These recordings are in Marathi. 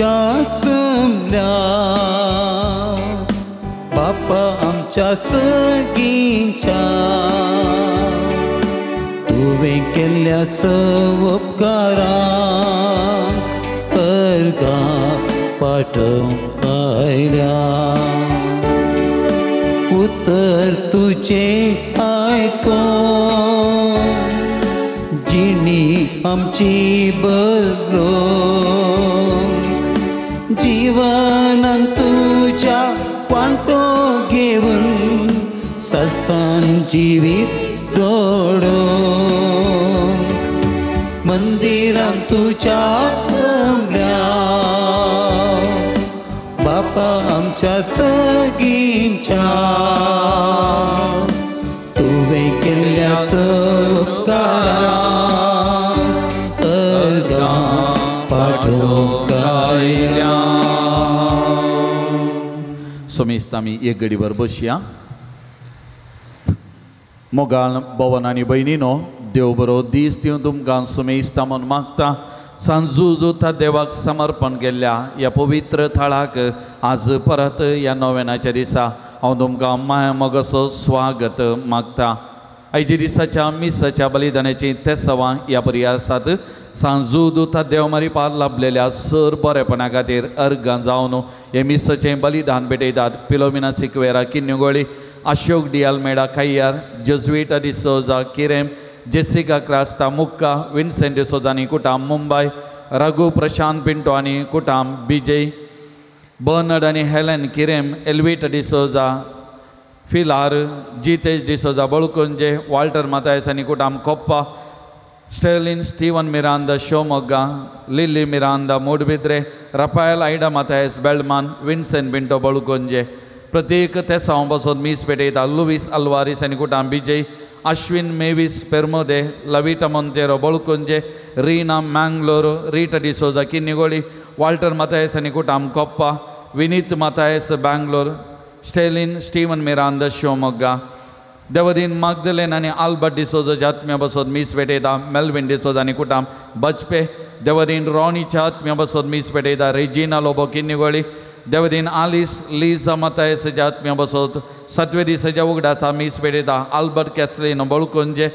तुझ्या समल्या बापा आमच्या सगळींच्या तुवें केल्ल्या उपकारांक अर्गां पाठवंक आयल्या उतर तुझे आयकोन जिणी आमची बरो जीवनान तुझ्या वांटो घेवन ससान जिवीत जोडो मंदिरान तुझ्या जमल्या बापा आमच्या सगळींच्या तुवें केल्ल्या उपकारांक अर्गां पाठवंक आयल्या. समेस्त आमी एक घडीभर बसया. मोगाळ भवन आनी भयणीनो, देव बरो दीस दिवन तुमकां समेस्त म्हणून मागता. सांजुता देवाक समर्पण केल्ल्या ह्या पवित्र थळाक आज परत ह्या नोवेनाच्या दिसा हांव तुमकां माया मोगाचो स्वागत मागता. आयच्या दिसाच्या मिसाच्या बलिदानाची तेसावां ह्या बरी आसात. सांजुता देव मारीपार लाभलेल्या सर बरेपणा खातीर अर्गां जावन हे मिसाचें बलिदान भेटयतात. पिलोमिना सिक्वेरा किन्युगोळी, अशोक डी अल्मेडा कायार, जजुएटा डिसोजा किरेम, जेसिका क्रास्ता मुक्का, विन्सेंट डिसोजानी कुटाम मुंबय, रघु प्रशांत पिंटो आनी कुटाम बीजे, बर्नर्ड आनी हेलेन किरेम, एल्विटा डिसोजा फिलार, जितेश डिसोजा बळकुंजे, वाल्टर मातायस आनी कुटाम कोप्पा, स्टेर्लिन स्टीवन मिरांदा शिवमोग्गा, लिली मिरांदा मूडबिद्रे, रफायल आयडा मातायस बेल्डमान, विन्सेंट पिंटो बळकुंजे. प्रत्येक तेसांव बसून मीस पेटयता. लुईस अल्वारिस आनी कुटाम बीजे, अश्विन मेविस पेर्मोदे, लविटा मोंतेरो बळकुंजे, रीना मँगलोर, रीटा डिसोजा किन्निगोळी, वाल्टर मातायस आनी कुटाम कोप्पा, विनीत मातायस बँगलोर, स्टेलिन स्टीवन मिरांदा शिवमोग्गा. देवदीन मागदलेन आनी आल्बर्ट डिसोजाच्या आत्म्या बसून मीस पेटयता. मेल्विन डिसोजा आनी कुटाम बचपे. देवदीन रॉनीच्या आत्म्या बसून मीस पेटयता. रेजिना लोबो किन्निगोळी. देवदीन आलिस लिजा मातायसच्या आत्म्या बसोत 7व्या दिसाच्या उगडासा मीस पेटयता. आल्बर्ट कॅसलिन बळकुंजे.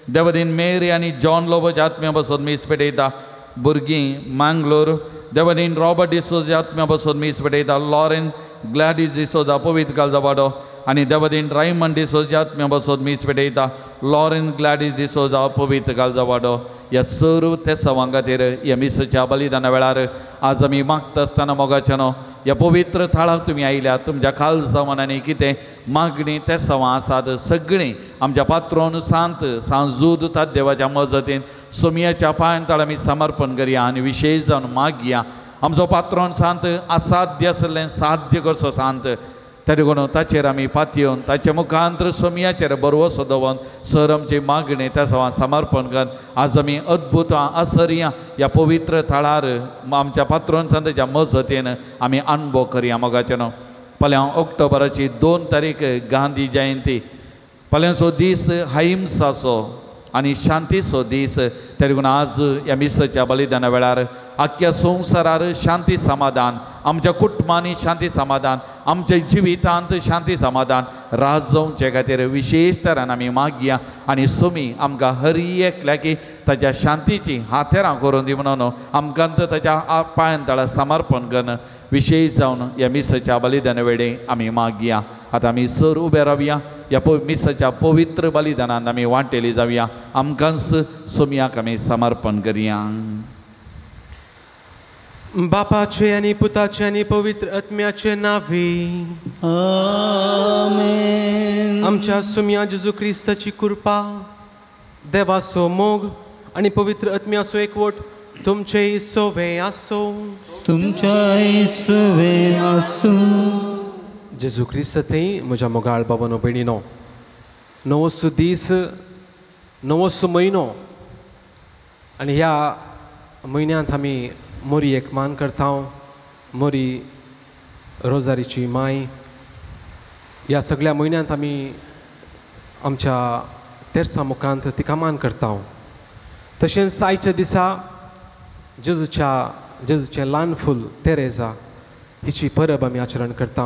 देवदीन मेरी आनी जॉन लोबोच्या आत्म्या बसून मीस पेटयता. भुरगीं मँगलोर. देवदीन रॉबर्ट डिसोजा आत्म्या बसून मीस पेटयता. लॉरेन ग्लॅडीस डिसोजा पवित्र कालजावाडो आनी देवदीन रायमंड डिसोजा आत्म्या बसून मीस पेटयता. लॉरेन ग्लॅडीस डिसोजा पवित्र कालजावाडो. ह्या सर्व ते सवां खातीर ह्या मिसाच्या बलिदाना वेळार आज आमी मागता आसतना मोगाच्यानो ह्या पवित्र थळाक तुमी आयल्यात. तुमच्या खालसा मनांनी कितें मागणी ते सवां आसात सगळीं आमच्या पात्रोन सांत सांजुता देवाच्या मजतीन सोमयाच्या पांयां तळ आमी समर्पण करया आनी विशेश जावन मागया. आमचो पात्रोन सांत असाध्य आसलें साध्य करचो सांत. त्या देखून ताचेर आमी पातयेवन ताच्या मुखांतर सोमयाचेर बरवसो दवरून सर आमची मागणी त्या सवां समर्पण कर. आज आमी अद्भुतां आसरिया ह्या पवित्र थळार आमच्या पात्रोन सांतच्या मजतीन आमी अणभव करया मोगाचेनो. फाल्यां ऑक्टोबराची 2 तारीख गांधी जयंती. फाल्यांचो दीस अहिंसाचो आनी शांतीचो दीस. त्या देखून आज ह्या मिसाच्या बलिदाना वेळार आख्या संवसारार शांती समाधान, आमच्या कुटुंबांनी शांती समाधान, आमच्या जिवितांत शांती समाधान राजोवचे खातीर विशेश तरान आमी मागया आनी सोमी आमकां हर एकल्या की ताच्या शांतीची हातेरां करून दी म्हणून आमकां ताच्या पांयां तळा समर्पण करून विशेश जावन ह्या मिसाच्या बलिदाना वेळी आमी मागया. आतां आमी सर उबे रावया. ह्या मिसाच्या पवित्र बलिदानांत आमी वांटेली जावया. आमकांच सोमयाक आमी समर्पण करया. बापाचे आनी पुताचे आनी पवित्र आत्म्याचे नावी आमेन. आमच्या सोमया जेजू क्रिस्ताची कृपा, देवाचो मोग आनी पवित्र आत्म्याचो एकवट तुमचे सोवे आसो. तुमच्या सवे आसूं. जेजू क्रिस्त थंय म्हज्या मोगाळ भावानो भयणीनो, नवोसो दीस, नवोसो म्हयनो आनी ह्या म्हयन्यांत आमी मोरी एक मान करता. मोरी रोजारीची माय. ह्या सगळ्या म्हयन्यांत आमी आमच्या तेर्सा मुखांत तिका मान करता. तशेंच आयच्या दिसा जेजूच्या जेजूचें ल्हान फूल तेरेजा हिची परब आमी आचरण करता.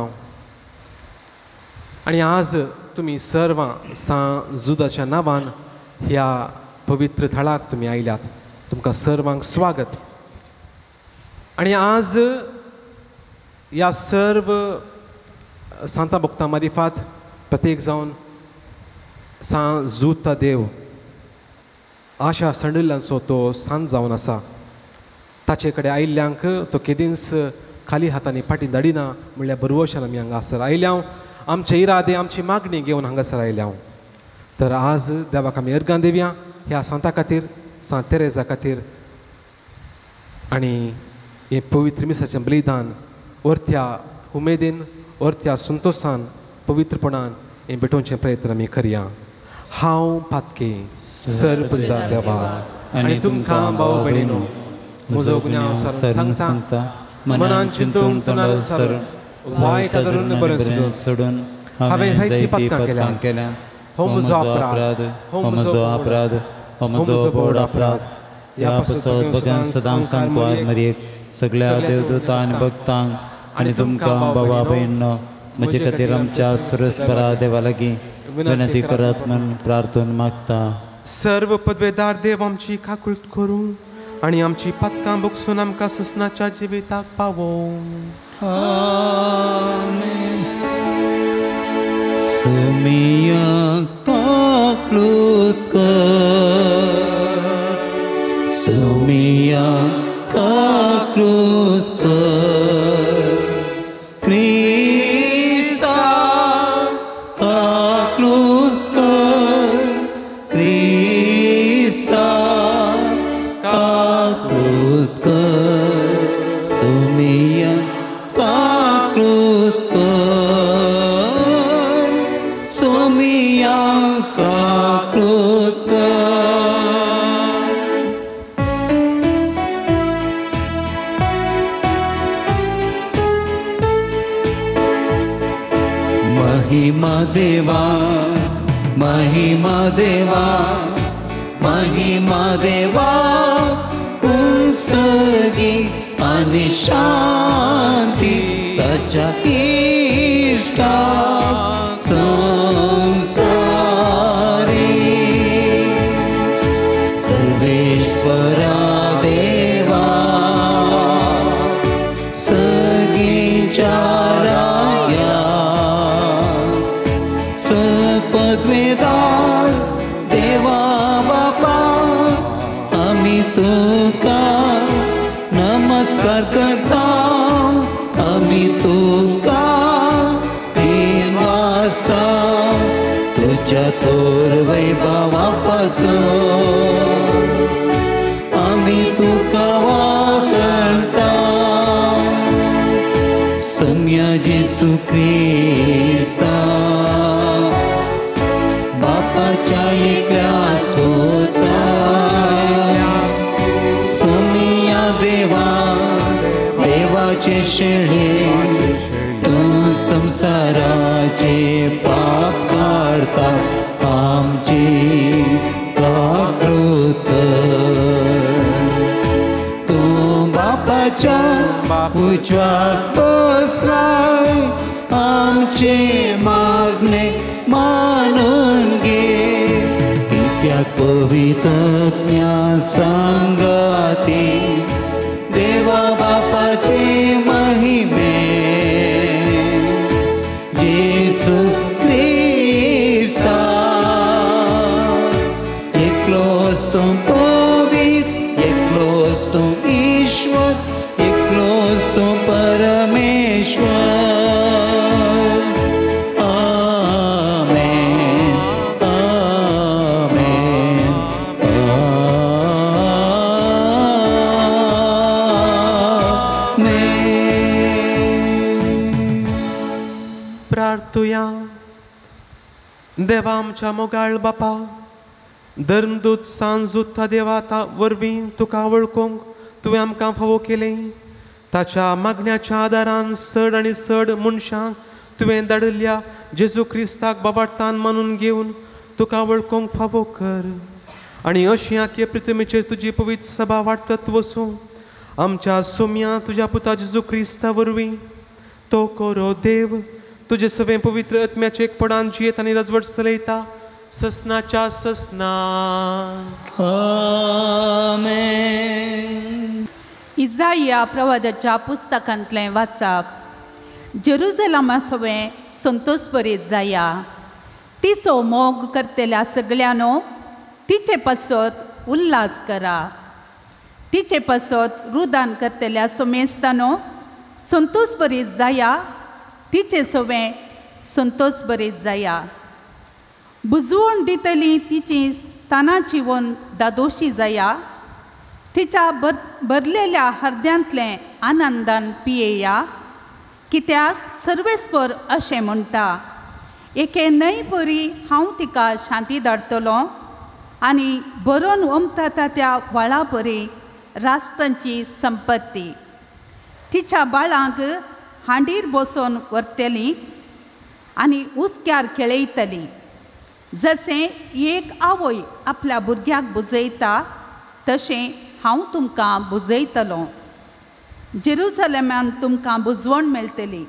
आनी आज तुमी सर्वां सा जुदाच्या नांवान ह्या पवित्र थळाक तुमी आयल्यात. तुमकां सर्वांक स्वागत. आनी आज ह्या सर्व सांता भक्तां मारिफात प्रत्येक जावन सा जुता देव आशा संडिल्ल्यांचो तो सांत जावन आसा. ताचे कडेन आयिल्ल्यांक तो केदींच खाली हातांनी फाटी धाडिना म्हणल्यार बरवशान आमी हांगा हांगासर आयल्या. आमचे इरादे आमची मागणी घेवन हांगासर आयल्या. तर आज देवाक आमी अर्गां दिवया ह्या सांता खातीर, सांत तेरेजा खातीर. आनी हें पवित्र मिसाचें बलिदान वर्त्या उमेदीन, वर्त्या संतोशान, पवित्रपणान हें भेटोवचें प्रयत्न आमी करया. हांव पातके सर्वदा देवा आनी तुमकां भाव भयणीनो, म्हजो गुन्यांव सांगता मनान चिंतून तोंडान वायट करून बरें सोडून हांवें जायतीं पातकां केल्या. हो म्हजो अपराध, हो म्हजो अपराध, हो म्हजो व्हड अपराध. ह्या पासत भगवान सदां सांगपार मरेक सगळ्या देवदूतां आनी भक्तांक आनी तुमकां भावा भयणीनो म्हजे खातीर आमच्या सुरस्परा देवा लागीं विनंती करात म्हूण प्रार्थना मागता. सर्व पदवेदार देव आमची काकूळट करूं आनी आमची पातकां बगसून आमकां ससनाच्या जिविताक पावो. आमेन. सुमिया काकूळट कर, सुमिया काकूळट कर, क्रिस्ता काकूळट कर, क्रिस्ता काकूळट कर, सुमिया काकूळट कर, सुमिया काकूळट कर. महिमा देवा, महिमा देवा, महिमा देवा, उसगी आणि शांती त्याच्या इष्टा संसारी. सर्वेश्वरा देवा सगळींच्या राया, सपदवेदार देवा बापा आम्ही तुका नमस्कार करता. आम्ही तुका तीन वाजता तुझ्या तोर वैभवापासून आम्ही तुका वाकणता. सम्या जेसू ख्रिस्ता बापाच्या एकल्याच होता. सम्या देवा, देवाचे शेळे तू संसाराचे पाप काढता. आमची काकूळट तू बापाच्या उजव्यात बसलाय. आमचे मागणे मानून घे. त्या पवित्र संगती देवा बापाचे महिमे जेसू ख्रिस्ता एकलोच तू पवित्र, एकलोच तू ईश्वर, एकलोच तू परमेश्वर. प्रार्थुया. देवा आमच्या मोगाळ बापा, धर्मदूत सांजुता देवाता वरवीं तुका वळखूंक तुवें आमकां फावो केलें. ताच्या मागण्याच्या आदारान चड आनी चड मनशांक तुवें धाडिल्ल्या जेजू क्रिस्ताक बाबार्थान मानून घेवन तुका वळखूंक फावो कर. आनी अशी आख्खे पृथ्वीचेर तुजी पवित्र सभा वाडतत वसूं आमच्या सोम्या तुझ्या पुता जेजू क्रिस्ता वरवीं तो कोरो देव तुझे सवे पवित्र आत्म्याचे एकपणान जियेत आनी राजवट चलयता ससनाच्या ससना आमेन. इसाया प्रवादाच्या पुस्तकांतलें वाचप. जेरुजलमा सवें संतोष बरीत जाया. तिचो मोग करतल्या सगळ्यांनो तिचे पासत उल्हास करा. तिचे पासत रुदान करतल्या सोमेस्तानो संतोष बरीत जाया. तिचे सवें संतोष बरीत जाया. बुजवण दितली तिची स्थानाची वन दादोशी जाया. तिच्या भरलेल्या हृदयांतलें आनंदान पियेया. कित्याक सर्वेस्पर अशें म्हणटा, एके न्हय बरी हांव तिका शांती धाडटलो आनी बरोवन वमता त्या व्हाळा बरी राष्ट्रांची संपत्ती. तिच्या बाळांक हांडीर बसोवन व्हरतली आनी उस्क्यार खेळयतली. जशें एक आवय आपल्या भुरग्याक बुजयता तशें हांव तुमकां बुजयतलो. जेरुसलेमान तुमकां बुजवण मेळटली.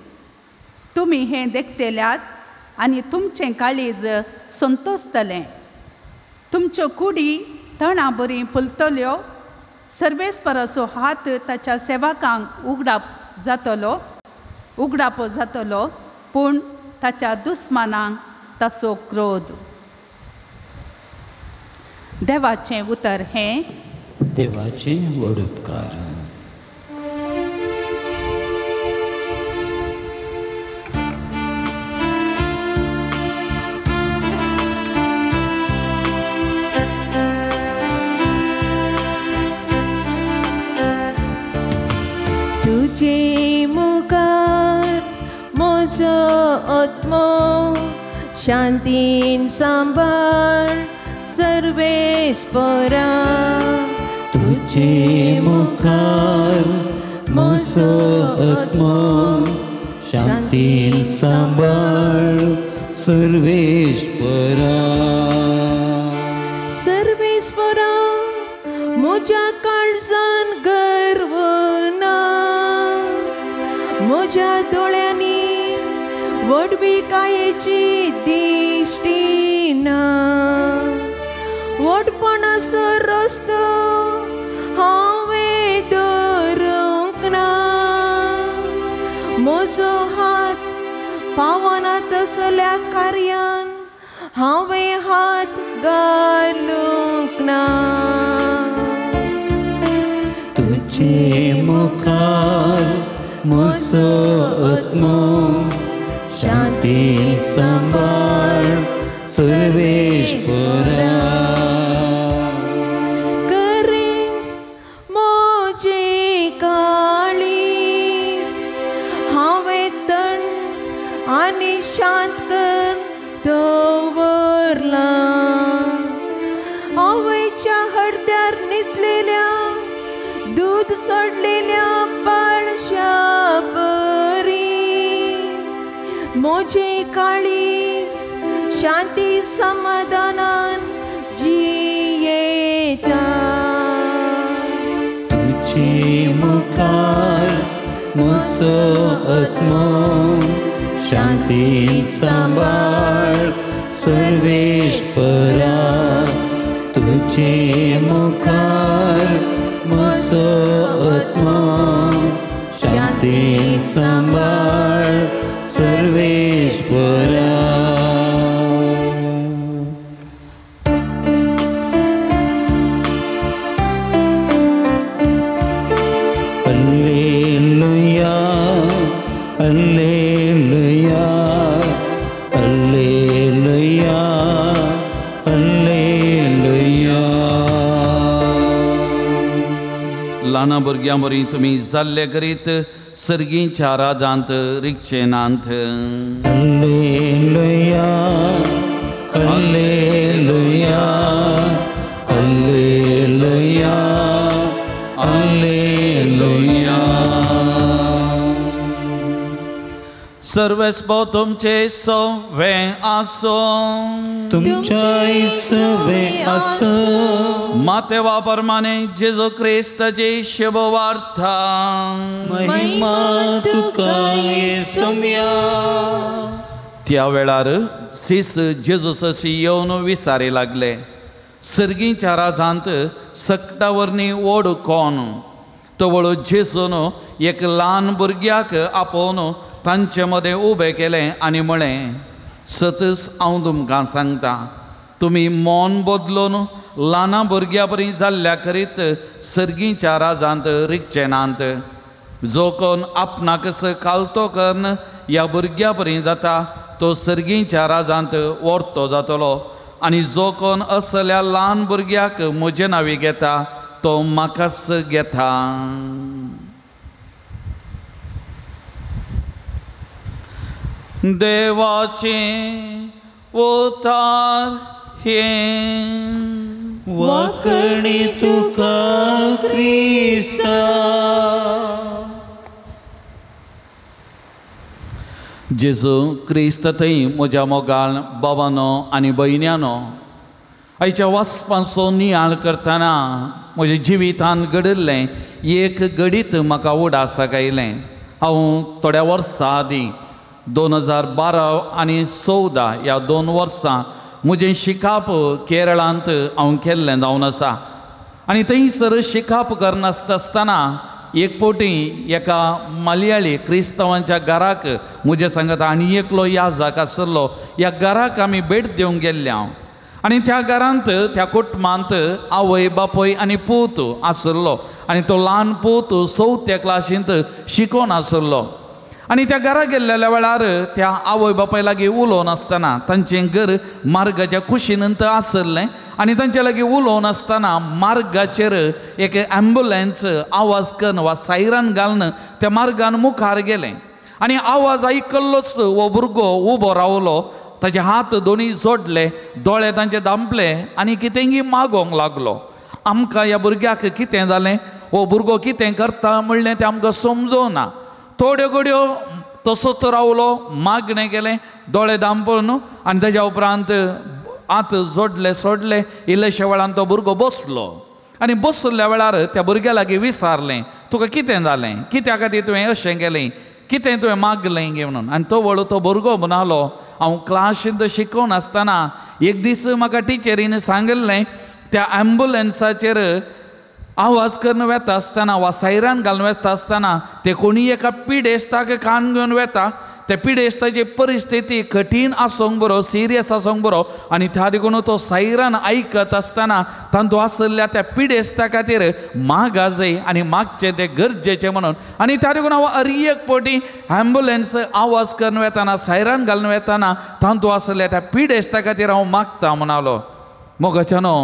तुमी हें देखतल्यात आनी तुमचें काळीज संतोसतलें. तुमच्यो कुडी तणां बरी फुलतल्यो. सर्वेस्पराचो हात ताच्या सेवकांक उगडापो जातलो पूण ताच्या दुस्मानांक ताचो क्रोध. देवाचें उतर हें. देवाचे व्हड उपकार. तुझे मुखार म्हजो आत्मो शांतीन सांबाळ सर्वेस्परा. तुझे मुखार म्हजो आत्मो शांतीन सांबाळ सर्वेस्परा. सर्वेस्परा म्हज्या काळजान गर्व ना. म्हज्या दोळ्यांनी वडबिकायेची दिश्टी ना. वडपणाचो रस्तो हांवें धरूंक ना. म्हजो हात पावना तसल्या कार्यान हांवें हात घालूंक ना. तुझे मुखार म्हजो आत्मो शांतीन सांबाळ सर्वेस्परा. करीस म्हजे काळीज हांवें थंड आनी शांत कर दवरला. आवयच्या हृदयार न्हिदलेल्या दूध सोडलेल्या बाळशा बरी म्हजे काळीज शांती समाधानान जियेता. तुझे मुखार म्हजो आत्मो शांतीन सांबाळ सर्वेस्परा. तुझे मुखार म्हजो आत्मो शांतीन सांबाळ सर्वेस्परा. Alleluia, Alleluia, Alleluia, Alleluia. ल्हान भुरग्यां बरी तुमी जाल्ले करीत सर्गीच्या राजांत रिक्षेनांत. Alleluia, Alleluia, Alleluia, Alleluia. सर्वेस्पो तुमचे सवे आसो. तुमच्या सवे आसो. मातेवा प्रमाणे जेजू क्रिस्ताची शुभ वार्ता. महिमा तुका येसुम्या. त्या वेळार सीस जेजूसशी येवन विचारे लागले, सर्गीच्या राजांत सकटावरनी ओड कोण? तो वळू जेजून एक ल्हान भुरग्याक आपोवन तांचे मदें उबें केलें आनी म्हळें, सतस हांव तुमकां सांगता, तुमी मोन बदलून ल्हाना भुरग्या परी जाल्ल्या करीत सर्गीच्या राजांत रिगचे नात. जो कोण आपणाकच कालतो करून ह्या भुरग्या परी जाता तो सर्गीच्या राजांत व्हरतो जातलो. आनी जो कोण असल्या ल्हान भुरग्याक म्हजे नांवी घेता तो म्हाकाच घेता. देवाचे उतार हे. वाकणी तुका क्रिस्ता. जेजू क्रिस्त थंय म्हज्या मोगाळ भावानो आनी भयण्यानो, आयच्या वाचपाचो नियाळ करतना म्हज्या जिवितांत घडिल्लें एक घडीत म्हाका उडासाक आयलें. हांव थोड्या वर्सां आदीं 2012 आनी 2014 ह्या 2 वर्सां म्हजें शिकाप केरळांत हांव केल्लें जावन आसा. आनी थंयसर शिकाप करनासतना एक फावटी एका मलयाळी क्रिस्तांवांच्या घराक म्हजे सांगता आनी एकलो याजक आसलो, ह्या घराक आमी भेट दिवंक गेल्ले हांव. आनी त्या घरांत त्या कुटुंबांत आवय बापूय आनी पूत आसलो. आनी तो ल्हान पूत 4थ्या क्लासींत शिकोवन आसलो. आनी त्या घरा गेल्ल्या वेळार त्या आवय बापाय लागीं उलोवन आसतना, तांचें घर मार्गाच्या कुशीनंत आसलें आनी तांचे लागीं उलोवन आसतना मार्गाचेर एक ॲम्ब्युलन्स आवाज करून वा सायरन घालून त्या मार्गान मुखार गेलें. आनी आवाज आयकल्लोच हो भुरगो उबो रावलो, ताचे हात दोनी जोडले, दोळे तांचे धांपले आनी कितेंय मागोंक लागलो. आमकां ह्या भुरग्याक कितें जालें, हो भुरगो कितें करता म्हणलें तें आमकां समजोना. थोड्यो घडयो तसोच रावलो, मागणें केलें, दोळे धांपून आनी ताच्या उपरांत हात जोडले सोडले. इल्लेशे वेळान तो भुरगो बसलो आनी बसल्या वेळार त्या भुरग्या लागीं विचारलें, तुका कितें जालें, कित्या खातीर तुवें अशें केलें, कितें तुवें मागलें गे म्हणून. आनी तो वळू तो भुरगो म्हणालो, हांव क्लासींत शिकोवन आसतना एक दीस म्हाका टिचरीन सांगलें, त्या ॲम्ब्युलन्साचेर आवाज करून वेता आसतना वा सायरन घालून वेता आसतना ते कोणी एका पिडेस्ताक कान घेवन वेता. त्या पिडेस्ताची परिस्थिती कठीण आसूंक बरो, सिरियस आसूंक बरो, आनी त्या देखून तो सायरन आयकत आसतना तांतू आसलेल्या त्या पिडेस्ता खातीर मागा जाय आनी मागचें तें गरजेचें म्हणून. आनी त्या देखून हांव एक फावटी ॲम्ब्युलन्स आवाज करून वेताना, सायरन घालून वेताना तांतू आसलेल्या त्या पिडेस्ता खातीर हांव मागता म्हणालो. मोगाच्यानो,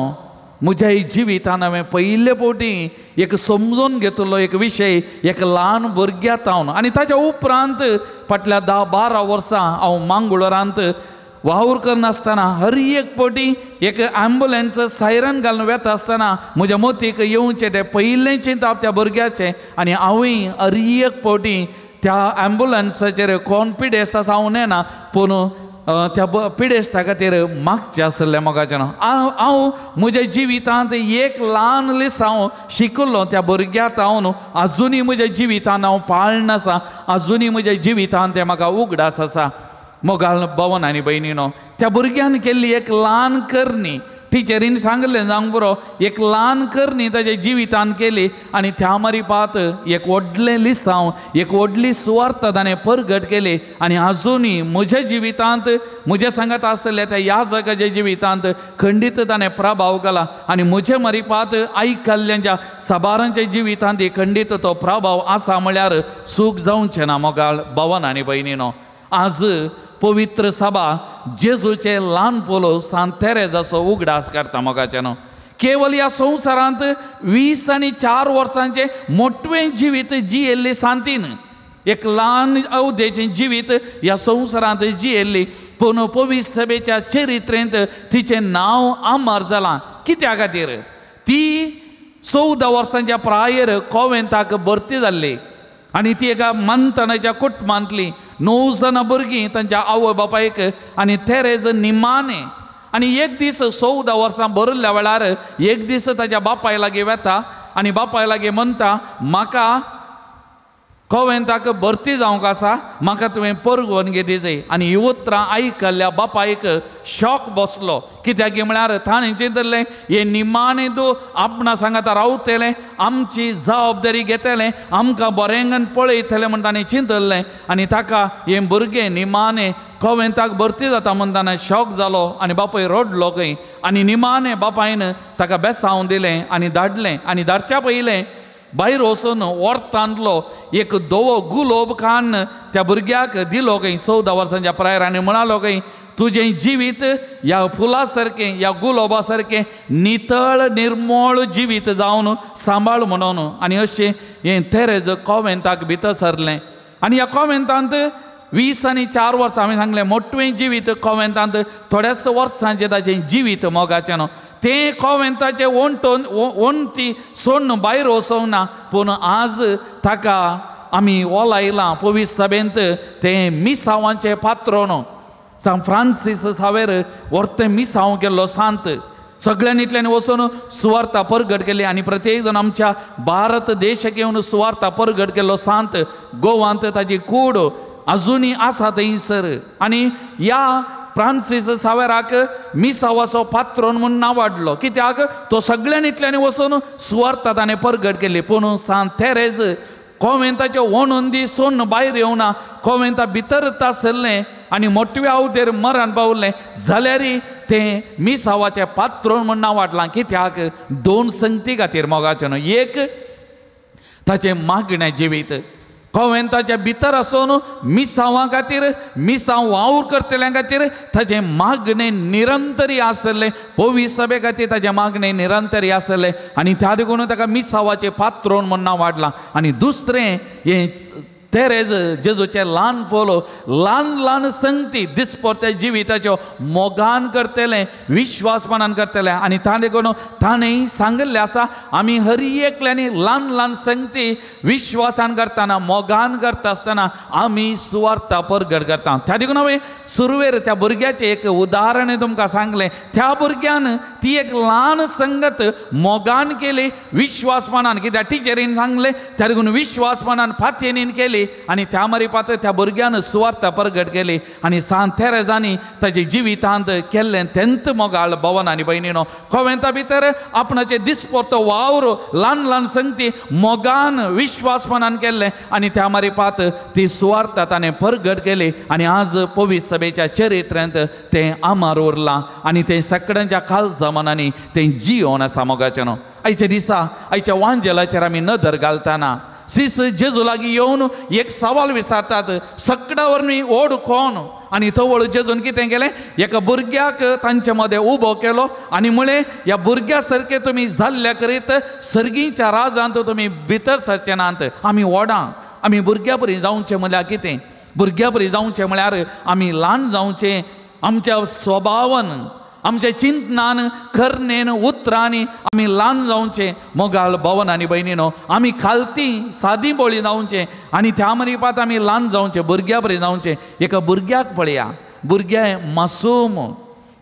म्हज्या जिवितान हांवें पयले फावटी एक समजून घेतलो एक विशय एक ल्हान भुरग्यात हांव. आनी ताच्या उपरांत फाटल्या 10-12 वर्सां हांव मांगुळरांत वावर करनासतना हर एक फावटी एक ॲम्ब्युलन्स सायरन घालून वेता आसतना म्हज्या मतीक येवचें तें पयलें चिंतप त्या भुरग्याचें. आनी हांवूय हर एक फावटी त्या ॲम्ब्युलन्साचेर कॉन्फिडन्स आसा हांव नेना, पूण त्या पिडेस्ता खातीर मागचें आसलें. मोगाचें हांव म्हज्या जिवितांत एक ल्हान लिस हांव शिकलो त्या भुरग्याक हांव आजुनी म्हज्या जिवितांत हांव पाळण आसा, आजुनी म्हज्या जिवितांत तें म्हाका उगडास आसा. मोगाल भवन आनी भयणीनो, त्या भुरग्यान केल्ली एक ल्हान करणी टिचरीन सांगलें जावंक बरो, एक ल्हान करणी ताच्या जिवितांत केली आनी त्या मारीपात एक व्हडलें लिसांव, एक व्हडली सुवार्थ ताणें परगट केली. आनी आजुनी म्हज्या जिवितांत, म्हज्या सांगात आसलेल्या त्या याजकाच्या जिवितांत खंडीत ताणें प्रभाव घाला. आनी म्हजे मारीपात आयकल्ल्यांच्या साबारांच्या जिवितांत खंडीत तो प्रभाव आसा म्हळ्यार सूख जावचें ना. मोगाळ भवन आनी भयणीनो, आज पवित्र सभा जेजूचे ल्हान पोलो सांत तेरेजाचो उगडास करता. मोगाचेनो, केवल ह्या संवसारांत 20 आनी 4 वर्सांचें मोठवें जिवीत जियेल्ली सांतीन, एक ल्हान अवधेचें जिवीत ह्या संवसारांत जियेल्ली, पूण पवित्र सभेच्या चरित्रेंत तिचें नांव अमर जालां. कित्या खातीर? ती 14 वर्सांच्या प्रायेर कॉवेंताक भरती जाल्ली आनी ती एका मंथनाच्या कुटुंबांतली 9 जाणां भुरगीं तांच्या आवय बापायक आनी थेरेज निमाणे आनी एक दीस 14 वर्सां भरल्या वेळार एक दीस ताच्या बापाय लागीं वता आनी बापाय लागीं म्हणटा म्हाका कॉवेंताक भरती जावंक आसा म्हाका तुवें परवानगी दिजय आनी ही उतरां आयकल्ल्या बापायक शॉक बसलो कित्याक म्हळ्यार ताणें चिंतलें हे निमाणे दो आपणा सांगात रावतले आमची जबाबदारी घेतले आमकां बरेंगन पळयतले म्हण ताणें चिंतलें आनी ताका हें भुरगें निमाणे कॉवेंताक भरती जाता म्हणटाना शॉक जालो आनी बापूय रडलो खंय आनी निमाणे बापायन ताका बेसांव दिलें आनी धाडलें आनी धाडच्या पयलें भायर वचून व्हरतांतलो एक धवो गुलोब कान त्या भुरग्याक दिलो खंय 14 वर्सांच्या प्रायर आनी म्हणालो खंय तुजें जिवीत ह्या फुला सारकें ह्या गुलोबा सारकें नितळ निर्मळ जिवीत जावन सांबाळ म्हणून आनी अशें हें थेरेज कॉवेंताक भितर सरलें आनी ह्या कॉवेंतांत 20 आनी 4 वर्सां हांवें सांगलें मोठवें जिवीत कॉवेंतांत थोड्याच वर्सांचें ताचें जिवीत मोगाचें न्हू तें कॉवेंताचें वणटी सोडून भायर वचोंक ना पूण आज ताका आमी ओलायलां पवित्र सभेंत तें मिसांवाचें पात्रो न्हू सान फ्रांसीस सावेर व्हरतें मिसांव केल्लो सांत सगळ्यांनींतल्यान वचून सुवार्ता परगट केली आनी प्रत्येक जण आमच्या भारत देशाक येवन सुवार्ता परगट केल्लो सांत गोवांत ताची कूड अजुनी आसा थंयसर आनी ह्या फ्रांसीस सावेराक मिसांवाचो पात्रोन म्हूण नांव वाडलो कित्याक तो सगळ्यांनींतल्यान वचून सुवार्ता ताणें परगट केली पूण सांत थेरेज कॉवेंताचे वणुंदी सोडून भायर येवना कॉवेंता भितर सरलें आनी मोठव्या अवधेर मरण पावलें जाल्यार तें मिसांवाचें पात्रोन म्हूण नांव वाडलां कित्याक 2 संगती खातीर मोगाचें न्हू एक ताचें मागणें जिवीत कॉवेंताच्या भितर आसून मिसांवां खातीर मिसांव वावर करतल्यां खातीर ताचें मागणें निरंतरी आसलें पवित्र सभे खातीर ताचें मागणें निरंतरी आसलें आनी त्या देखून ताका मिसांवाचें पात्रोन म्हूण नांव वाडलां आनी दुसरें हें थेरेज जेजूचे ल्हान फोलो ल्हान संगती दिसपरते जिविताच्यो मोगान करतले विश्वासपणान करतले आनी ताणें देखून ताणें सांगलें आसा आमी हर एकल्यांनी ल्हान संगती विश्वासान करतना मोगान करता आसतना आमी सुवार्ता परगट करता त्या देखून हांवें सुरवेर त्या भुरग्याचें एक उदाहरण तुमकां सांगलें त्या भुरग्यान ती एक ल्हान संगत मोगान केली विश्वासपणान कित्याक टिचरीन सांगलें त्या देखून विश्वासपणान फातयेनीन केली आनी त्या मारीपात त्या भुरग्यान सुवार्ता परगट केली आनी सांत थेरेजांनी ताचे जिवितांत केल्लें तेंत मोगाळ भवन आनी भयणीनो कॉवेंता भितर आपणाचे दिसपरतो वावर ल्हान संगती मोगान विश्वासपणान केल्लें आनी त्या मारीपात ती सुवार्ता ताणें परगट केली आनी आज पवित्र सभेच्या चरित्रांत तें आमार उरलां आनी तें सगळ्यांच्या काल जमान्यांनी तें जियोन आसा मोगाचें न्हू आयच्या दिसा आयच्या वांजेलाचेर आमी नदर घालतना सीस जेजू लागीं येवन एक सवाल विचारतात सगळ्या वरवीं ओड कोण आनी थवळ जेजून कितें केलें एका भुरग्याक तांचे मदें उबो केलो आनी म्हळें ह्या भुरग्या सारकें तुमी जाल्ल्या करीत सर्गीच्या राजांत तुमी भितर सरचे नात आमी व्हडां आमी भुरग्या परी जावचें म्हळ्यार कितें भुरग्या परी जावचें म्हळ्यार आमी ल्हान जावचें आमच्या स्वभावान आमच्या चिंतनान करनेन उतरांनी आमी ल्हान जावचें मोगाळ भवन आनी भयणीनो आमी खालती सादी बोळी जावचें आनी त्या मारीपात आमी ल्हान जावचें भुरग्या परी जावचें एका भुरग्याक पळया भुरगें मासूम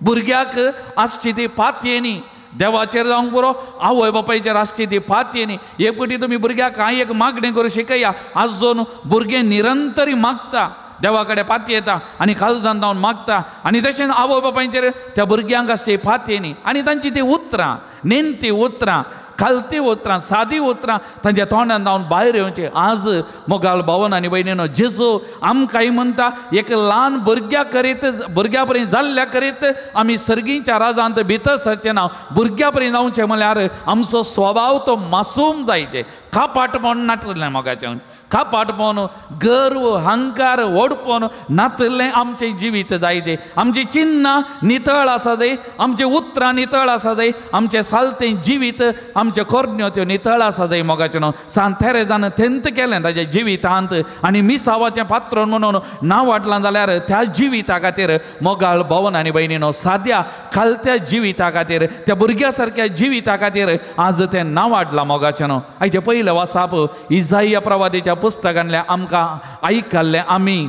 भुरग्याक आसची ती पातयेनी देवाचेर जावंक पुरो आवय बापायचेर आसची ती पातयेनी एक फावटी तुमी भुरग्याक कांय एक मागणें करूं शिकया आज जोन भुरगें निरंतरी मागता देवा कडेन पातये येता आनी काळजान जावन मागता आनी तशेंच आवय बापायचेर त्या भुरग्यांक आसची पातयेनी आनी तांची ती उतरां नेमती उतरां खालती उतरां सादी उतरां तांच्या तोंडान जावन भायर येवचें आज मोगाळ भवन आनी भयणीनो जेजू आमकांय म्हणटा एक ल्हान भुरग्या करीत भुरग्या परी जाल्ल्या करीत आमी सर्गीच्या राजांत भितर सरचें ना भुरग्या परी जावचें म्हळ्यार आमचो स्वभाव तो मासूम जायचें खापाटपण नातलें मोगाचें खापाटपण गर्व अहंकार ओडपण नातलें आमचें जिवीत जायचें आमची चिन्नां नितळ आसा जाय आमचें उतरां नितळ आसा जाय आमचें सालतें जिवीत आमच्यो कोरण्यो त्यो नितळ आसा जाय मोगाचें न्हू सांत थेरेजान तेंत केलें ताच्या जिवितांत आनी मिसांवाचें पात्रोन म्हणून नांव वाडलां जाल्यार त्या जिविता खातीर मोगाळ भवन आनी भयणीनो साद्या खालत्या जिविता खातीर त्या भुरग्या सारक्या जिविता खातीर आज तें नांव वाडलां मोगाचें न्हू आयचें पयलें वाचाप इसाइया प्रवादीच्या पुस्तकांतल्या आमकां आयकल्लें आमी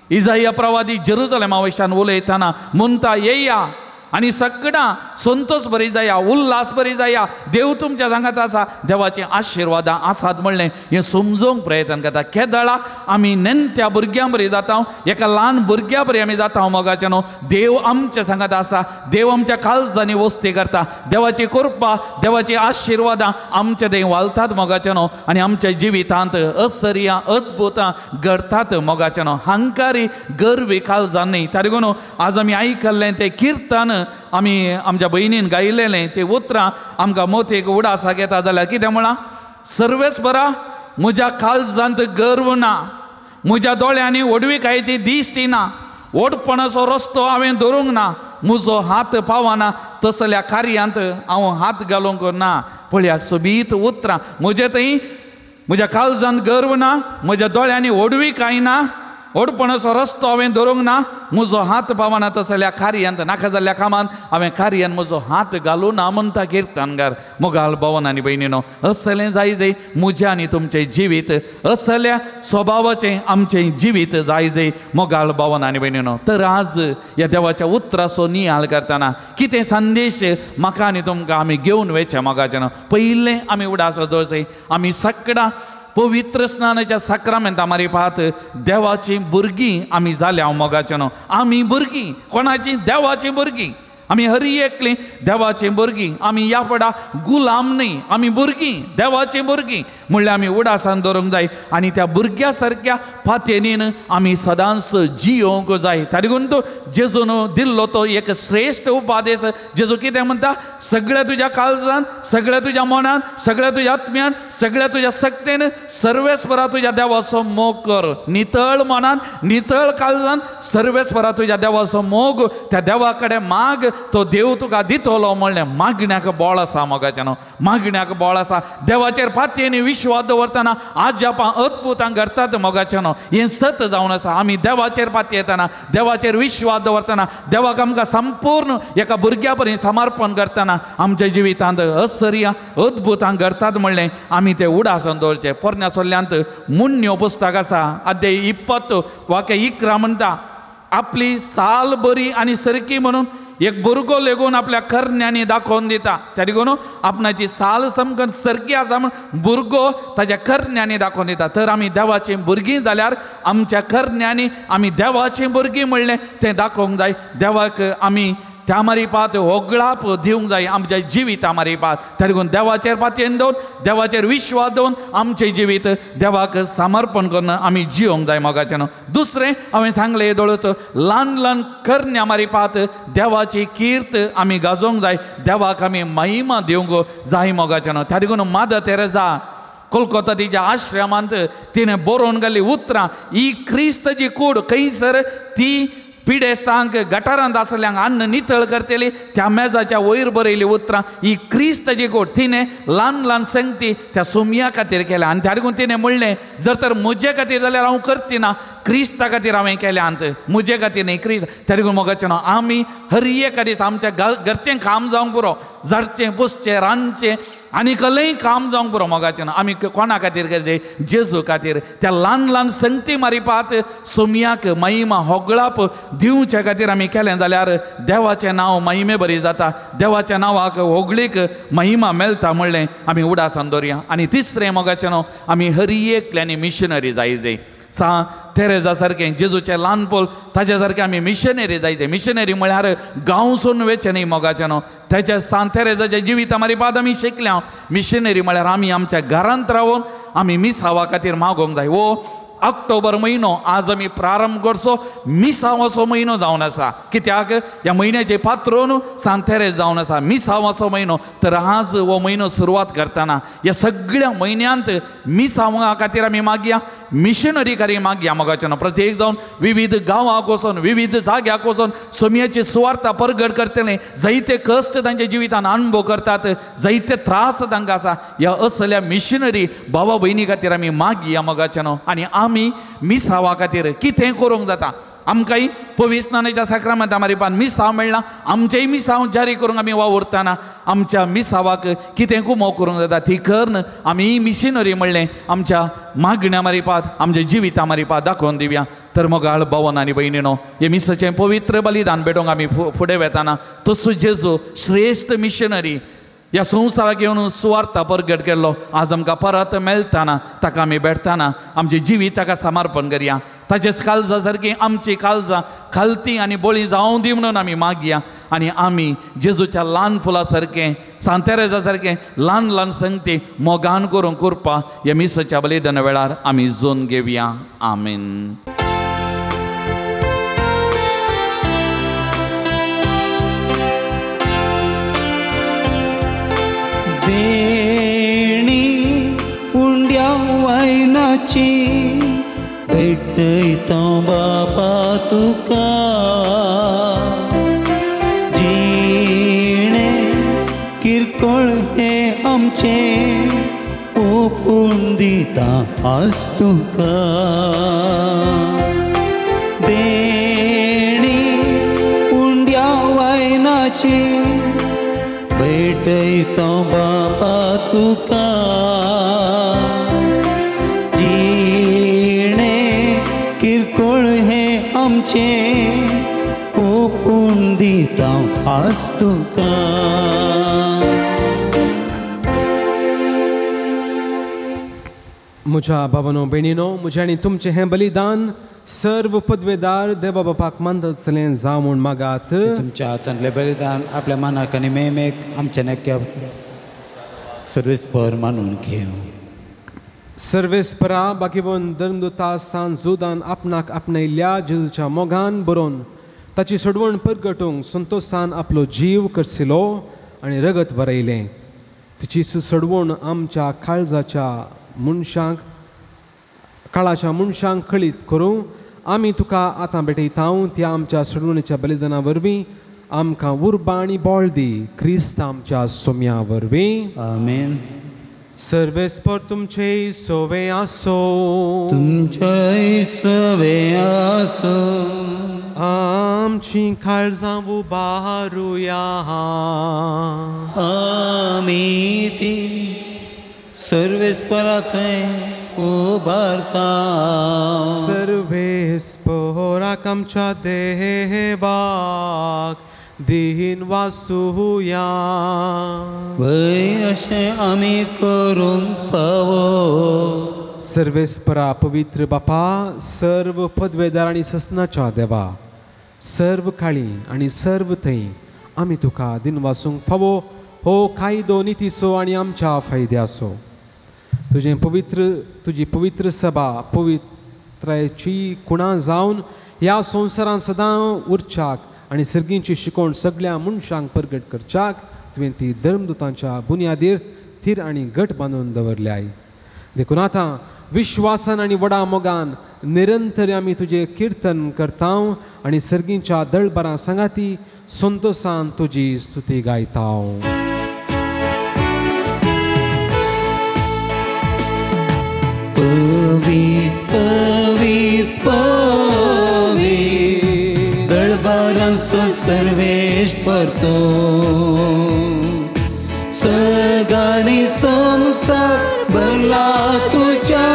इजाया प्रवादी जेरुसलेमा वयच्यान उलयतना म्हणटा येया आनी सगळां संतोश बरी जाया, उल्हास बरी जाया, देव तुमच्या सांगात आसा, देवाची आशिर्वादां आसात म्हणलें हें समजोवंक प्रयत्न करता. केदळा आमी नेण्ट्या भुरग्यां बरी जाता, एका ल्हान भुरग्या बरी आमी जाता मोगाचें न्हू. देव आमच्या सांगात आसा, देव आमच्या काळजांनी वस्ती करता, देवाची कृपा, देवाची आशिर्वादां आमचे थंय वालतात मोगाचें न्हू. आनी आमच्या जिवितांत असर्या अद्भुतां घडतात मोगाचें न्हू. हंकारी गर्वी काळजान न्ही. ताका लागून आज आमी आयकल्लें तें किर्तन आमी आमच्या भयणीन गायलेलें तें उतरां आमकां मोतीक उडासा घेता जाल्यार कितें म्हणा, सर्वेस्परा म्हज्या काळजांत गर्व ना, म्हज्या दोळ्यांनी ओडविकायेची दिश्टी ना, ओडपणाचो रस्तो हांवें धरूंक ना, म्हजो हात पावना तसल्या कार्यांत हांव हात घालूंक ना. पळयात सोबीत उतरां, म्हजे थंय म्हज्या काळजांत गर्व ना, म्हज्या दोळ्यांनी ओडविकाय ना, ओडपणाचो रस्तो हांवें धरूंक ना, म्हजो हात पावना तसल्या कार्यांत, नाका जाल्ल्या कामांत हांवें कार्यान म्हजो हात घालूं ना म्हणटा किर्तनकार. मोगाल भवन आनी भयणीनो, असलें जाय जय म्हजें आनी तुमचें जिवीत, असल्या स्वभावाचें आमचें जिवीत जाय जय मोगाल भवन आनी भयणीनो. तर आज ह्या देवाच्या उतराचो नियाळ करतना कितें संदेश म्हाका आनी तुमकां आमी घेवन वयचे मोगाचें न्हू. पयलें आमी उडास दवरचें, आमी सगळां पवित्र स्नानाच्या साक्रामेंता मारिपात देवाची भुरगीं आमी जाल्या मोगाचें न्हू. आमी भुरगीं कोणाची? देवाची भुरगीं. आमी हरी एकलीं देवाची भुरगीं. आमी ह्या फुडा गुलाम न्ही, आमी भुरगीं, देवाची भुरगीं म्हणल्यार आमी उडासान दवरूंक जाय. आनी त्या भुरग्या सारक्या फातेनीन आमी सदांच जियोंक जाय. ताका लागून तो जेजून दिल्लो तो एक श्रेश्ठ उपादेश. जेजू कितें म्हणटा? सगळ्या तुज्या काळजान, सगळ्या तुज्या मनान, सगळ्या तुज्या आत्म्यान, सगळ्या तुज्या सक्तेन सर्वेस्परा तुज्या देवाचो मोग कर. नितळ मनान, नितळ काळजान सर्वेस्परा तुज्या देवाचो मोग, त्या देवा कडेन माग, तो देव तुका दितलो म्हणलें. मागण्याक बळ आसा मोगाचें न्हू, मागण्याक बळ आसा. देवाचेर फातेनी विश्वास दवरतना आजापां अद्भुतां घडतात मोगाचें न्हू. हें सत जावन आसा. आमी देवाचेर फाती येतना, देवाचेर विश्वास दवरतना, देवाक आमकां संपूर्ण एका भुरग्या पर्यंत समर्पण करतना आमच्या जिवितांत असर्या अद्भुतां घडतात म्हणलें आमी तें उडासन दवरचें. पोरण्या सोल्ल्यांत मुन्यो पुस्तक आसा, अध्याय 20 वाक्य 11 म्हणटा, आपली साल बरी आनी सरकी म्हणून एक भुरगो लेगून आपल्या करण्यांनी दाखोवन दिता. त्या देखून आपणाची साल समकन सरकी आसा म्हण भुरगो ताच्या करण्यांनी दाखोवन दिता. तर आमी देवाची भुरगीं जाल्यार आमच्या करण्यांनी आमी देवाची भुरगीं म्हणलें तें दाखोवंक जाय. देवाक आमी त्या मारिपात होगळाप दिवंक जाय आमच्या जिविता मारिपात. त्या देखून देवाचेर फातयेन दवरून, देवाचेर विश्वास दवरून आमचें जिवीत देवाक समर्पण करून आमी जियोंक जाय मोगाचें न्हू. दुसरें हांवें सांगलें दोळच, ल्हान ल्हान करण्या मारिपात देवाची कीर्त आमी गाजोवंक जाय, देवाक आमी महिमा दिवंक जाय मोगाचें न्हू. त्या देखून मादर तेरेसा कोलकाता तिच्या आश्रमांत तिणें बरोवन घाल्ली उतरां, ही क्रिस्ताची कूड खंयसर ती पिडेस्तांक गटारांत आसल्यांक अन्न नितळ करतली, त्या मेजाच्या वयर बरयली उतरां, ही क्रिस्ताची कूड. तिणें ल्हान ल्हान संगती त्या सुमया खातीर केल्या. आनी त्या देखून तिणें म्हणलें, जर तर म्हजे खातीर जाल्यार हांव करची ना, क्रिस्ता खातीर हांवें केल्यांत, म्हजे खातीर न्ही क्रिस्त. त्या देखून मोगाचें न्हू, आमी हर एक दीस आमच्या घरचें काम जावंक पुरो, झाडचें पुसचें रांदचें आनी कसलेंय काम जावंक पुरो मोगाचें न्हू. आमी कोणा खातीर करचें? जेजू खातीर. त्या ल्हान ल्हान संगती मारिपात सुमयाक महिमा होगळाप दिवचे खातीर आमी केलें जाल्यार देवाचें नांव महिमे बरी जाता, देवाच्या नांवाक होगळीक महिमा मेळटा म्हणलें आमी उडासान दवरया. आनी तिसरें मोगाचें न्हू, आमी हर एकल्यांनी मिशनरी जाय. सा तेरेजा सारकें जेजूचें ल्हान पोल ताच्या सारकें आमी मिशनरी जायचे. मिशनरी म्हळ्यार गांवसून वेचें न्ही मोगाचें न्हू. तेच्या सान तेरेजाच्या जिविता मारिपात आमी शिकल्या. मिशनरी म्हळ्यार आमी आमच्या घरांत रावून आमी मिसावा खातीर मागोवंक जाय. वो ऑक्टोबर म्हयनो आज आमी प्रारंभ करचो मिसावाचो म्हयनो जावन आसा. कित्याक ह्या म्हयन्याचे पात्रोन सांत तेरेज जावन आसा, मिसावाचो म्हयनो. तर आज हो म्हयनो सुरवात करतना ह्या सगळ्या म्हयन्यांत मिसावा खातीर आमी मागया, मिशनरी खातीर मागया मोगाचें न्हू. प्रत्येक जावन विविध गांवांक वचून, विविध जाग्याक वचून सोमयाची सुवार्ता परगट करतले. जायते कश्ट तांच्या जिवितान अनुभव करतात, जायते त्रास तांकां आसा. ह्या असल्या मिशनरी भावा भयणी खातीर आमी मागया मोगाचें न्हू. आनी आमी मिसावा खातीर कितें करूंक जाता? आमकांय पवित्र स्नानाच्या साक्रामेंता मारिपान मिसाव मेळना आमचेय मिसाव जारी करूंक आमी वावुरतना आमच्या मिसावाक कितें कुमो करूंक जाता ती करन आमी मिशनरी म्हणलें आमच्या मागण्या मारिपात आमच्या जिविता मारिपात दाखोवन दिवया. तर मोगाळ भावन आनी भयणीनो हे मिसाचें पवित्र बलिदान भेटोवंक आमी फुडें वेताना तसो जेजू श्रेश्ठ मिशनरी ह्या संवसाराक येवन सुवार्ता परगट केल्लो आज आमकां परत मेळटाना ताका आमी भेटताना आमचें जिवीत ताका समर्पण करया. ताचेच काळजा सारकी आमची काळजां खालती आनी बळी जावं दी म्हणून आमी मागया आनी आमी जेजूच्या ल्हान फुलां सारकें सांतेरेजा सारकें ल्हान ल्हान संगती मोगान करूंक करपा ह्या मिसाच्या बलिदाना वेळार आमी जोन घेवया. आमीन. बेणी उंड्या वायनाची भेटयता बापा तुका जिणे किरकोळ हे आमचे ओपून दिता आज तुका बेणी उंड्या वायनाची भेटयता बापा तुका जिणे किरकोळ हे आमचे ओपून दिता आज तुका. म्हज्या भावानो भयणीनो म्हजें आनी तुमचें हें बलिदान सर्व पदवेदार देवा बापाक मानतलें जावं म्हूण मागात. तुमच्या हातांतलें बलिदान आपल्या मनाक आनी मेमेक आमच्या नेक्या सर्वेस्पर मानून घेव. सर्वेस्परा बाकीबोन धर्मदूता सांजुदान आपणाक आपणयल्ल्या जेजूच्या मोगान बरोवन ताची सोडवण परगटूंक संतोशान आपलो जीव करसिलो आनी रगत भरयलें. तिची सोडवण आमच्या काळजाच्या मनशांक काळाच्या मनशांक कळीत करूं आमी तुका आतां भेटयता त्या आमच्या सोडवणीच्या बलिदाना वरवीं आमकां उर्बा आनी बोळ दी क्रिस्त आमच्या सोम्या वरवीं. आमीन. सर्वेस्पर तुमचे सोवे आसो तुमचे सवे आसो आमची काळजां उबारुया आमी ती सर्वेस्परा थंय उबारता. सर्वेस्पराक आमच्या देवाक दीन वासुया वय अशें आमी करूंक फावो. सर्वेस्परा पवित्र बापा सर्व पदवेदार आनी ससनाच्या देवा सर्व काळी आनी सर्व थंय आमी तुका दिन वासूंक फावो हो कायदो नितीचो आनी आमच्या फायद्याचो. तुजी पवित्र सभा पवित्राची कुणां जावन ह्या संवसारांत सदां उरच्याक आनी सर्गींची शिकोवण सगळ्या मनशांक परगट करच्याक तुवें ती धर्मदुतांच्या बुनयादीर थीर आनी घट बांदून दवरल्याय. देखून आतां विश्वासान आनी व्हडा मोगान निरंतर आमी तुजें किर्तन करता आनी सर्गींच्या दळबरां सांगाती संतोशान तुजी स्तुती गायता. पवित्र पवित्र पवित्र दळबारांचो सर्वेस्पर तो सगळ्यांनी संसार भरला तुज्या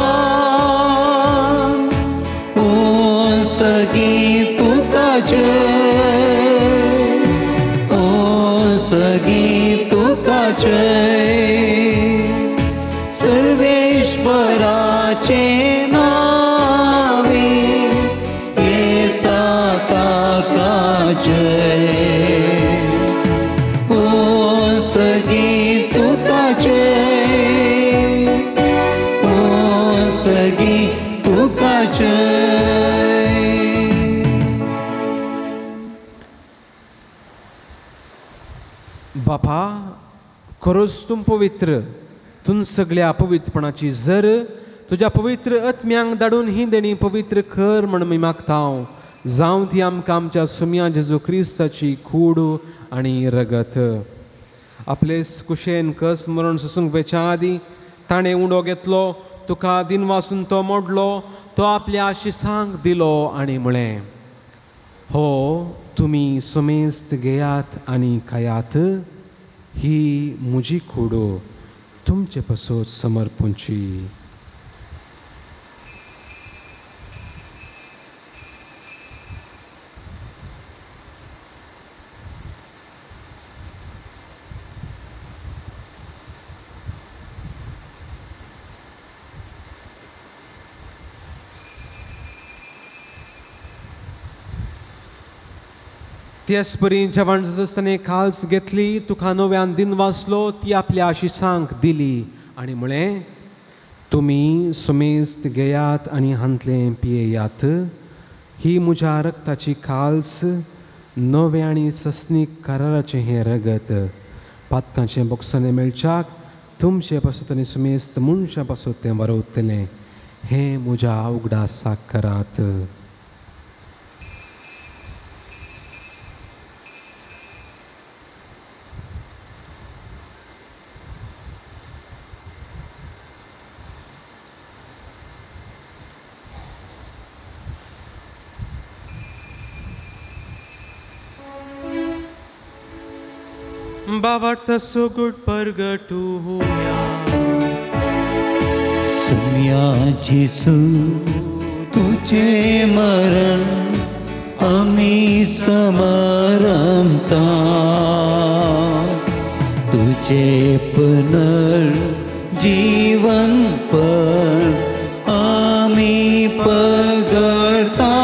वैभवान. ओ सगळी तुका जय ओ सगळी तुका जय सर्वेश्वराचे नावे येता ताका जय. ओ सगळी तुका जय ओ सगळी तुका जय. बापा खरोच तूं पवित्र तूं सगळ्या पवित्रपणाची जर तुज्या पवित्र आत्म्यांक धाडून ही देणी पवित्र कर म्हण मी मागता. जावं ती आमकां आमच्या सुम्या जेजू क्रिस्ताची कूड आनी रगत. आपले कुशेन कस मरण सुसूंक वेच्या आदी ताणें उंडो घेतलो तुका दिनवासून तो मोडलो, तो आपल्या आशिसांक दिलो आनी म्हळें, हो तुमी सुमेस्त घेयात आनी खायात, ही म्हजी कूड तुमचे पासत समर्पूंची. तेच परी जेवण जाता आसतना खाल्स घेतली, तुका नव्यान दिन वाचलो, ती आपल्या आशिसांक दिली आनी म्हळें, तुमी सुमेस्त घेयात आनी हांतलें पियेयात, ही म्हज्या रक्ताची खाल्स, नवे आनी सस्नीक कराराचें हें रगत, पातकांचें बोगसलें मेळच्याक तुमचे पासत आनी सुमेस्त मनशा पासत तें वरवतलें, हें म्हज्या उगडासाक करात. बावार्थ सुगुट परगटूया. सुम्या जिसू तुझे मरण आम्ही समरमता, तुझे पुनर्जीवन पण आम्ही पगडता,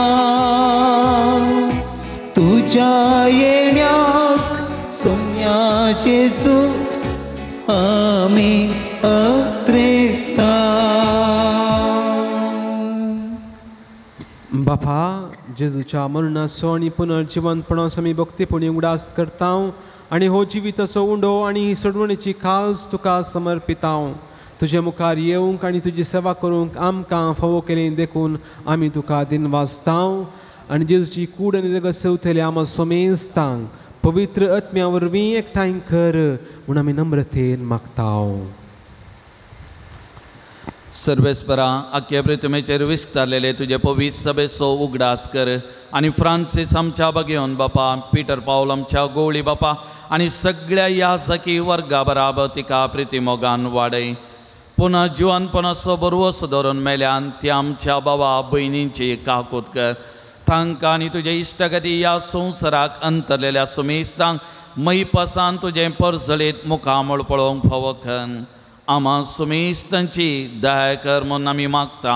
तुझ्या येण्याक सोम्या जेजू आम्ही अत्रेता. बापा, जेजूच्या मरणाचो आनी पुनर्जिवंतपणाचो आमी भक्तीपणी उगडास करता आनी हो जिविताचो उंडो आनी सडवणेची खास तुका समर्पिता. तुजे मुखार येवंक आनी तुजी सेवा करूंक आमकां फावो केलें देखून आमी तुका दिन वाजता आनी जेजूची कूड आनी रगत सेवतले आम सोमेस्तांक पवित्र आत्म्या वरवीं एकठांय कर म्हूण आमी नम्रतेन मागता. सर्वेस्परा, आख्या पृथ्वीचेर विस्तारलेले तुजे पवित्र सभेचो उगडास कर आनी फ्रांसीस आमच्या बगेवन बापा, पिटर पावल आमच्या गोवळी बापा आनी सगळ्या याजकी वर्गा बराबर तिका प्रितीमोगान वाडय. पुन्हा जिवंतपणाचो बरवस धरून मेल्यान ती आमच्या बाबा भयणींची काकूत कर. तांकां आनी तुजे इश्टगती ह्या संवसाराक अंतरलेल्या सुमेस्तांक मैपासान तुजें परजळीत मुखामळ पळोवंक फावो कर. आम्हा सुमेस्तांची दया कर म्हूण आमी मागता.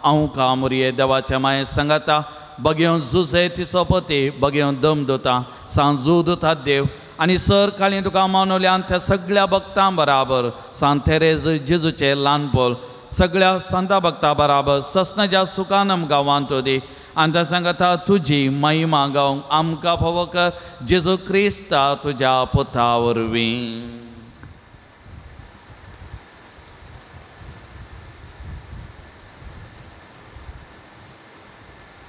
हांव कामुरये देवाच्या माये सांगाता, बगेवन जुजे तिचो पती, बगेवन दमदोता, सांजू दोता देव आनी सर काळी तुका मानवल्यान त्या सगळ्या भक्तां बराबर सांत थेरेज जेजूचे ल्हानपोल सगळ्या संता भक्तां बराबर ससनाच्या सुकानम गांवांत दी आनी त्या सांगाता तुजी महिमा गावंक आमकां फावो कर. जेजू क्रिस्ता तुज्या पुता वरवीं.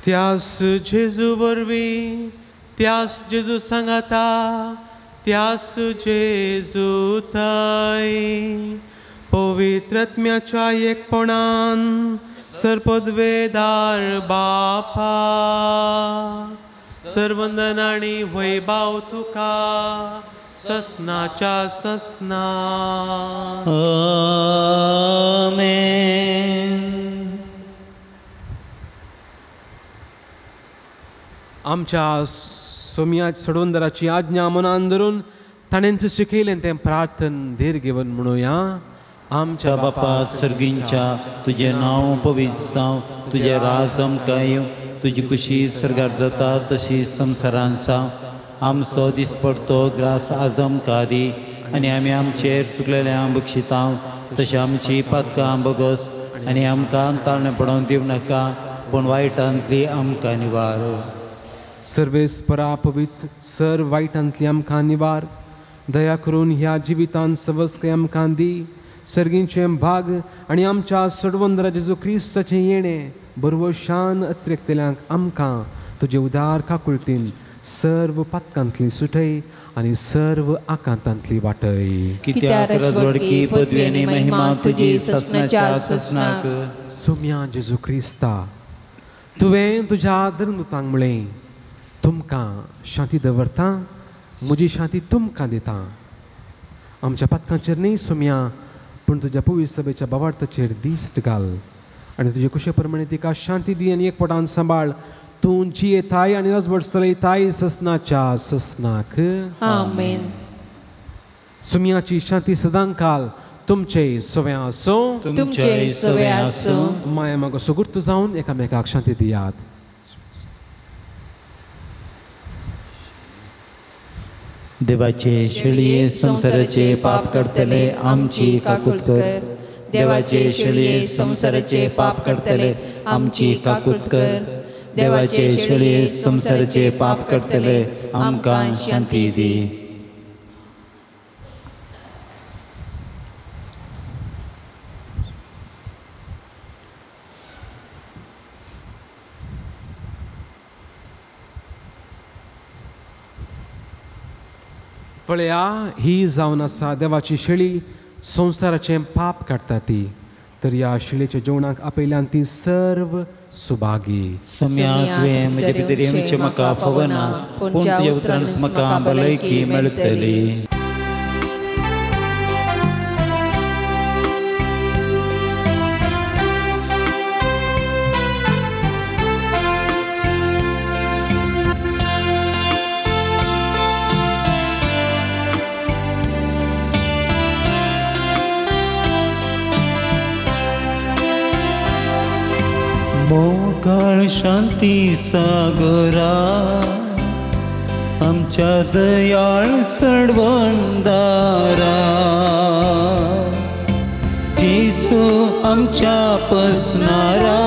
त्यास जेजू वरवीं, त्यास जेजू सांगाता, त्यास जेजू थंय पवित्र आत्म्याच्या एकपणान सरपदवेदार बापा, सर्वंदन आनी वैभाव तुका ससनाच्या ससना. आमेन. आमच्या सोम्या सडवंदराची आज्ञा मनान धरून ताणेंच शिकयलें तें प्रार्थन धीर घेवन म्हणुया. आमच्या बापा सर्गींच्या तुझे नांव पवित्र जावं, तुझे राज आमकां येवं, तुजी खुशी सर्गार जाता तशी संवसारांत जावं. आमचो दिसपडतो ग्रास आज आमकां दी आनी आमी आमचेर चुकलेल्यांक बक्षिता तशें आमची पातकां बगस आनी आमकां ताळणे पडोवन दिवं नाका, पूण वायटांतली आमकां निवार. सर्वेस्परा पवित्र सर वायटांतली आमकां निवार. दया करून ह्या जिवितांत सवस्कय आमकां दी. सर्गींचें भाग आनी आमच्या सडवंदरा जेजू क्रिस्ताचें येणें बरवशान अत्रेकतेल्यांक आमकां तुजे उदार काकुळतीन सर्व पातकांतली सुटय आनी सर्व आकांतांतली वाटय. कित्याक रजवडकी पदवी आनी महिमा तुजी ससनाच्या ससनाक. सोम्या जेजू क्रिस्ता, तुवें तुज्या धर्मदूतांक म्हळें, तुमकां शांती दवरता, म्हजी शांती तुमकां दिता. आमच्या पातकांचेर न्ही सोम्या, पूण तुज्या पवित्र सभेच्या भावार्थाचेर दिश्ट घाल आनी तुजे कुशे प्रमाणे तिका शांती दी आनी एकपटान सांबाळ. तूं जियेताय आनी राजवट चलयताय ससनाच्या ससनाक. आमेन. सुम्याची शांती सदां काल तुमचे सव्या आसूं. तुमचे सवे आसूं. माया मागो सुगुर्त जावन एकामेकाक शांती दियात. देवाचे शेळये संसाराचे पाप करतले आमची काकूट कर. देवाचे शेळये संसाराचे पाप करतले आमची काकूट कर. देवाचे शेळये संसाराचे पाप करतले आमकां शांती दी. पळया, ही जावन आसा देवाची शेळी संसाराचें पाप काडटा ती. तर ह्या शेळयेच्या जेवणाक आपयल्यान ती सर्व सुभागी. सम्या तुवें म्हजे भितर येवचें म्हाका फवना, पूण तुज्या उतरान म्हाका भलायकी मेळटली. मोकळ शांती सागरा, आमच्या दयाळ सडवणदारा. जेसू आमच्या पसणारा,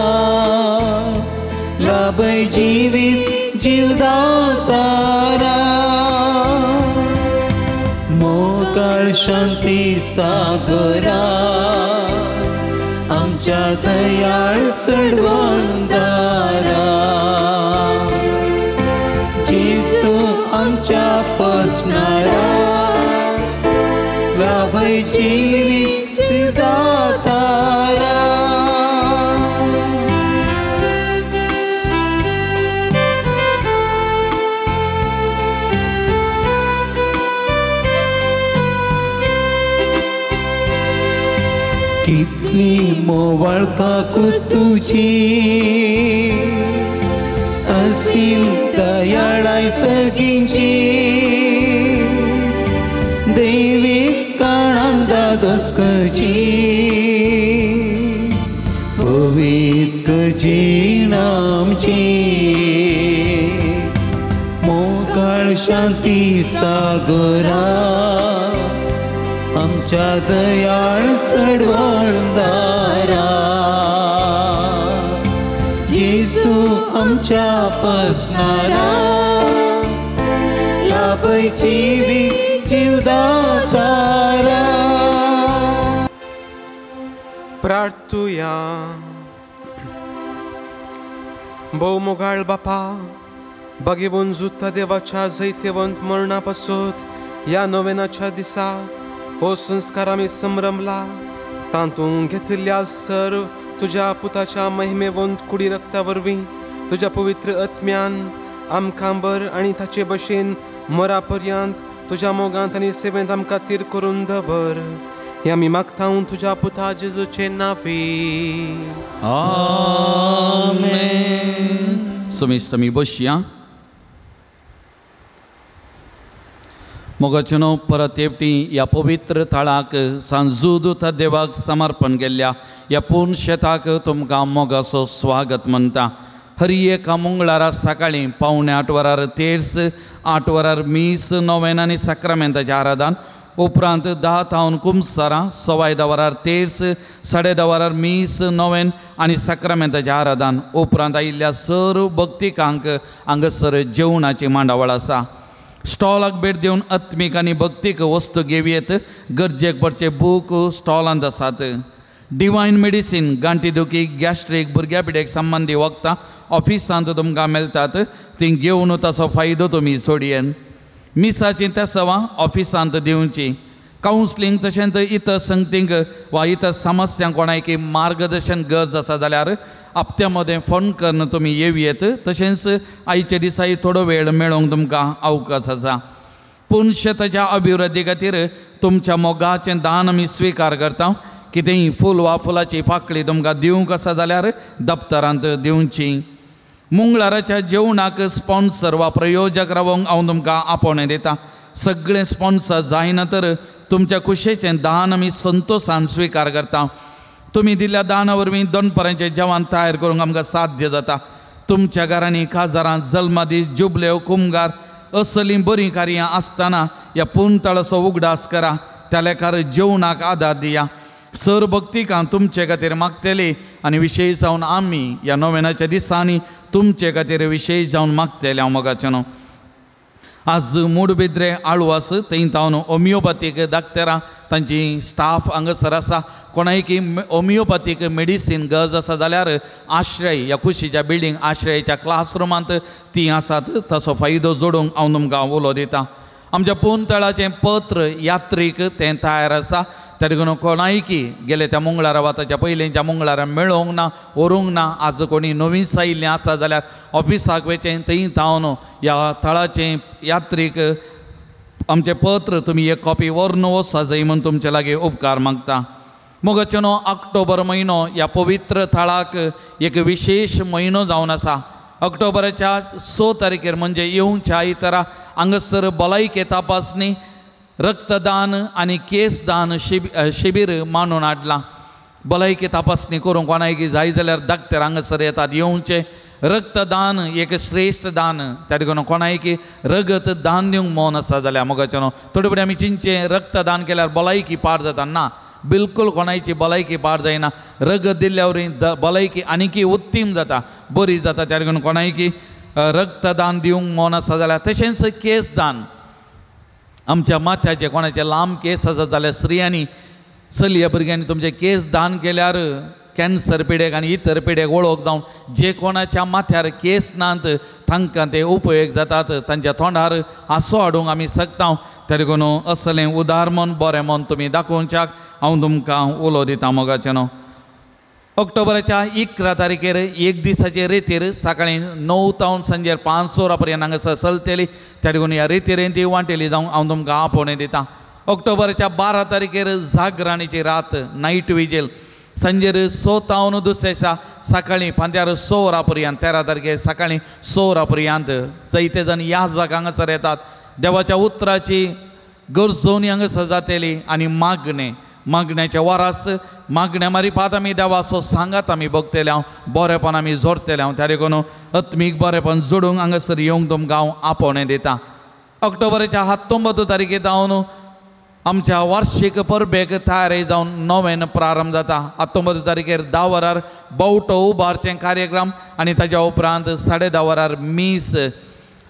लाभय जिवीत जीवदातारा. मोकळ शांती सागरा, आमच्या दयाळ सडवणदारा. जेसू आमच्या पसणारा, लाभय जिवीत जीवदातारा. कितली मोवाळ काकूट तुजी, असीम दयाळाय सगळींची. दैवीक काळांत दादोसकची, पवित्र जीण आमची. मोकळ शांती सागरा, आमच्या दयाळ सडवणदारा. जेसू आमच्या पसणारा, लाभय जिवीत जीवदातारा. प्रार्थुया. भोव मोगाळ बापा, बगेवून जुत्ता देवाच्या जैतेवंत मरणा पासत ह्या नोवेनाच्या दिसा हो संस्कार आमी संभ्रमला. तातूंत घेतिल्ल्या सर्व तुज्या पुताच्या महिमेवंत कुडी रक्ता वरवीं तुज्या पवित्र आत्म्यान आमकां बर आनी ताचे भशेन मरा पर्यंत तुज्या मोगांत आनी सेवेंत आमकां तीर करून दवर. हे आमी मागता तुज्या पुता जेजूचे नांवी. आमेन. समेस्त आमी बसया. मोगाचेनो परत एकटी ह्या पवित्र थळाक सांजूद देवाक समर्पण केल्ल्या ह्या पूर्ण शेताक तुमकां मोगाचो स्वागत म्हणटा. हरी एका मंगळारा सकाळीं 7:45 वरार तेर्स, 8 वरार मीस, नोवेन आनी सक्रामेंताचें आराधन. उपरांत 10 तावन कुमसारां, 10:15 वरार तेर्स, 10:30 वरार मीस, नोवेन आनी सक्रामेंताचें आराधन. उपरांत आयिल्ल्या सर्व भक्तिकांक हांगासर जेवणाची मांडावळ आसा. स्टॉलाक भेट दिवन आत्मीक आनी भक्तीक वस्तू घेवयेत. गरजेक पडचे बूक स्टॉलांत आसात. डिवायन मेडिसीन गांठी दुखी गॅस्ट्रीक भुरग्या पिड्याक संबंधी वखदां ऑफिसांत तुमकां मेळटात ती घेवन ताचो फायदो तुमी सोडयेन. मिसाची तेसवां ऑफिसांत दिवची. कावन्सिलींग तशेंच इतर संगतींक वा इतर समस्यांक कोणायकी मार्गदर्शन गरज आसा जाल्यार हप्त्या मदें फोन करून तुमी येवयेत. तशेंच आयचे दिसाय थोडो वेळ मेळोवंक तुमकां अवकाश आसा. पुणशताच्या अभिवृद्धी खातीर तुमच्या मोगाचें दान आमी स्विकार करता. कितेंय फूल वा फुलाची पाकळी तुमकां दिवंक आसा जाल्यार दप्तरांत दिवची. मंगळाराच्या जेवणाक स्पॉन्सर वा प्रयोजक रावंक हांव तुमकां आपोवणें दिता. सगळे स्पॉन्सर जायना तर तुमच्या कुशेचें दान आमी संतोशान स्विकार करता. तुमी दिल्ल्या दाना वरवीं दनपाराचें जेवण तयार करूंक आमकां साध्य जाता. तुमच्या घरांनी काजारां जल्मादीस जुबल्यो कुमगार असलीं बरीं कार्यां आसतना ह्या पुणतळाचो उगडास करा. त्या लेखार जेवणाक आदार दिया. सर भक्तिकां तुमचे खातीर मागतली आनी विशेश जावन आमी ह्या नोवेनाच्या दिसांनी तुमचे खातीर विशेश जावन मागतले. हांव मोगाचें न्हू. आज मूडबिद्रे आळवास थंय तावन होमिओपॅथीक डाक्टरां तांची स्टाफ हांगासर आसा. कोणायकी होमिओपॅथीक मेडिसीन गरज आसा जाल्यार आश्रय ह्या कुशीच्या बिल्डींग आश्रयाच्या क्लासरुमांत ती आसात. ताचो फायदो जोडूंक हांव तुमकां उलो दितां. आमच्या पुणतळाचें पत्र यात्रीक तें तयार आसा. त्या देखून कोणायकी गेले त्या मंगळारा वा ताच्या पयलींच्या मंगळारा मेळोंक ना व्हरूंक ना. आज कोणी नवीन आयिल्लें आसा जाल्यार ऑफिसाक वचें थंय तावन ह्या थळाचें यात्रीक आमचें पत्र तुमी एक कॉपी व्हरून वचा जाय म्हूण तुमचे लागीं उपकार मागता. मोगाचें न्हू. ऑक्टोबर म्हयनो ह्या पवित्र थळाक एक विशेश म्हयनो जावन आसा. ऑक्टोबराच्या 6 तारखेर म्हणजे येवच्या आयतारा हांगासर भलायकी तपासणी रक्तदान आनी केस दान शिबीर मांडून हाडलां. भलायकी तपासणी करूंक कोणायकी जाय जाल्यार डाक्टर हांगासर येतात. येवचें रक्तदान एक श्रेश्ठ दान. त्या देखून कोणायकी रगत दान दिवंक मौन आसा जाल्यार मोगाचें न्हू. थोडे फुडें आमी चिंतचें रक्तदान केल्यार भलायकी पाड जाता. ना, बिलकुल कोणायची भलायकी पाड जायना. रगत दिल्ल्या वरवीं भलायकी आनीकी उत्तीम जाता, बरी जाता. त्या देखून कोणायकी रक्तदान दिवंक मौन आसा जाल्यार. तशेंच केस दान. आमच्या माथ्याचे कोणाचे लांब केस आसा जाल्यार स्त्रियांनी चलया भुरग्यांनी तुमचे केस दान केल्यार कॅन्सर पिडेक आनी इतर पिडेक वळख जावन जे कोणाच्या माथ्यार केस नात तांकां ते उपयोग जातात. तांच्या तोंडार हांसो हाडूंक आमी शकता. त्या देखून असलें उदार मन बरें मन तुमी दाखोवच्याक हांव तुमकां उलो दितां मोगाचें न्हू. ऑक्टोबराच्या 11 तारखेर एक दिसाचे रेतीर सकाळीं 9 तावन सांजेर 5 वरां पर्यंत हांगासर चलतली. त्या देखून ह्या रेतीरेन ती वांटेली जावंक हांव तुमकां आपोवणें दितां. ऑक्टोबराच्या 12 तारखेर जागराणीची रात नायट विजील सांजेर 6 तावन दुसऱ्या दिसा सकाळीं फांत्यार 6 वरां पर्यंत. 13 तारखेर सकाळीं 6 वरां पर्यंत जायते जण ह्या जाग हांगासर येतात. देवाच्या उतराची गरजोवणी हांगासर जातली आनी मागण्याचे वरास मागण्या मारीपात आमी देवाचो सांगात आमी भोगतले. हांव बरेपण आमी जोडटले. हांव त्या देखून आत्मीक बरेपण जोडूंक हांगासर येवंक तुमकां हांव आपोवणें दितां. ऑक्टोबराच्या 19 तारखेर जावन आमच्या वार्षिक परबेक तयारी जावन नोवेन प्रारंभ जाता. 19 तारखेर 10 वरार बावटो उबारचें कार्यक्रम आनी ताच्या उपरांत 10:30 वरार मीस.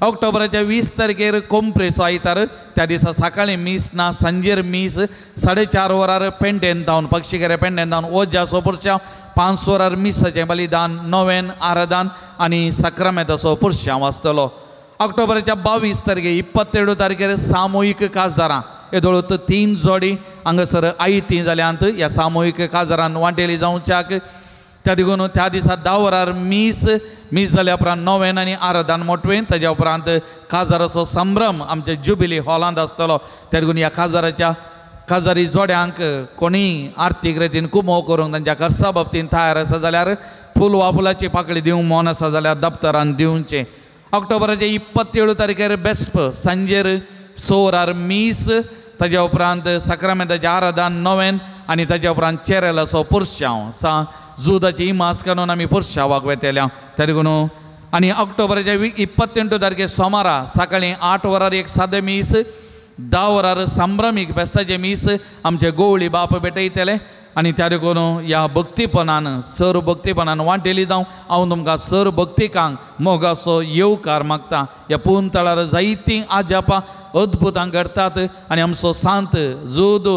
ऑक्टोबराच्या 20 तारखेर कोंप्रेसो आयतार. त्या दिसा सकाळीं मीस ना, सांजेर मीस. 4:30 वरार पेंडेन जावन पक्षीगेरे पेंडेन जावन ओज्या सोपुरच्या. 5 वरार मिसाचें बलिदान, नोवेन आराधन आनी सक्रामेताचो पुरश्यांव आसतलो. ऑक्टोबराच्या 22 तारखेर 27 तारखेर सामुहीक काजारां. येदोळूत 3 जोडी हांगासर आयतीं जाल्यांत ह्या सामुहीक काजारांत वांटेली जावच्याक. त्या देखून त्या दिसा 10 वरार मीस जाल्या उपरांत नोवेन आनी आराधन मोटवेन. ताच्या उपरांत काजाराचो संभ्रम आमच्या जुबिली हॉलांत आसतलो. त्या देखून ह्या काजारी जोड्यांक कोणीय आर्थीक रितीन कुमो करूंक तांच्या खर्चा बाबतींत तयार आसा जाल्यार फूल वा फुलाची पाकळी दिवंक मौन आसा जाल्यार दप्तरान दिवचें. ऑक्टोबराच्या 27 तारखेर बेस्प सांजेर 6 वरार मीस. ताच्या उपरांत सक्रामेताचें आराधन नोवेन आनी ताच्या उपरांत चेरेलाचो पुरश्यांव. जुदाची इमास काडून आमी पुरश्यांवाक वेतेल्या. त्या देखून आनी ऑक्टोबराच्या 28 तारखेर सोमारा सकाळीं 8 वरार एक सादें मीस. 10 वरार संभ्रमीक बेस्ताचें मीस आमचे गोवळी बाप भेटयतले. आनी त्या देखून ह्या भक्तीपणान सर भक्तीपणान वांटेली जावं हांव तुमकां सर भक्तिकांक मोगाचो येवकार मागता. ह्या पुणतळार जायतीं आजापां अद्भुतां घडटात आनी आमचो सांत जोद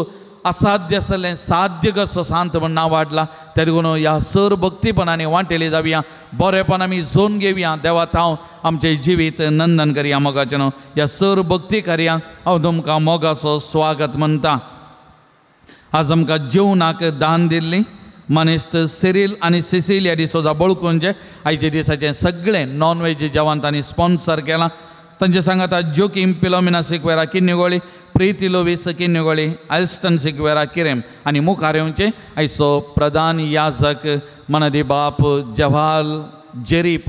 असाध्य आसलें साध्य कसो सांत म्हण नांव वाडलां त्या देखून ह्या सर भक्तीपणांनी वांटेली जावया बरेपण आमी जोन घेवया देवा हांव आमचें जिवीत नंदन करया मोगाचें न्हू ह्या सर भक्ती कार्यांक हांव तुमकां मोगाचो स्वागत म्हणटा आज आमकां जेवणाक दान दिल्ली मनेस्त सिरील आनी सिसिलिया डिसोजा बळकूंचे आयचे दिसाचें सगळें नॉन वेज जेवण तांणी स्पॉन्सर केलां तांचे सांगाता जोकीम पिलोमिना सिक्वेरा किन्नेगोळी प्रीती लोवीस किन्नेगोळी एल्स्टन सिक्वेरा किरेम आनी मुखार येवचे आयचो प्रधान याजक मनदी बाप जवाहर जेरीप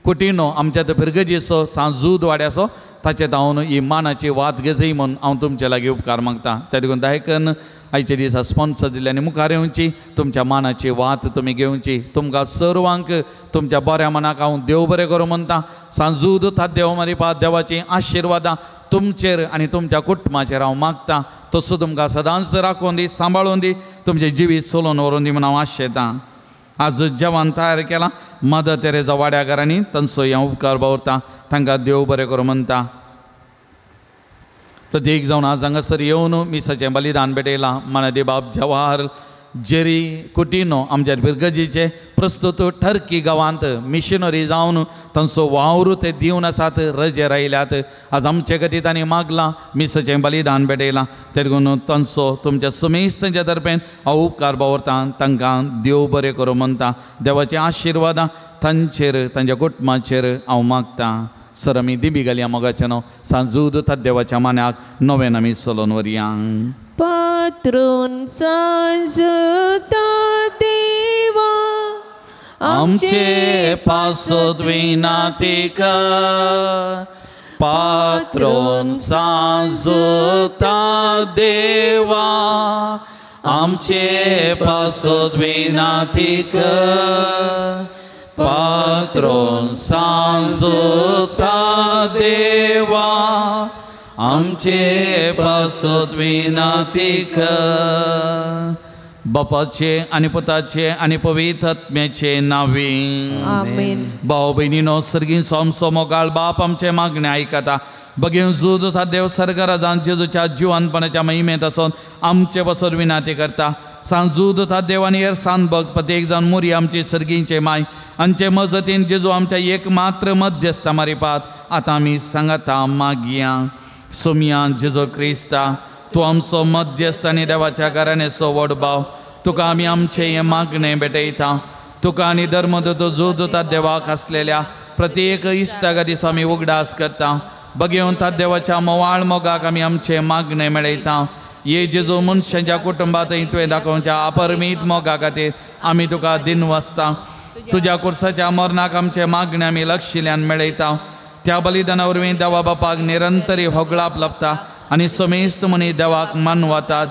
कुटिनो आमच्या पिरगजीचो सांजूद वाड्याचो ताचे धांवन ही मानाची वात गजय म्हूण हांव तुमचे लागीं उपकार मागता त्या देखून दायकन आयचे दिसा स्पॉन्सर दिल्ले आनी मुखार येवची तुमच्या मानाची वात तुमी घेवची तुमकां सर्वांक तुमच्या बऱ्या मनाक हांव देव बरें करूं म्हणटा सांजूद देव मारिपा देवाची आशिर्वादां तुमचेर आनी तुमच्या कुटुंबाचेर हांव मागता तसो तुमकां सदांच राखून दी सांबाळून दी तुमचें जिवीत सोलोवन व्हरून दी म्हूण हांव आशेतां आज जेवण तयार केलां मदर तेरेजा वाड्याकारांनी तांचो हांव उपकार भावरता तांकां देव बरें करूं म्हणटा प्रत्येक जावन आज हांगासर येवन मिसाचें बलिदान भेटयलां मनदी बाब जवाहर जेरी कुटिनो आमच्या बिरगजीचे प्रस्तुत टर्की गांवांत मिशनरी जावन तांचो वावर ते दिवन आसात रजेर आयल्यात आज आमचे खातीर तांणी मागलां मिसाचें बलिदान भेटयलां ते देखून तांचो तुमच्या समेस्तांच्या तर्फेन हांव उपकार भावरतां तांकां देव बरें करूं म्हणटा देवाची आशिर्वादां तांचेर तांच्या कुटुंबाचेर हांव मागतां सर आमी दिबी घालया मोगाचें न्हू सांजूद देवाच्या मान्याक नवें आमी चलोवन व्हरया पात्रून सांजता देवा आमचे पासोद विनाती कर पात्रून सांजता देवा आमचे पासोद विनाती कर पात्रोन सांजता देवा आमचे पासोद विनाती कर बापाचे आनी पुताचे आनी पवित्र आत्म्याचे नावी आमेन भाव भयणीनो सर्गीचो आमचो मोगाळ बाप आमचे मागणे आयकता बगेन जूद देव सर्गराजान जेजूच्या जिवंतपणाच्या महिमेत आसून आमचे पासून विनाती करता सांजूद देवानी हेर सांत भक्त प्रत्येक जावन मुरी आमची सर्गींचे माय आमचे मजतीन जेजू आमच्या एकमात्र मध्यस्थ मारिपात आतां आमी सांगता मागया सोमया जेजो क्रिस्ता तूं आमचो मध्यस्थ आनी देवाच्या घराण्याचो व्हड भाव तुका आमी आमचे हे मागणे भेटयता तुका आनी धर्मदूत जोदूता देवाक आसलेल्या प्रत्येक इश्टागा दिसा आमी उगडास करता बगेवन देवाच्या मोवाळ मोगाक आमी आमचे मागणे मेळयता ये जेजू मनशांच्या कुटुंबांतय तुवें दाखोवच्या अपरमीत मोगा खातीर आमी तुका दिनवसता तुज्या कुर्साच्या मरणाक आमचे मागणे आमी लक्षिल्ल्यान मेळयता त्या बलिदाना वरवीं देवा बापाक निरंतरी होगळाप लभता आनी समेस्त मनीस देवाक मानवतात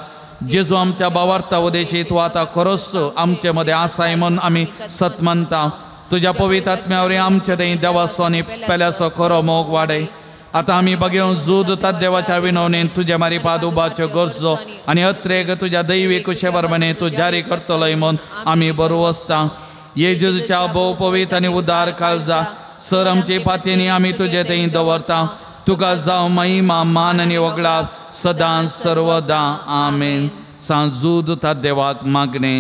जेजू आमच्या भावार्था उदेशी तूं आतां खरोच आमचे मदें आसाय म्हूण आमी सत मानता तुज्या पवित्र आत्म्या वरवीं आमचे थंय देवाचो आनी पेल्याचो खरो मोग वाडय आतां आमी बगेवन जूद देवाच्या विनवणेन तुजे मारिपाद उबाच्यो गरजो आनी अत्रेक तुज्या दैवी कुशे बरबने तूं जारी करतलोय म्हूण आमी बरोवसता ये जेजूच्या भोव पवित्र आनी उदार काळजा सर आमची पातयेनी आमी तुजे थंय दवरता तुका जावं महिमा मान आनी वगळा सदां सर्वदा आमेन सांजूद देवाक मागणे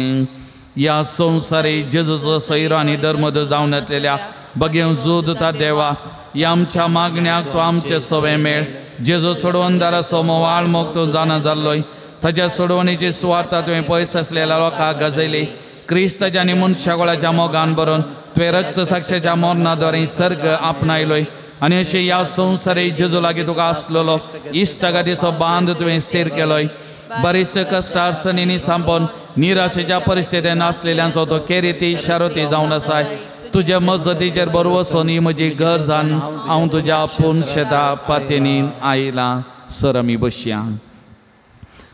या संवसारी जेजूचो सैरो आनी धर्मद जावन येतलेल्या बगेव जूद देवा या आमच्या मागण्याक तूं आमचे सवे मेळ जेजू सोडवणदाराचो मोवाळ मोग तूं जाणा जाल्लोय ताच्या सोडवणेची सुवार्ता तुवें पयस आसलेल्या लोकांक गजयली क्रिस्ताच्या आनी मनशागोळाच्या मोगान बरोवन तुवें रक्त साक्षाच्या मोरणाद्वारे सर्ग आपणायलोय आनी अशें ह्या संवसारी जेजू लागीं तुका आसलेलो इश्टगादीचो बांद तुवें स्थिर केलोय बरीच कश्ट अडचणींनी सांपोवन निराशेच्या परिस्थितीन आसलेल्यांचो तो केरिती शारोती जावन आसाय तुज्या मजतीचेर बरो वचून ही म्हजी गरज हांव तुज्या आपूण शेता पातयेनी आयला सर आमी बसया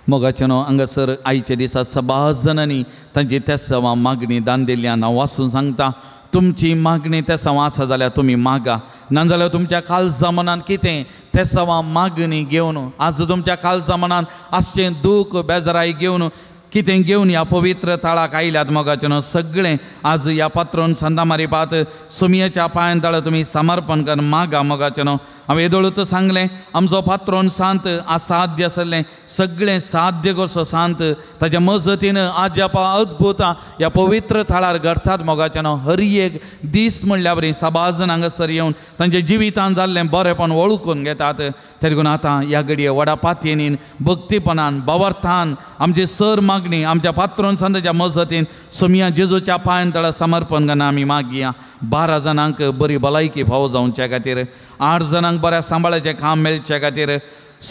मोगाचें न्हू हांगासर आयचे दिसा सबाज जाणांनी तांची तेसांवां मागणी दान दिल्ल्यान हांव वाचून सांगता तुमची मागणी तेसांवां आसा जाल्यार तुमी मागा नाजाल्यार तुमच्या काळजा मनान कितें तेसांवां मागणी घेवन आज तुमच्या काळजा मनान आसचें दूख बेजाराय घेवन कितें घेवन ह्या पवित्र ताळाक आयल्यात मोगाचें न्हू सगळें आज ह्या पात्रोन संदा मारिपात सुमयेच्या पांयां तळ तुमी समर्पण कर मागा मोगाचें न्हू हांवें येदोळूच सांगलें आमचो पात्रोन सांत असाध्य आसलें सगळें साध्य कसो सांत ताच्या मजतीन आज्यापा अद्भुत ह्या पवित्र थळार घडतात मोगाच्यान हर एक दीस म्हणल्यार बरी सबाजन हांगासर येवन तांच्या जिवितान जाल्लें बरेपण वळखून घेतात ते देखून आतां ह्या घडये व्हडा पातयेनीन भक्तीपणान बावर्थान आमची सर मागणी आमच्या पात्रोन सांताच्या मजतीन सोमिया जेजूच्या पांयां तळा समर्पण करना आमी मागया 12 जाणांक बरी भलायकी फावो जावच्या खातीर 8 जाणांक बऱ्या सांबाळाचें काम मेळच्या खातीर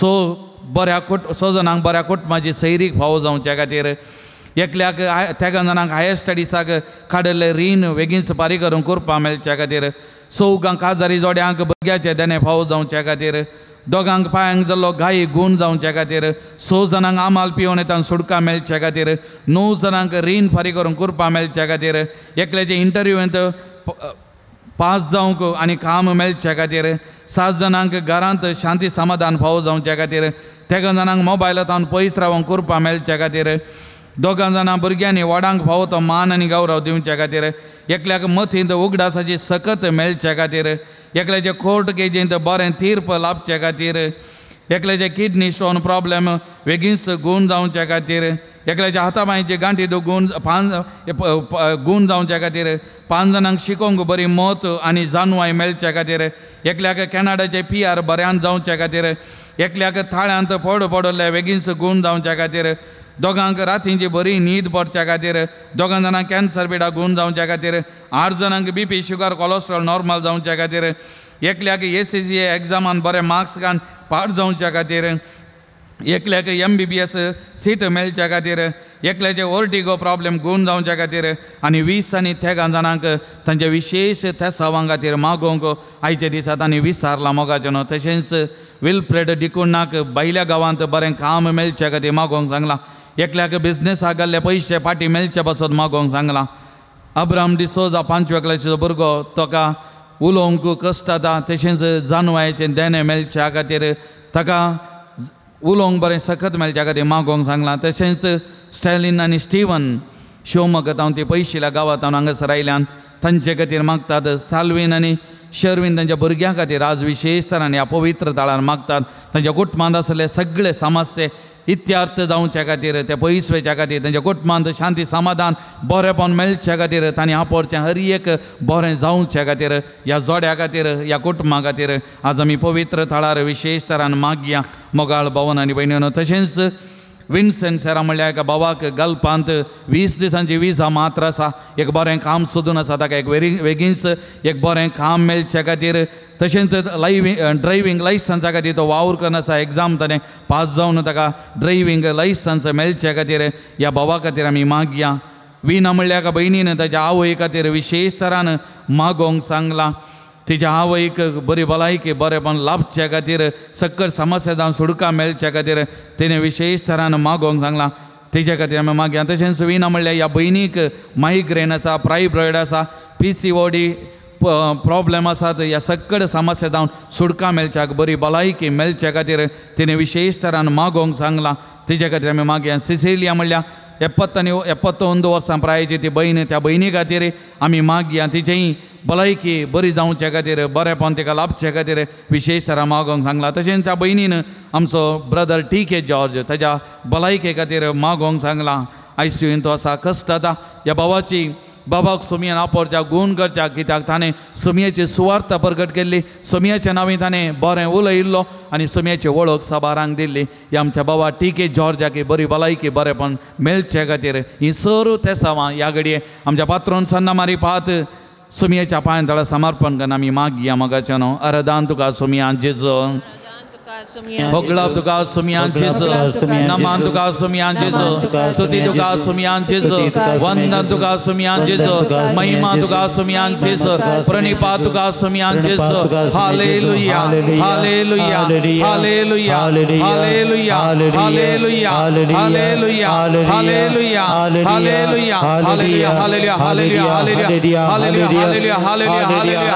6 जाणांक बऱ्या कुटुंबाची सैरीक फावो जावच्या खातीर एकल्याक तेगा जाणांक हायर स्टडीसाक काडिल्लें रीण बेगीन फारीक करून करपा मेळच्या खातीर 4 आजारी जोड्यांक भुरग्याचे देणे फावो जावच्या खातीर 2 पांयांक जाल्लो घाई गूण जावच्या खातीर 6 जाणांक आमाल पिवून येता सुडका मेळच्या खातीर 9 जाणांक रीण फारीक करून करपा मेळच्या खातीर एकल्याचे इंटरव्यूंत पास जावंक आनी काम मेळच्या खातीर 7 जाणांक घरांत शांती समाधान फावो जावच्या खातीर 3 जाणांक मोबायलांत पयस रावंक करपा मेळच्या खातीर 2 जाणां भुरग्यांनी व्हडांक फावो तो मान आनी गौरव दिवच्या खातीर एकल्याक मथींत उगडासाची सकत मेळच्या खातीर एकल्याचे कोर्ट केजींत बरें तीर्प लाभच्या खातीर एकल्याचे किडनी स्टोन प्रॉब्लेम बेगीनच गूण जावच्या खातीर एकल्याच्या हातापांयची गांठी गूण गूण जावच्या खातीर 5 जाणांक शिकोवंक बरी मत आनी जाणवाय मेळच्या खातीर एकल्याक कॅनडाचे PR बऱ्यान जावच्या खातीर एकल्याक थाळ्यांत पडले बेगीनच गूण जावच्या खातीर 2 रातींची बरी न्हीद पडच्या खातीर 2 जाणांक कॅन्सर पिडा गूण जावच्या खातीर 8 जाणांक BP शुगर कोलेस्ट्रॉल नॉर्मल जावच्या खातीर एकल्याक ACCA एग्जामान बरे मार्क्स घालून पास जावच्या खातीर एकल्याक MBBS सीट मेळच्या खातीर एकल्याचे वर्टिगो प्रॉब्लेम गूण जावच्या खातीर आनी 20 आनी 3 जाणांक तांचे विशेष तेसावां खातीर मागोवंक आयच्या दिसांत आनी विचारला मोगाचें तशेंच विल्फ्रेड डिकुनाक भायल्या गांवांत बरें काम मेळच्या खातीर मागोवंक सांगलां एकल्याक बिझनेसाक घाल्ले पयशे फाटीं मेळचे पासत मागोवंक सांगलां अब्राम डिसोजा 5व्या क्लासीचो भुरगो ताका उलोवंक कश्ट जाता तशेंच जानवायेचें देणें मेळच्या खातीर ताका उलोवंक बरें सखत मेळच्या खातीर मागोवंक सांगलां तशेंच स्टॅलिन आनी स्टीवन शिवमोगांत हांव ती पयशिल्या गांवांत हांगासर आयल्यान तांचे खातीर मागतात साल्वीन आनी शर्वीन तांच्या भुरग्यां खातीर आज विशेश तरान ह्या पवित्र तळार मागतात तांच्या कुटुंबांत आसले सगळे समस्ये इत्यार्थ जावच्या खातीर ते पयसवेच्या खातीर तांच्या कुटुंबांत शांती समाधान बरेपण मेळच्या खातीर तांणी आपोवचें हर एक बरें जावच्या खातीर ह्या जोड्या खातीर ह्या कुटुंबा खातीर आज आमी पवित्र थळार विशेश तरान मागया मोगाळ भवन आनी भयणीनो तशेंच विन्सेंट सेरा म्हणल्यार एका भावाक गल्पांत 20 दिसांची विजा मात्र आसा एक बरें काम सोदून आसा ताका एक बेगीनच एक बरें काम मेळच्या खातीर तशेंच ड्रायव्हिंग लायसन्सा खातीर तो वावर करना आसा एग्जाम ताणें पास जावन ताका ड्रायव्हिंग लायसन्स मेळच्या खातीर ह्या भावा खातीर आमी मागया विना म्हणल्यार एका भयणीन ताच्या आवय खातीर विशेश तरान मागोवंक सांगलां तिच्या आवयक बरी भलायकी बरेपण लाभच्या खातीर सक्कल समस्या जावन सुडका मेळच्या खातीर तिणें विशेश तरान मागोवंक सांगलां तिच्या खातीर आमी मागया तशेंच विना म्हणल्यार ह्या भयणीक मायग्रेन आसा फायब्रॉयड आसा PCOD प्रॉब्लेम आसात ह्या सक्कल समस्या जावन सुडका मेळच्या बरी भलायकी मेळच्या खातीर तिणें विशेश तरान मागोवंक सांगलां तिच्या खातीर आमी मागया सिसिलिया म्हणल्यार 71 वर्सां प्रायाची ती भयण त्या भयणी खातीर आमी मागया तिचेय भलायकी बरी जावच्या खातीर बरेपण तिका लाभच्या खातीर विशेश तरान मागोवंक सांगलां तशेंच त्या भयणीन आमचो ब्रदर TK जॉर्ज ताच्या भलायके खातीर मागोवंक सांगलां ICUन तो आसा कश्ट जाता ह्या भावाची बाबाक सोमियान आपोवच्या गूण करच्या कित्याक ताणें सोमियाची सुवार्थ प्रगट केल्ली सोमियाच्या नांवी ताणें बरें उलयिल्लो आनी सोमियाची वळख साबारांक दिल्ली ह्या आमच्या बाबा TK जॉर्जाक बरी भलायकी बरेपण मेळचे खातीर ही सरू तेसावां ह्या घडये आमच्या पात्रोन सन्ना मारी पात सोमियाच्या पांयां तळा समर्पण करून आमी मागया मोगाचें न्हू अरदान तुका सोमियान जेजो भोगलाव तुका सोमियान जेजो नमान तुका सोमियान जेजो स्तुती तुका सोमियान जेजो वंदन तुका सोमियान जेजो महिमा तुका सोमियान जेजो प्रणिपा तुका सोमियान जेजो hallelujah hallelujah hallelujah hallelujah hallelujah hallelujah hallelujah hallelujah hallelujah hallelujah hallelujah hallelujah hallelujah hallelujah hallelujah hallelujah